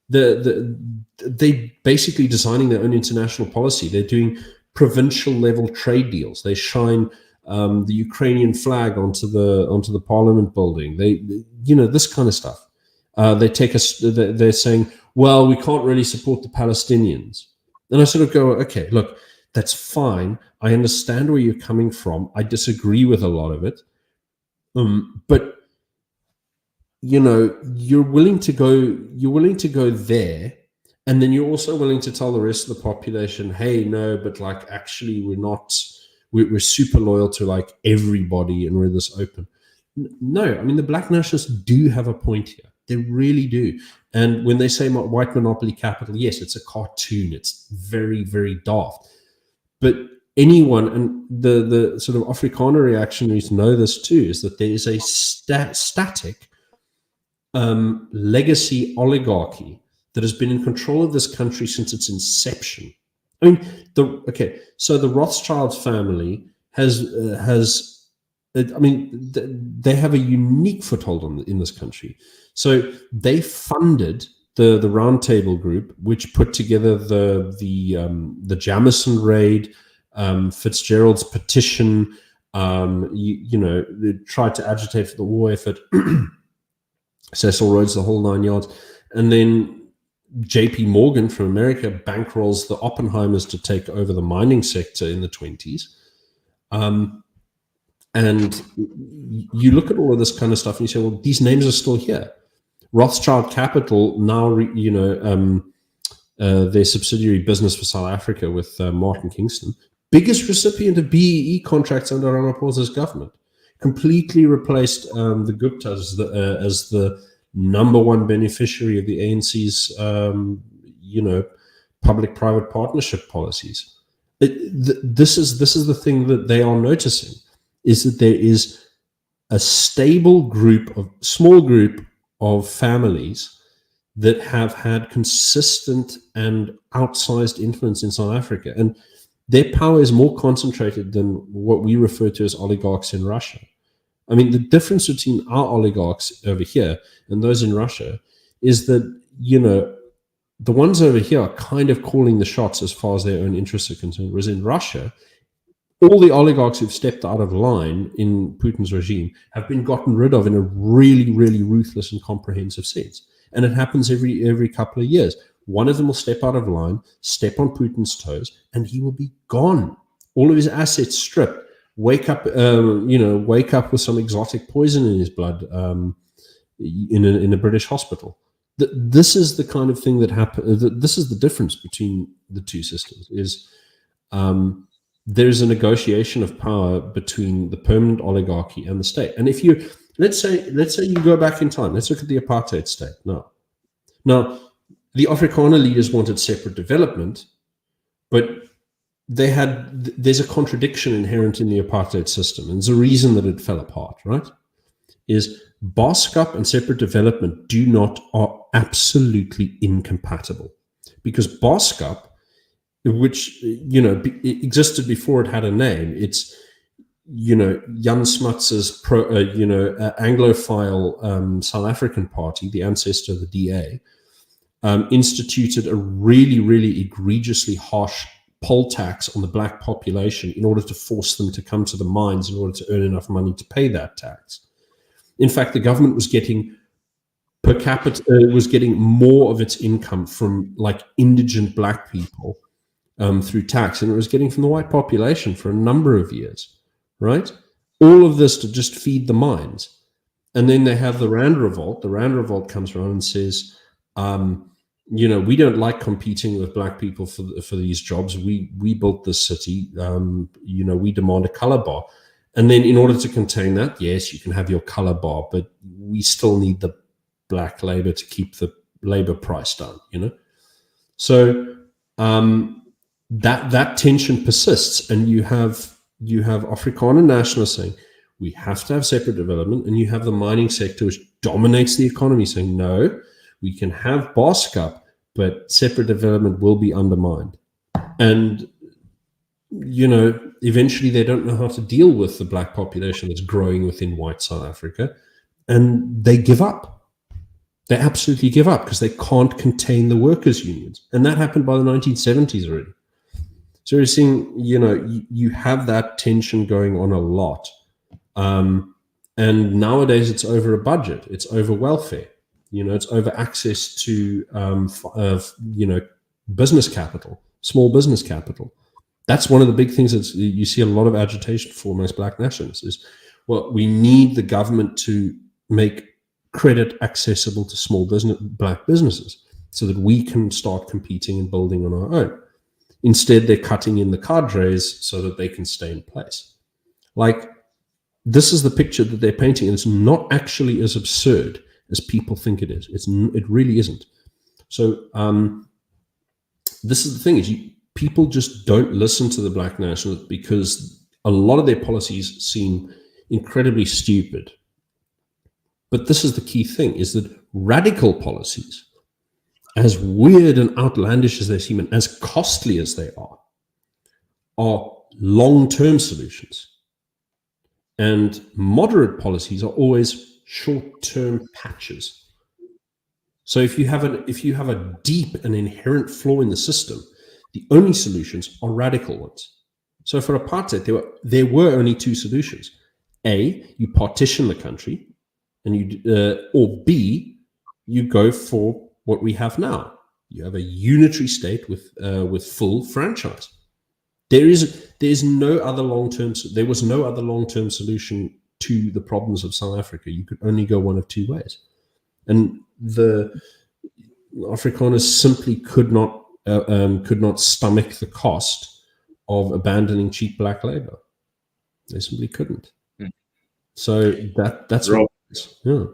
they basically designing their own international policy. They're doing provincial level trade deals. They shine the Ukrainian flag onto the Parliament building. They this kind of stuff. They take us. They're saying, well, we can't really support the Palestinians. And I sort of go, okay, look, that's fine. I understand where you're coming from. I disagree with a lot of it. But you're willing to go there, and then you're also willing to tell the rest of the population, hey, no, but like actually we're super loyal to like everybody and we're this open. No, I mean, the black nationalists do have a point here. They really do. And when they say white monopoly capital, yes, it's a cartoon. It's very, very daft. But anyone, and the sort of Afrikaner reactionaries know this too, is that there is a static legacy oligarchy that has been in control of this country since its inception. I mean, so the Rothschild family they have a unique foothold in this country. So they funded the Round Table Group, which put together the Jamison raid, Fitzgerald's petition. They tried to agitate for the war effort. Cecil Rhodes, the whole 9 yards, and then J.P. Morgan from America bankrolls the Oppenheimers to take over the mining sector in the 20s. And you look at all of this kind of stuff and you say, well, these names are still here. Rothschild Capital, now, their subsidiary Business for South Africa with Martin Kingston, biggest recipient of BEE contracts under Ramaphosa's government, completely replaced the Guptas as the number one beneficiary of the ANC's, public-private partnership policies. This is the thing that they are noticing, is that there is a small group of families that have had consistent and outsized influence in South Africa, and their power is more concentrated than what we refer to as oligarchs in Russia. I mean, the difference between our oligarchs over here and those in Russia is that, the ones over here are kind of calling the shots as far as their own interests are concerned. Whereas in Russia, all the oligarchs who've stepped out of line in Putin's regime have been gotten rid of in a really, really ruthless and comprehensive sense. And it happens every couple of years. One of them will step out of line, step on Putin's toes, and he will be gone. All of his assets stripped. Wake up with some exotic poison in his blood in a British hospital. This is the kind of thing that happens. This is the difference between the two systems. There's a negotiation of power between the permanent oligarchy and the state. And if you let's say you go back in time, let's look at the apartheid state now. Now, the Afrikaner leaders wanted separate development, but there's a contradiction inherent in the apartheid system, and there's a reason that it fell apart, right? Is Boskap and separate development are absolutely incompatible, because Boskap, which it existed before it had a name, it's Jan Smuts's Anglophile South African Party, the ancestor of the DA, instituted a really, really egregiously harsh poll tax on the black population in order to force them to come to the mines in order to earn enough money to pay that tax. In fact, the government was getting more of its income from like indigent black people through tax than it was getting from the white population for a number of years, right? All of this to just feed the mines. And then they have the Rand Revolt. The Rand Revolt comes around and says, we don't like competing with black people for these jobs. We built this city. We demand a color bar. And then in order to contain that, yes, you can have your color bar, but we still need the black labor to keep the labor price down, So that tension persists, and you have Afrikaner nationalists saying, we have to have separate development, and you have the mining sector, which dominates the economy, saying, no, we can have Boskap, but separate development will be undermined. And, eventually they don't know how to deal with the black population that's growing within white South Africa, and they give up. They absolutely give up because they can't contain the workers' unions. And that happened by the 1970s already. So you're seeing, you have that tension going on a lot. And nowadays it's over a budget. It's over welfare. It's over access to, business capital, small business capital. That's one of the big things that you see a lot of agitation for amongst black nationalists is, well, we need the government to make credit accessible to small black businesses so that we can start competing and building on our own. Instead, they're cutting in the cadres so that they can stay in place. Like, this is the picture that they're painting, and it's not actually as absurd as people think it is. It really isn't. So this is the thing, is people just don't listen to the black nationalists because a lot of their policies seem incredibly stupid. But this is the key thing, is that radical policies as weird and outlandish as they seem and as costly as they are long-term solutions. And moderate policies are always short-term patches. So if you have a deep and inherent flaw in the system, the only solutions are radical ones. So for apartheid, there were only two solutions: A, you partition the country, and or B, you go for what we have now. You have a unitary state with full franchise. There was no other long-term solution to the problems of South Africa. You could only go one of two ways, and the Afrikaners simply could not stomach the cost of abandoning cheap black labor. They simply couldn't. So that's Rob, yeah.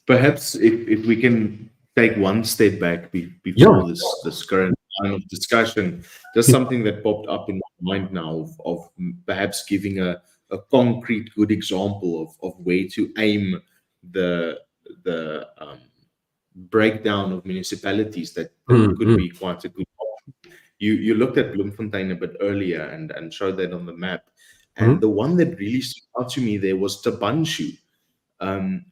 Perhaps if we can take one step back before this current line of discussion, just something that popped up in my mind now of perhaps giving a concrete good example of where to aim the breakdown of municipalities that could be quite a good option. You looked at Bloemfontein a bit earlier and showed that on the map. And the one that really stood out to me there was Tabanshu,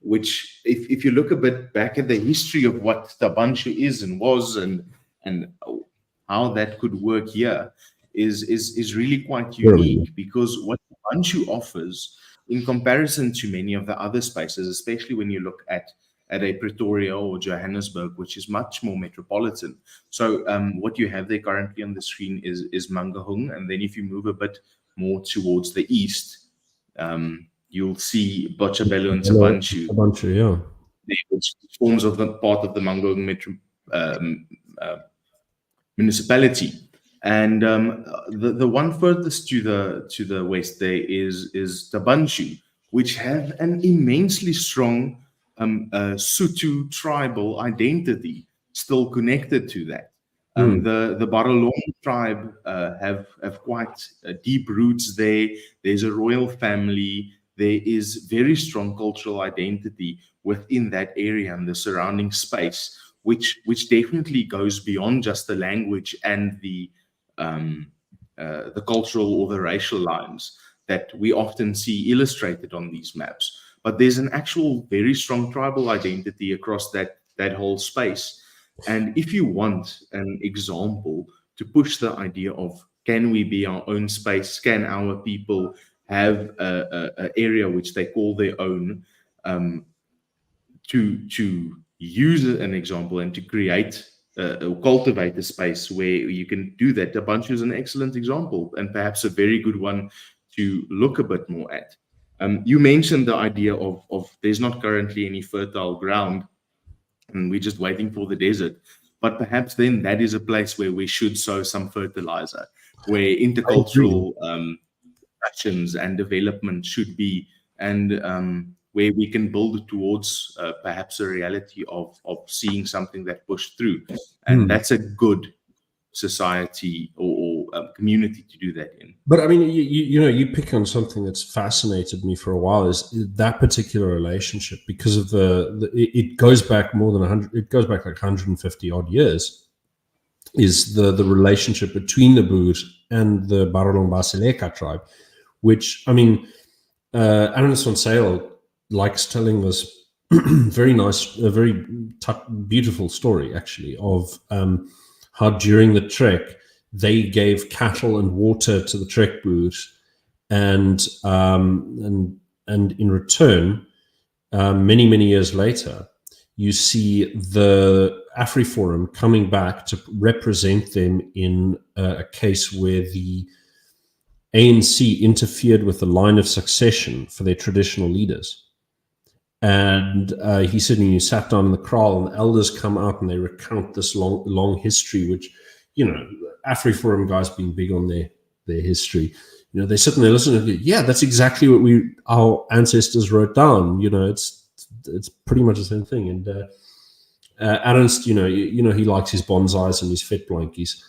which if you look a bit back at the history of what Tabanshu is and was and how that could work here is really quite unique, because what Tabanshu offers in comparison to many of the other spaces, especially when you look at a Pretoria or Johannesburg, which is much more metropolitan. So what you have there currently on the screen is Mangaung, and then if you move a bit more towards the east, you'll see Botshabelo and Tabanshu. Tabanshu, yeah. Which forms of the part of the Mangaung municipality. And the one furthest to the west there is Tabanshu, which have an immensely strong Sotho tribal identity still connected to that. The Barolong tribe have quite deep roots there. There's a royal family. There is very strong cultural identity within that area and the surrounding space, which definitely goes beyond just the language and the cultural or the racial lines that we often see illustrated on these maps. But there's an actual very strong tribal identity across that whole space. And if you want an example to push the idea of, can we be our own space? Can our people have an area which they call their own, to use an example and to create or cultivate a space where you can do that? Tabanshu is an excellent example, and perhaps a very good one to look a bit more at. You mentioned the idea of there's not currently any fertile ground, and we're just waiting for the desert. But perhaps then that is a place where we should sow some fertilizer, where intercultural actions and development should be, and where we can build towards perhaps a reality of seeing something that pushed through. And that's a good society or community to do that in. But I mean, you pick on something that's fascinated me for a while, is that particular relationship, because of it goes back more than 100. It goes back like 150 odd years. Is the relationship between the Boers and the Barolong Basileka tribe, which, I mean, Ernest van Sail likes telling this very nice, a very beautiful story actually of how during the trek they gave cattle and water to the trek Boers, and in return, many years later, you see the AfriForum coming back to represent them in a case where the ANC interfered with the line of succession for their traditional leaders. And he said, you sat down in the kraal, and the elders come out and they recount this long history, which, AfriForum guys being big on their history. They sit and they listen and go, yeah, that's exactly what our ancestors wrote down. It's pretty much the same thing. And Ernst, he likes his bonsais and his fit blankies.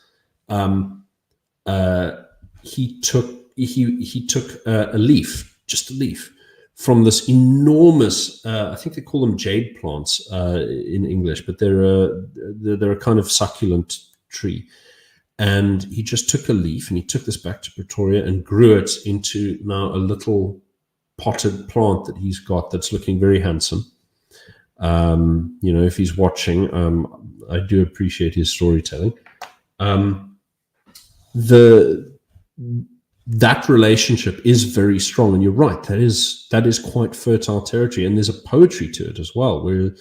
He took a leaf, just a leaf, from this enormous, I think they call them jade plants in English, but they're a kind of succulent tree. And he just took a leaf and he took this back to Pretoria and grew it into now a little potted plant that he's got that's looking very handsome. If he's watching, I do appreciate his storytelling. That relationship is very strong, and you're right. That is quite fertile territory, and there's a poetry to it as well, where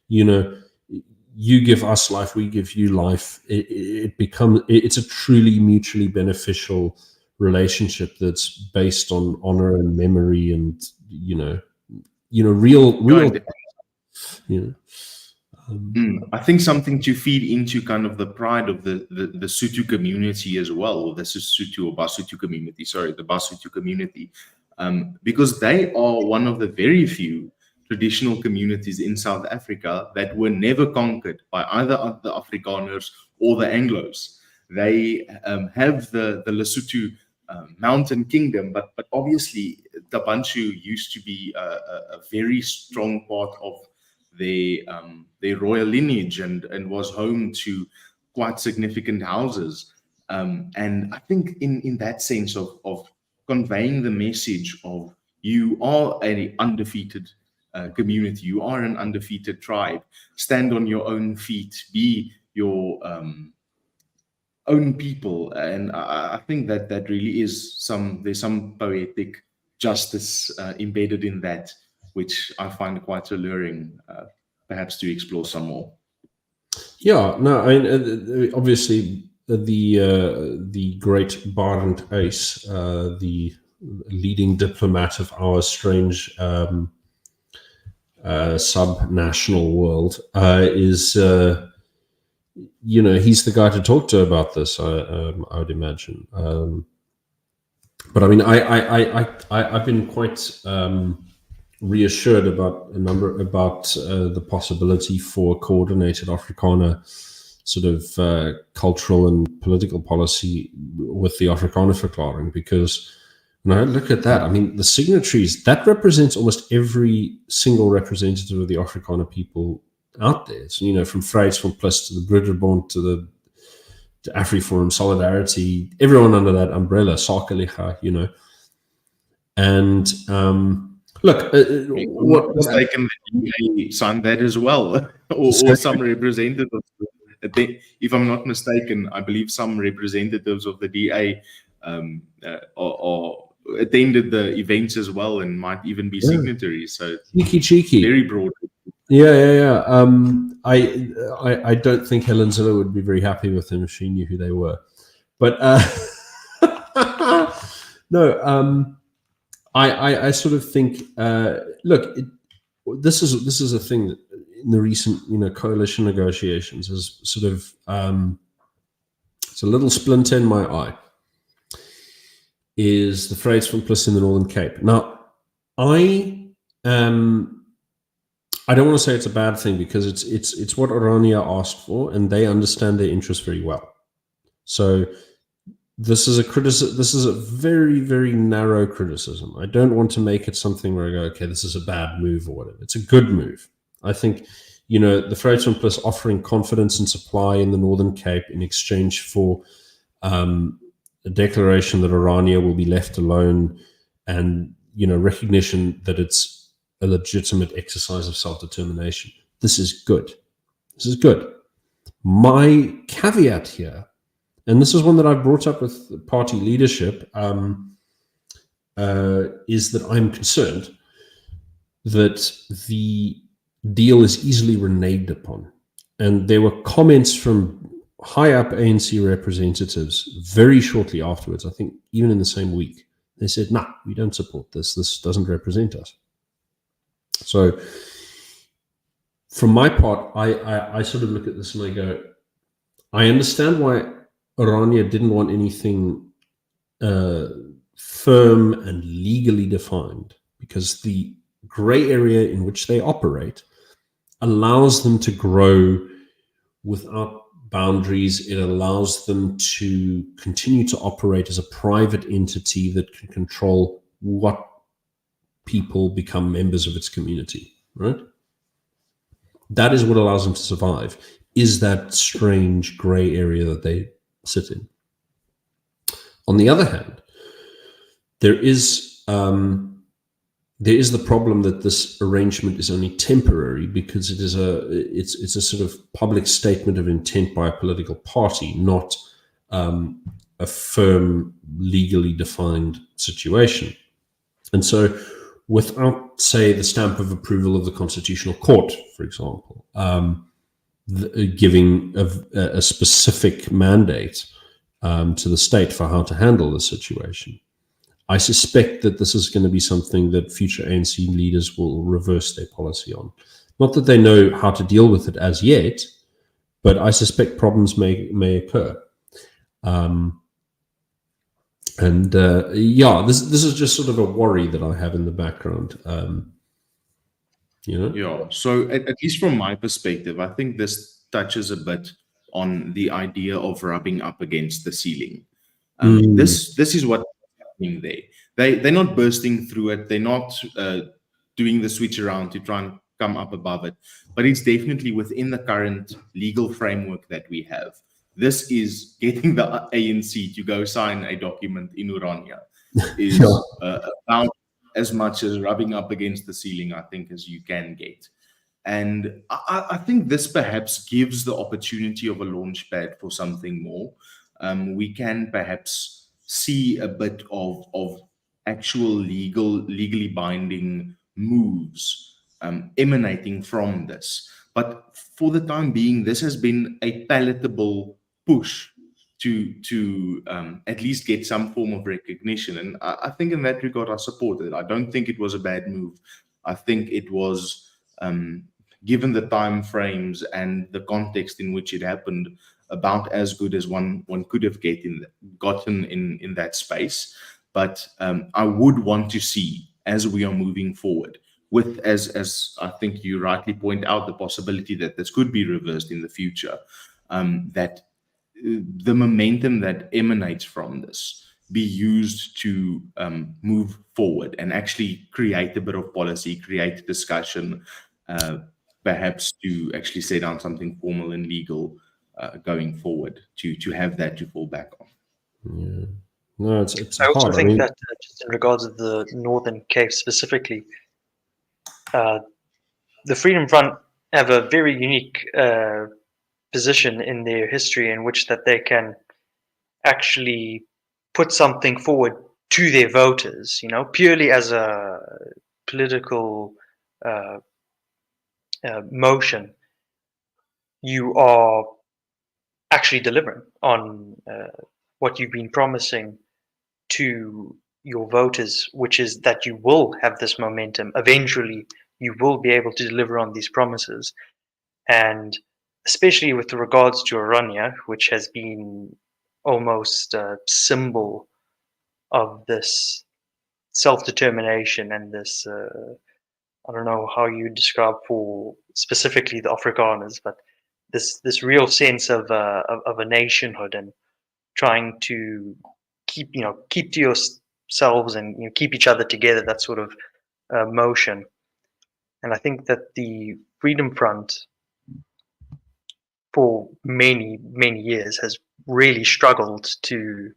you give us life, we give you life. It's a truly mutually beneficial relationship that's based on honor and memory, and real. I think something to feed into kind of the pride of the Sotho community as well, or the Sesotho or Basotho community, the Basotho community, because they are one of the very few traditional communities in South Africa that were never conquered by either the Afrikaners or the Anglos. They have the Lesotho mountain kingdom, but obviously Tabanchu used to be a very strong part of their royal lineage and was home to quite significant houses. And I think in that sense of conveying the message of you are an undefeated community, you are an undefeated tribe, stand on your own feet, be your own people. And I think that really is there's some poetic justice embedded in that, which I find quite alluring, perhaps to explore some more. Yeah, no, I mean, obviously the great Barend Ace, the leading diplomat of our strange sub-national world, is he's the guy to talk to about this. I would imagine. But I mean, I've been quite reassured about the possibility for coordinated Afrikaner sort of cultural and political policy with the Afrikaner Verklaring, because when I look at that, I mean, the signatories, that represents almost every single representative of the Afrikaner people out there. So, from Vryheidsfront+ to the Broederbond to AfriForum, Solidarity, everyone under that umbrella, Sakeliga, and look, what mistaken, they signed that as well, or some representatives. If I'm not mistaken, I believe some representatives of the DA attended the events as well and might even be signatories. So cheeky, very broad. Yeah. I don't think Helen Zille would be very happy with them if she knew who they were. But no. I sort of think, look, this is a thing that in the recent, coalition negotiations is sort of, it's a little splinter in my eye, is the Vryheidsfront+ in the Northern Cape. Now, I don't want to say it's a bad thing, because it's what Orania asked for, and they understand their interests very well. So this is a very, very narrow criticism. I don't want to make it something where I go, okay, this is a bad move or whatever. It's a good move. I think, the Vryheidsfront+ offering confidence and supply in the Northern Cape in exchange for a declaration that Orania will be left alone, and, recognition that it's a legitimate exercise of self-determination. This is good. My caveat here, and this is one that I've brought up with party leadership, is that I'm concerned that the deal is easily reneged upon. And there were comments from high up ANC representatives very shortly afterwards, I think even in the same week. They said, nah, we don't support this. This doesn't represent us. So from my part, I sort of look at this and I go, I understand why Orania didn't want anything firm and legally defined, because the gray area in which they operate allows them to grow without boundaries. It allows them to continue to operate as a private entity that can control what people become members of its community, right? That is what allows them to survive, is that strange gray area that they sit in. On the other hand, there is the problem that this arrangement is only temporary, because it's a sort of public statement of intent by a political party, not a firm, legally defined situation. And so, without, say, the stamp of approval of the Constitutional Court, for example, giving a specific mandate to the state for how to handle the situation, I suspect that this is going to be something that future ANC leaders will reverse their policy on. Not that they know how to deal with it as yet, but I suspect problems may occur. This is just sort of a worry that I have in the background. Yeah. So at least from my perspective, I think this touches a bit on the idea of rubbing up against the ceiling. This is what there. They're not bursting through it. They're not doing the switch around to try and come up above it. But it's definitely within the current legal framework that we have. This is getting the ANC to go sign a document in Urania is about as much as rubbing up against the ceiling, I think, as you can get. And I think this perhaps gives the opportunity of a launch pad for something more. We can perhaps see a bit of actual legally binding moves emanating from this. But for the time being, this has been a palatable push to at least get some form of recognition. And I think in that regard, I support it. I don't think it was a bad move. I think it was, given the time frames and the context in which it happened, about as good as one could have gotten in that space. But I would want to see, as we are moving forward, with, as I think you rightly point out, the possibility that this could be reversed in the future, that the momentum that emanates from this be used to move forward and actually create a bit of policy, create discussion, perhaps to actually set down something formal and legal going forward, to have that to fall back on. Yeah. No, it's I also hard. think that just in regards to the Northern Cape specifically, the Freedom Front have a very unique position in their history in which that they can actually put something forward to their voters, purely as a political motion. You are actually delivering on what you've been promising to your voters, which is that you will have this momentum. Eventually, you will be able to deliver on these promises. And especially with regards to Orania, which has been almost a symbol of this self-determination and this, I don't know how you describe for specifically the Afrikaners, but this real sense of a nationhood and trying to keep to yourselves and keep each other together, that sort of motion. And I think that the Freedom Front for many years has really struggled to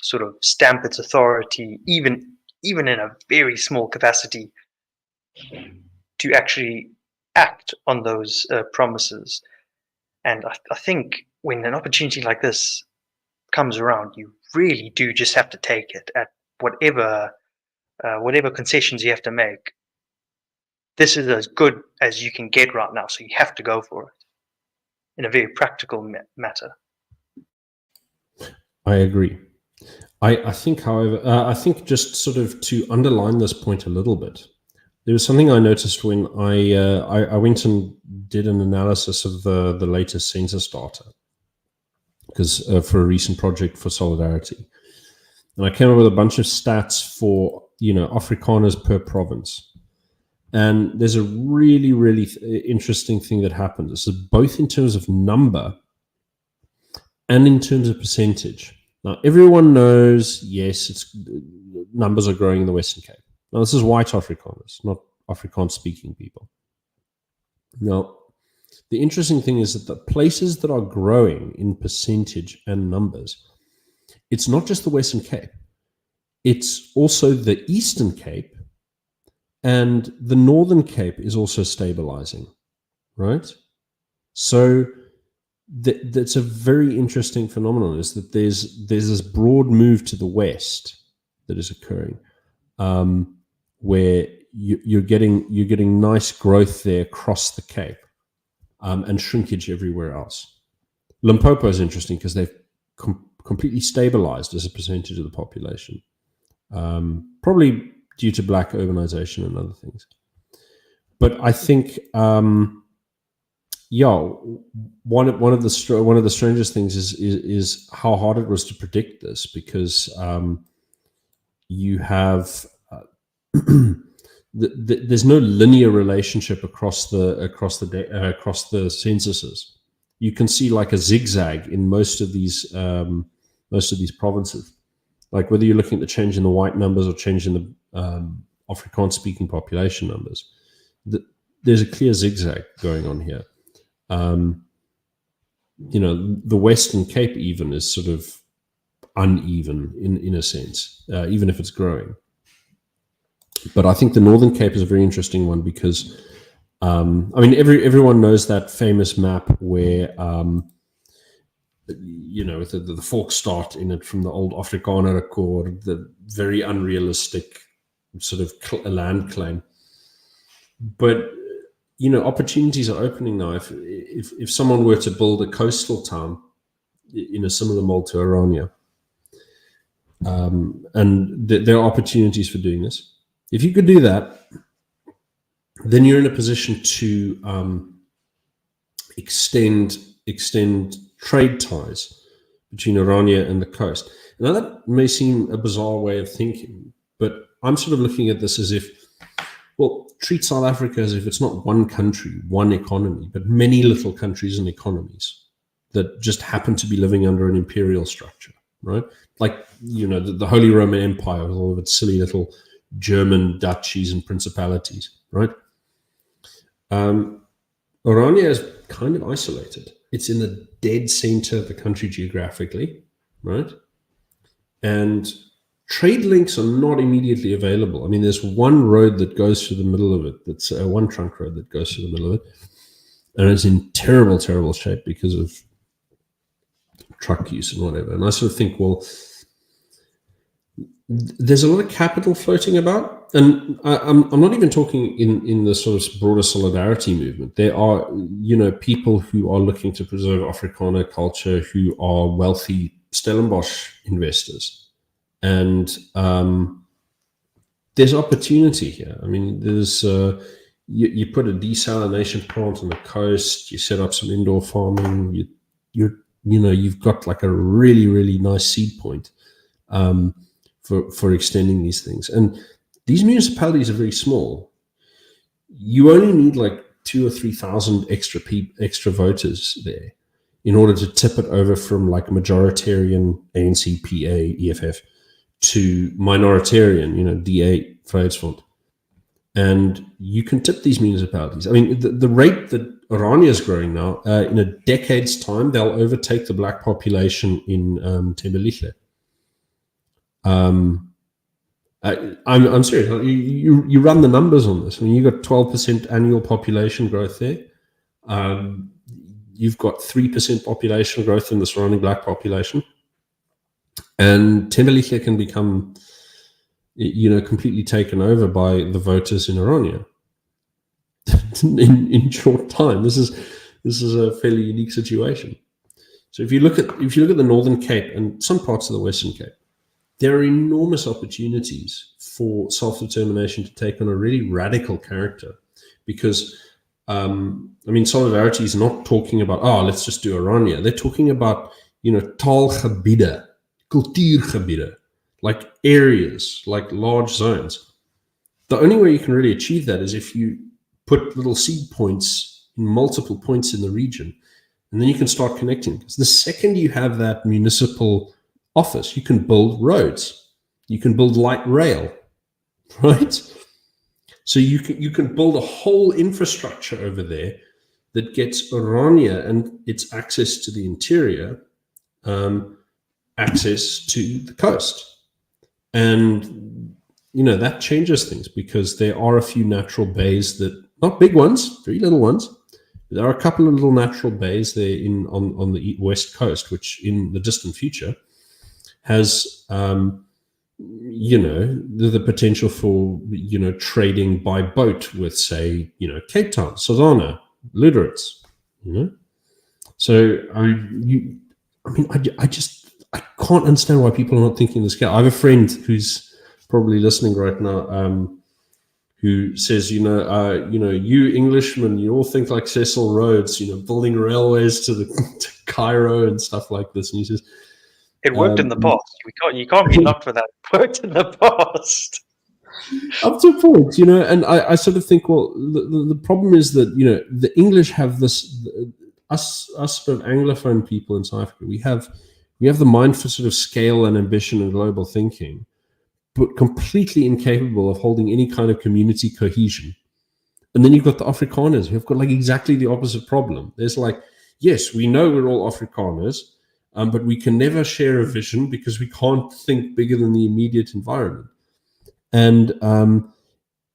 sort of stamp its authority, even in a very small capacity, to actually act on those promises. And I think when an opportunity like this comes around, you really do just have to take it at whatever concessions you have to make. This is as good as you can get right now, so you have to go for it in a very practical matter. I agree. I think, however, I think just sort of to underline this point a little bit, there was something I noticed when I went and did an analysis of the latest census data, because for a recent project for Solidarity, and I came up with a bunch of stats for Afrikaners per province. And there's a really, really interesting thing that happens. This is both in terms of number and in terms of percentage. Now, everyone knows, yes, numbers are growing in the Western Cape. Now, this is white Afrikaners, not Afrikaans-speaking people. Now, the interesting thing is that the places that are growing in percentage and numbers, it's not just the Western Cape. It's also the Eastern Cape, and the Northern Cape is also stabilizing, right? So that's a very interesting phenomenon, is that there's this broad move to the west that is occurring, where you're getting nice growth there across the Cape, and shrinkage everywhere else. Limpopo is interesting because they've completely stabilized as a percentage of the population, probably due to black urbanization and other things. But I think, one of the strangest things is how hard it was to predict this, because you have there's no linear relationship across the censuses. You can see like a zigzag in most of these provinces. Like whether you're looking at the change in the white numbers or change in the Afrikaans-speaking population numbers, there's a clear zigzag going on here. The Western Cape even is sort of uneven in a sense, even if it's growing. But I think the Northern Cape is a very interesting one because, everyone knows that famous map where, the folk start in it from the old Afrikaner Accord, the very unrealistic sort of land claim. But, opportunities are opening now. If someone were to build a coastal town in a similar mold to Orania, and there are opportunities for doing this. If you could do that, then you're in a position to extend trade ties between Orania and the coast. Now, that may seem a bizarre way of thinking, but I'm sort of looking at this as if, treat South Africa as if it's not one country, one economy, but many little countries and economies that just happen to be living under an imperial structure, right? Like, the Holy Roman Empire with all of its silly little German duchies and principalities, right? Orania is kind of isolated. It's in the dead center of the country geographically, right? And trade links are not immediately available. I mean, there's one road that goes through the middle of it. That's one trunk road that goes through the middle of it. And it's in terrible, terrible shape because of truck use and whatever. And I sort of think, there's a lot of capital floating about, and I'm not even talking in the sort of broader solidarity movement. There are, people who are looking to preserve Afrikaner culture, who are wealthy Stellenbosch investors, and there's opportunity here. I mean, there's you put a desalination plant on the coast, you set up some indoor farming, you've got like a really, really nice seed point. For extending these things. And these municipalities are very small. You only need like 2,000 or 3,000 extra voters there in order to tip it over from like majoritarian ANC, PA, EFF to minoritarian, DA, Vryheidsfront. And you can tip these municipalities. I mean, the rate that Orania is growing now, in a decade's time, they'll overtake the black population in Thembelihle. I'm serious. You run the numbers on this. I mean, you've got 12% annual population growth there. You've got 3% population growth in the surrounding black population, and Thembelihle can become, completely taken over by the voters in Orania in short time. This is a fairly unique situation. So if you look at the Northern Cape and some parts of the Western Cape, there are enormous opportunities for self-determination to take on a really radical character, because, Solidarity is not talking about, let's just do Orania. They're talking about, taalgebiede, cultuurgebiede, like areas, like large zones. The only way you can really achieve that is if you put little seed points in multiple points in the region, and then you can start connecting. Because the second you have that municipal office, you can build roads, you can build light rail, right? So you can build a whole infrastructure over there that gets Orania and its access to the interior, access to the coast. And, that changes things, because there are a few natural bays that, not big ones, very little ones. There are a couple of little natural bays there on the west coast, which in the distant future has, the potential for, trading by boat with, say, Cape Town, Sazana, Lüderitz, So, I can't understand why people are not thinking this scale. I have a friend who's probably listening right now, who says, you Englishmen, you all think like Cecil Rhodes, building railways to Cairo and stuff like this. And he says, it worked in the past. You can't be knocked for that. It worked in the past. Up to a point, and I sort of think, well, the problem is that, the English have this, us sort of Anglophone people in South Africa, we have the mind for sort of scale and ambition and global thinking, but completely incapable of holding any kind of community cohesion. And then you've got the Afrikaners who've got like exactly the opposite problem. There's like, yes, we know we're all Afrikaners, but we can never share a vision because we can't think bigger than the immediate environment. And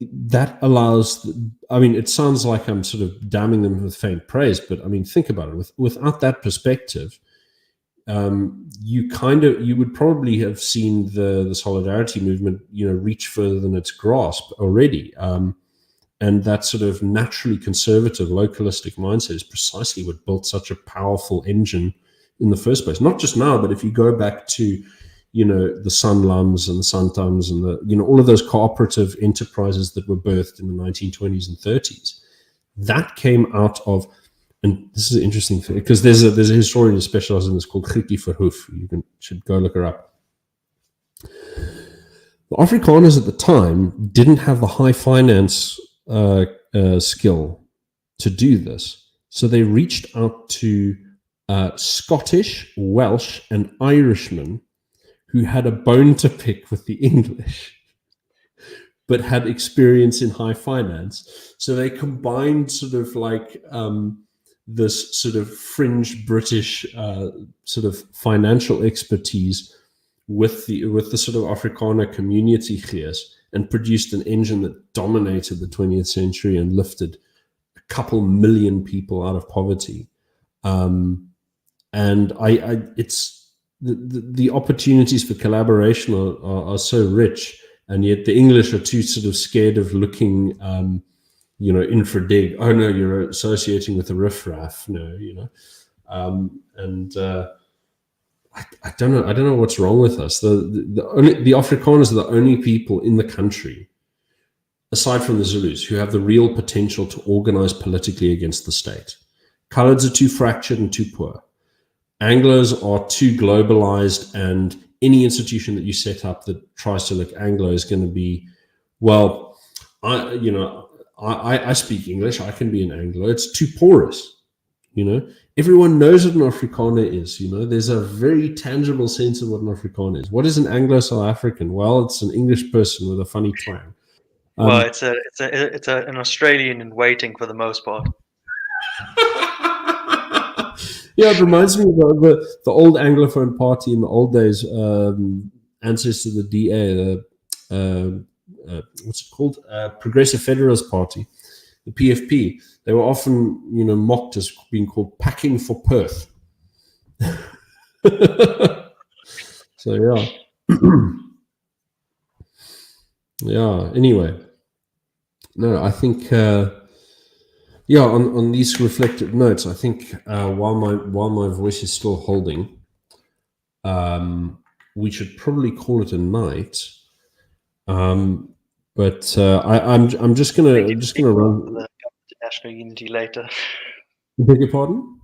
that allows, it sounds like I'm sort of damning them with faint praise, but think about it. Without that perspective, you would probably have seen the solidarity movement, reach further than its grasp already. And that sort of naturally conservative, localistic mindset is precisely what built such a powerful engine in the first place. Not just now, but if you go back to, the Sanlams and the Santams and all of those cooperative enterprises that were birthed in the 1920s and 30s, that came out of. And this is an interesting thing, because there's a historian who specializes in this called Grietje Verhoef. You should go look her up. The Afrikaners at the time didn't have the high finance skill to do this. So they reached out to Scottish, Welsh, and Irishmen who had a bone to pick with the English, but had experience in high finance. So they combined sort of like this sort of fringe British sort of financial expertise with the sort of Afrikaner community gees, and produced an engine that dominated the 20th century and lifted a couple million people out of poverty. And it's the opportunities for collaboration are so rich, and yet the English are too sort of scared of looking infra-dig. Oh no, you're associating with the riffraff. No, I don't know. I don't know what's wrong with us. The Afrikaners are the only people in the country, aside from the Zulus, who have the real potential to organize politically against the state. Coloreds are too fractured and too poor. Anglos are too globalized, and any institution that you set up that tries to look Anglo is going to be, well, I speak English, I can be an Anglo. It's too porous, Everyone knows what an Afrikaner is, There's a very tangible sense of what an Afrikaner is. What is an Anglo-South African? Well, it's an English person with a funny twang. Well, it's an Australian in waiting for the most part. Yeah, it reminds me of the old Anglophone party in the old days, ancestor of the DA, what's it called? Progressive Federalist Party, the PFP. They were often, mocked as being called packing for Perth. So, yeah. Yeah, anyway. No, I think... on these reflective notes, I think while my voice is still holding, we should probably call it a night. But I'm just gonna run the national unity later. Beg your pardon?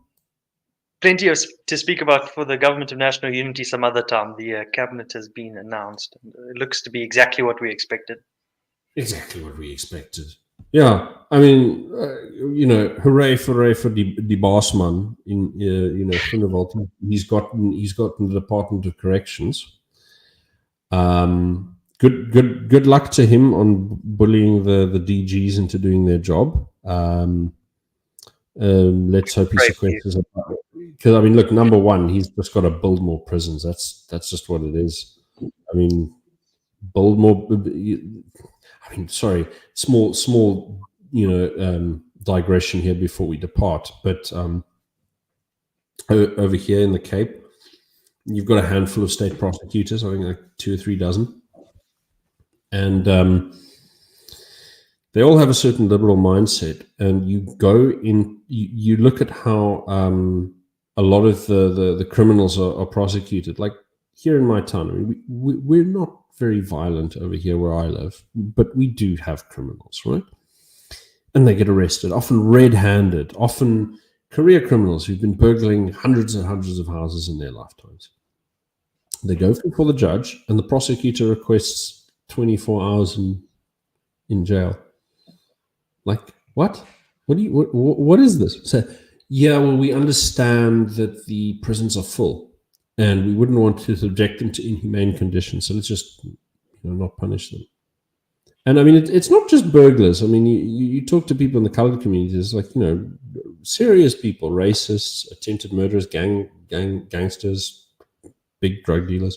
Plenty to speak about for the government of national unity some other time. The cabinet has been announced. It looks to be exactly what we expected. Exactly what we expected. Yeah, I mean, hooray for the bossman in Groenewald. He's gotten the Department of Corrections. Good good luck to him on bullying the DGs into doing their job. Let's hope he sequences it. Because I mean, look, number one, he's just got to build more prisons. That's just what it is. I mean, build more. I mean, sorry, small, digression here before we depart. But over here in the Cape, you've got a handful of state prosecutors. I think like 2 or 3 dozen, and they all have a certain liberal mindset. And you go in, you look at how a lot of the criminals are prosecuted. Like here in my town, I mean, we're not very violent over here where I live, but we do have criminals, right? And they get arrested, often red-handed, often career criminals who've been burgling hundreds and hundreds of houses in their lifetimes. They go before the judge, and the prosecutor requests 24 hours in jail. Like, what? What is this? So, yeah, well, we understand that the prisons are full, and we wouldn't want to subject them to inhumane conditions, so let's just not punish them. And I mean, it's not just burglars. I mean, you talk to people in the colored communities, like, serious people, racists, attempted murderers, gangsters, big drug dealers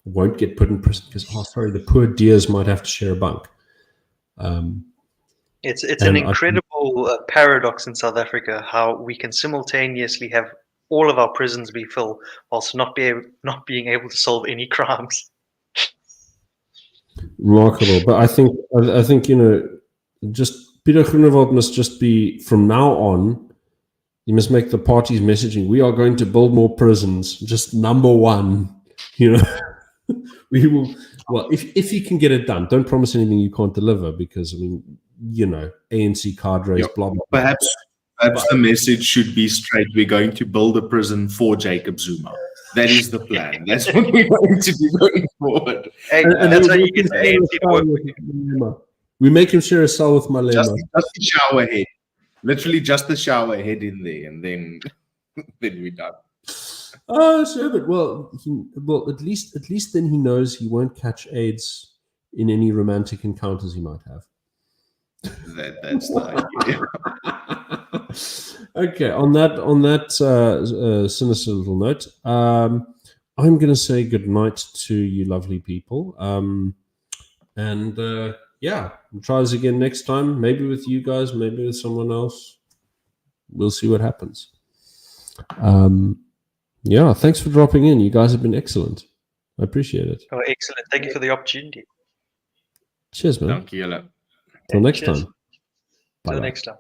won't get put in prison because, the poor dears might have to share a bunk. It's an incredible paradox in South Africa, how we can simultaneously have all of our prisons be full whilst not being able to solve any crimes. Remarkable. But I think just Peter Groenewald must just be, from now on, he must make the party's messaging, we are going to build more prisons, just number one. We will, well, if you can get it done, don't promise anything you can't deliver, because I mean, ANC cadres, blah, blah, blah. Perhaps the message should be straight. We're going to build a prison for Jacob Zuma. That is the plan. That's what we're going to do going forward. Hey, and that's how you get the ANC to work with you. We make him share a cell with Malema. Just the shower head. Literally just the shower head in there, and then we're done. Oh, sure, but well, at least then he knows he won't catch AIDS in any romantic encounters he might have. That's the idea. Okay, on that sinister little note, I'm going to say good night to you lovely people. We'll try this again next time, maybe with you guys, maybe with someone else. We'll see what happens. Thanks for dropping in. You guys have been excellent. I appreciate it. Oh, excellent. Thank you for the opportunity. Cheers, man. Thank you. Till next time. Till next time.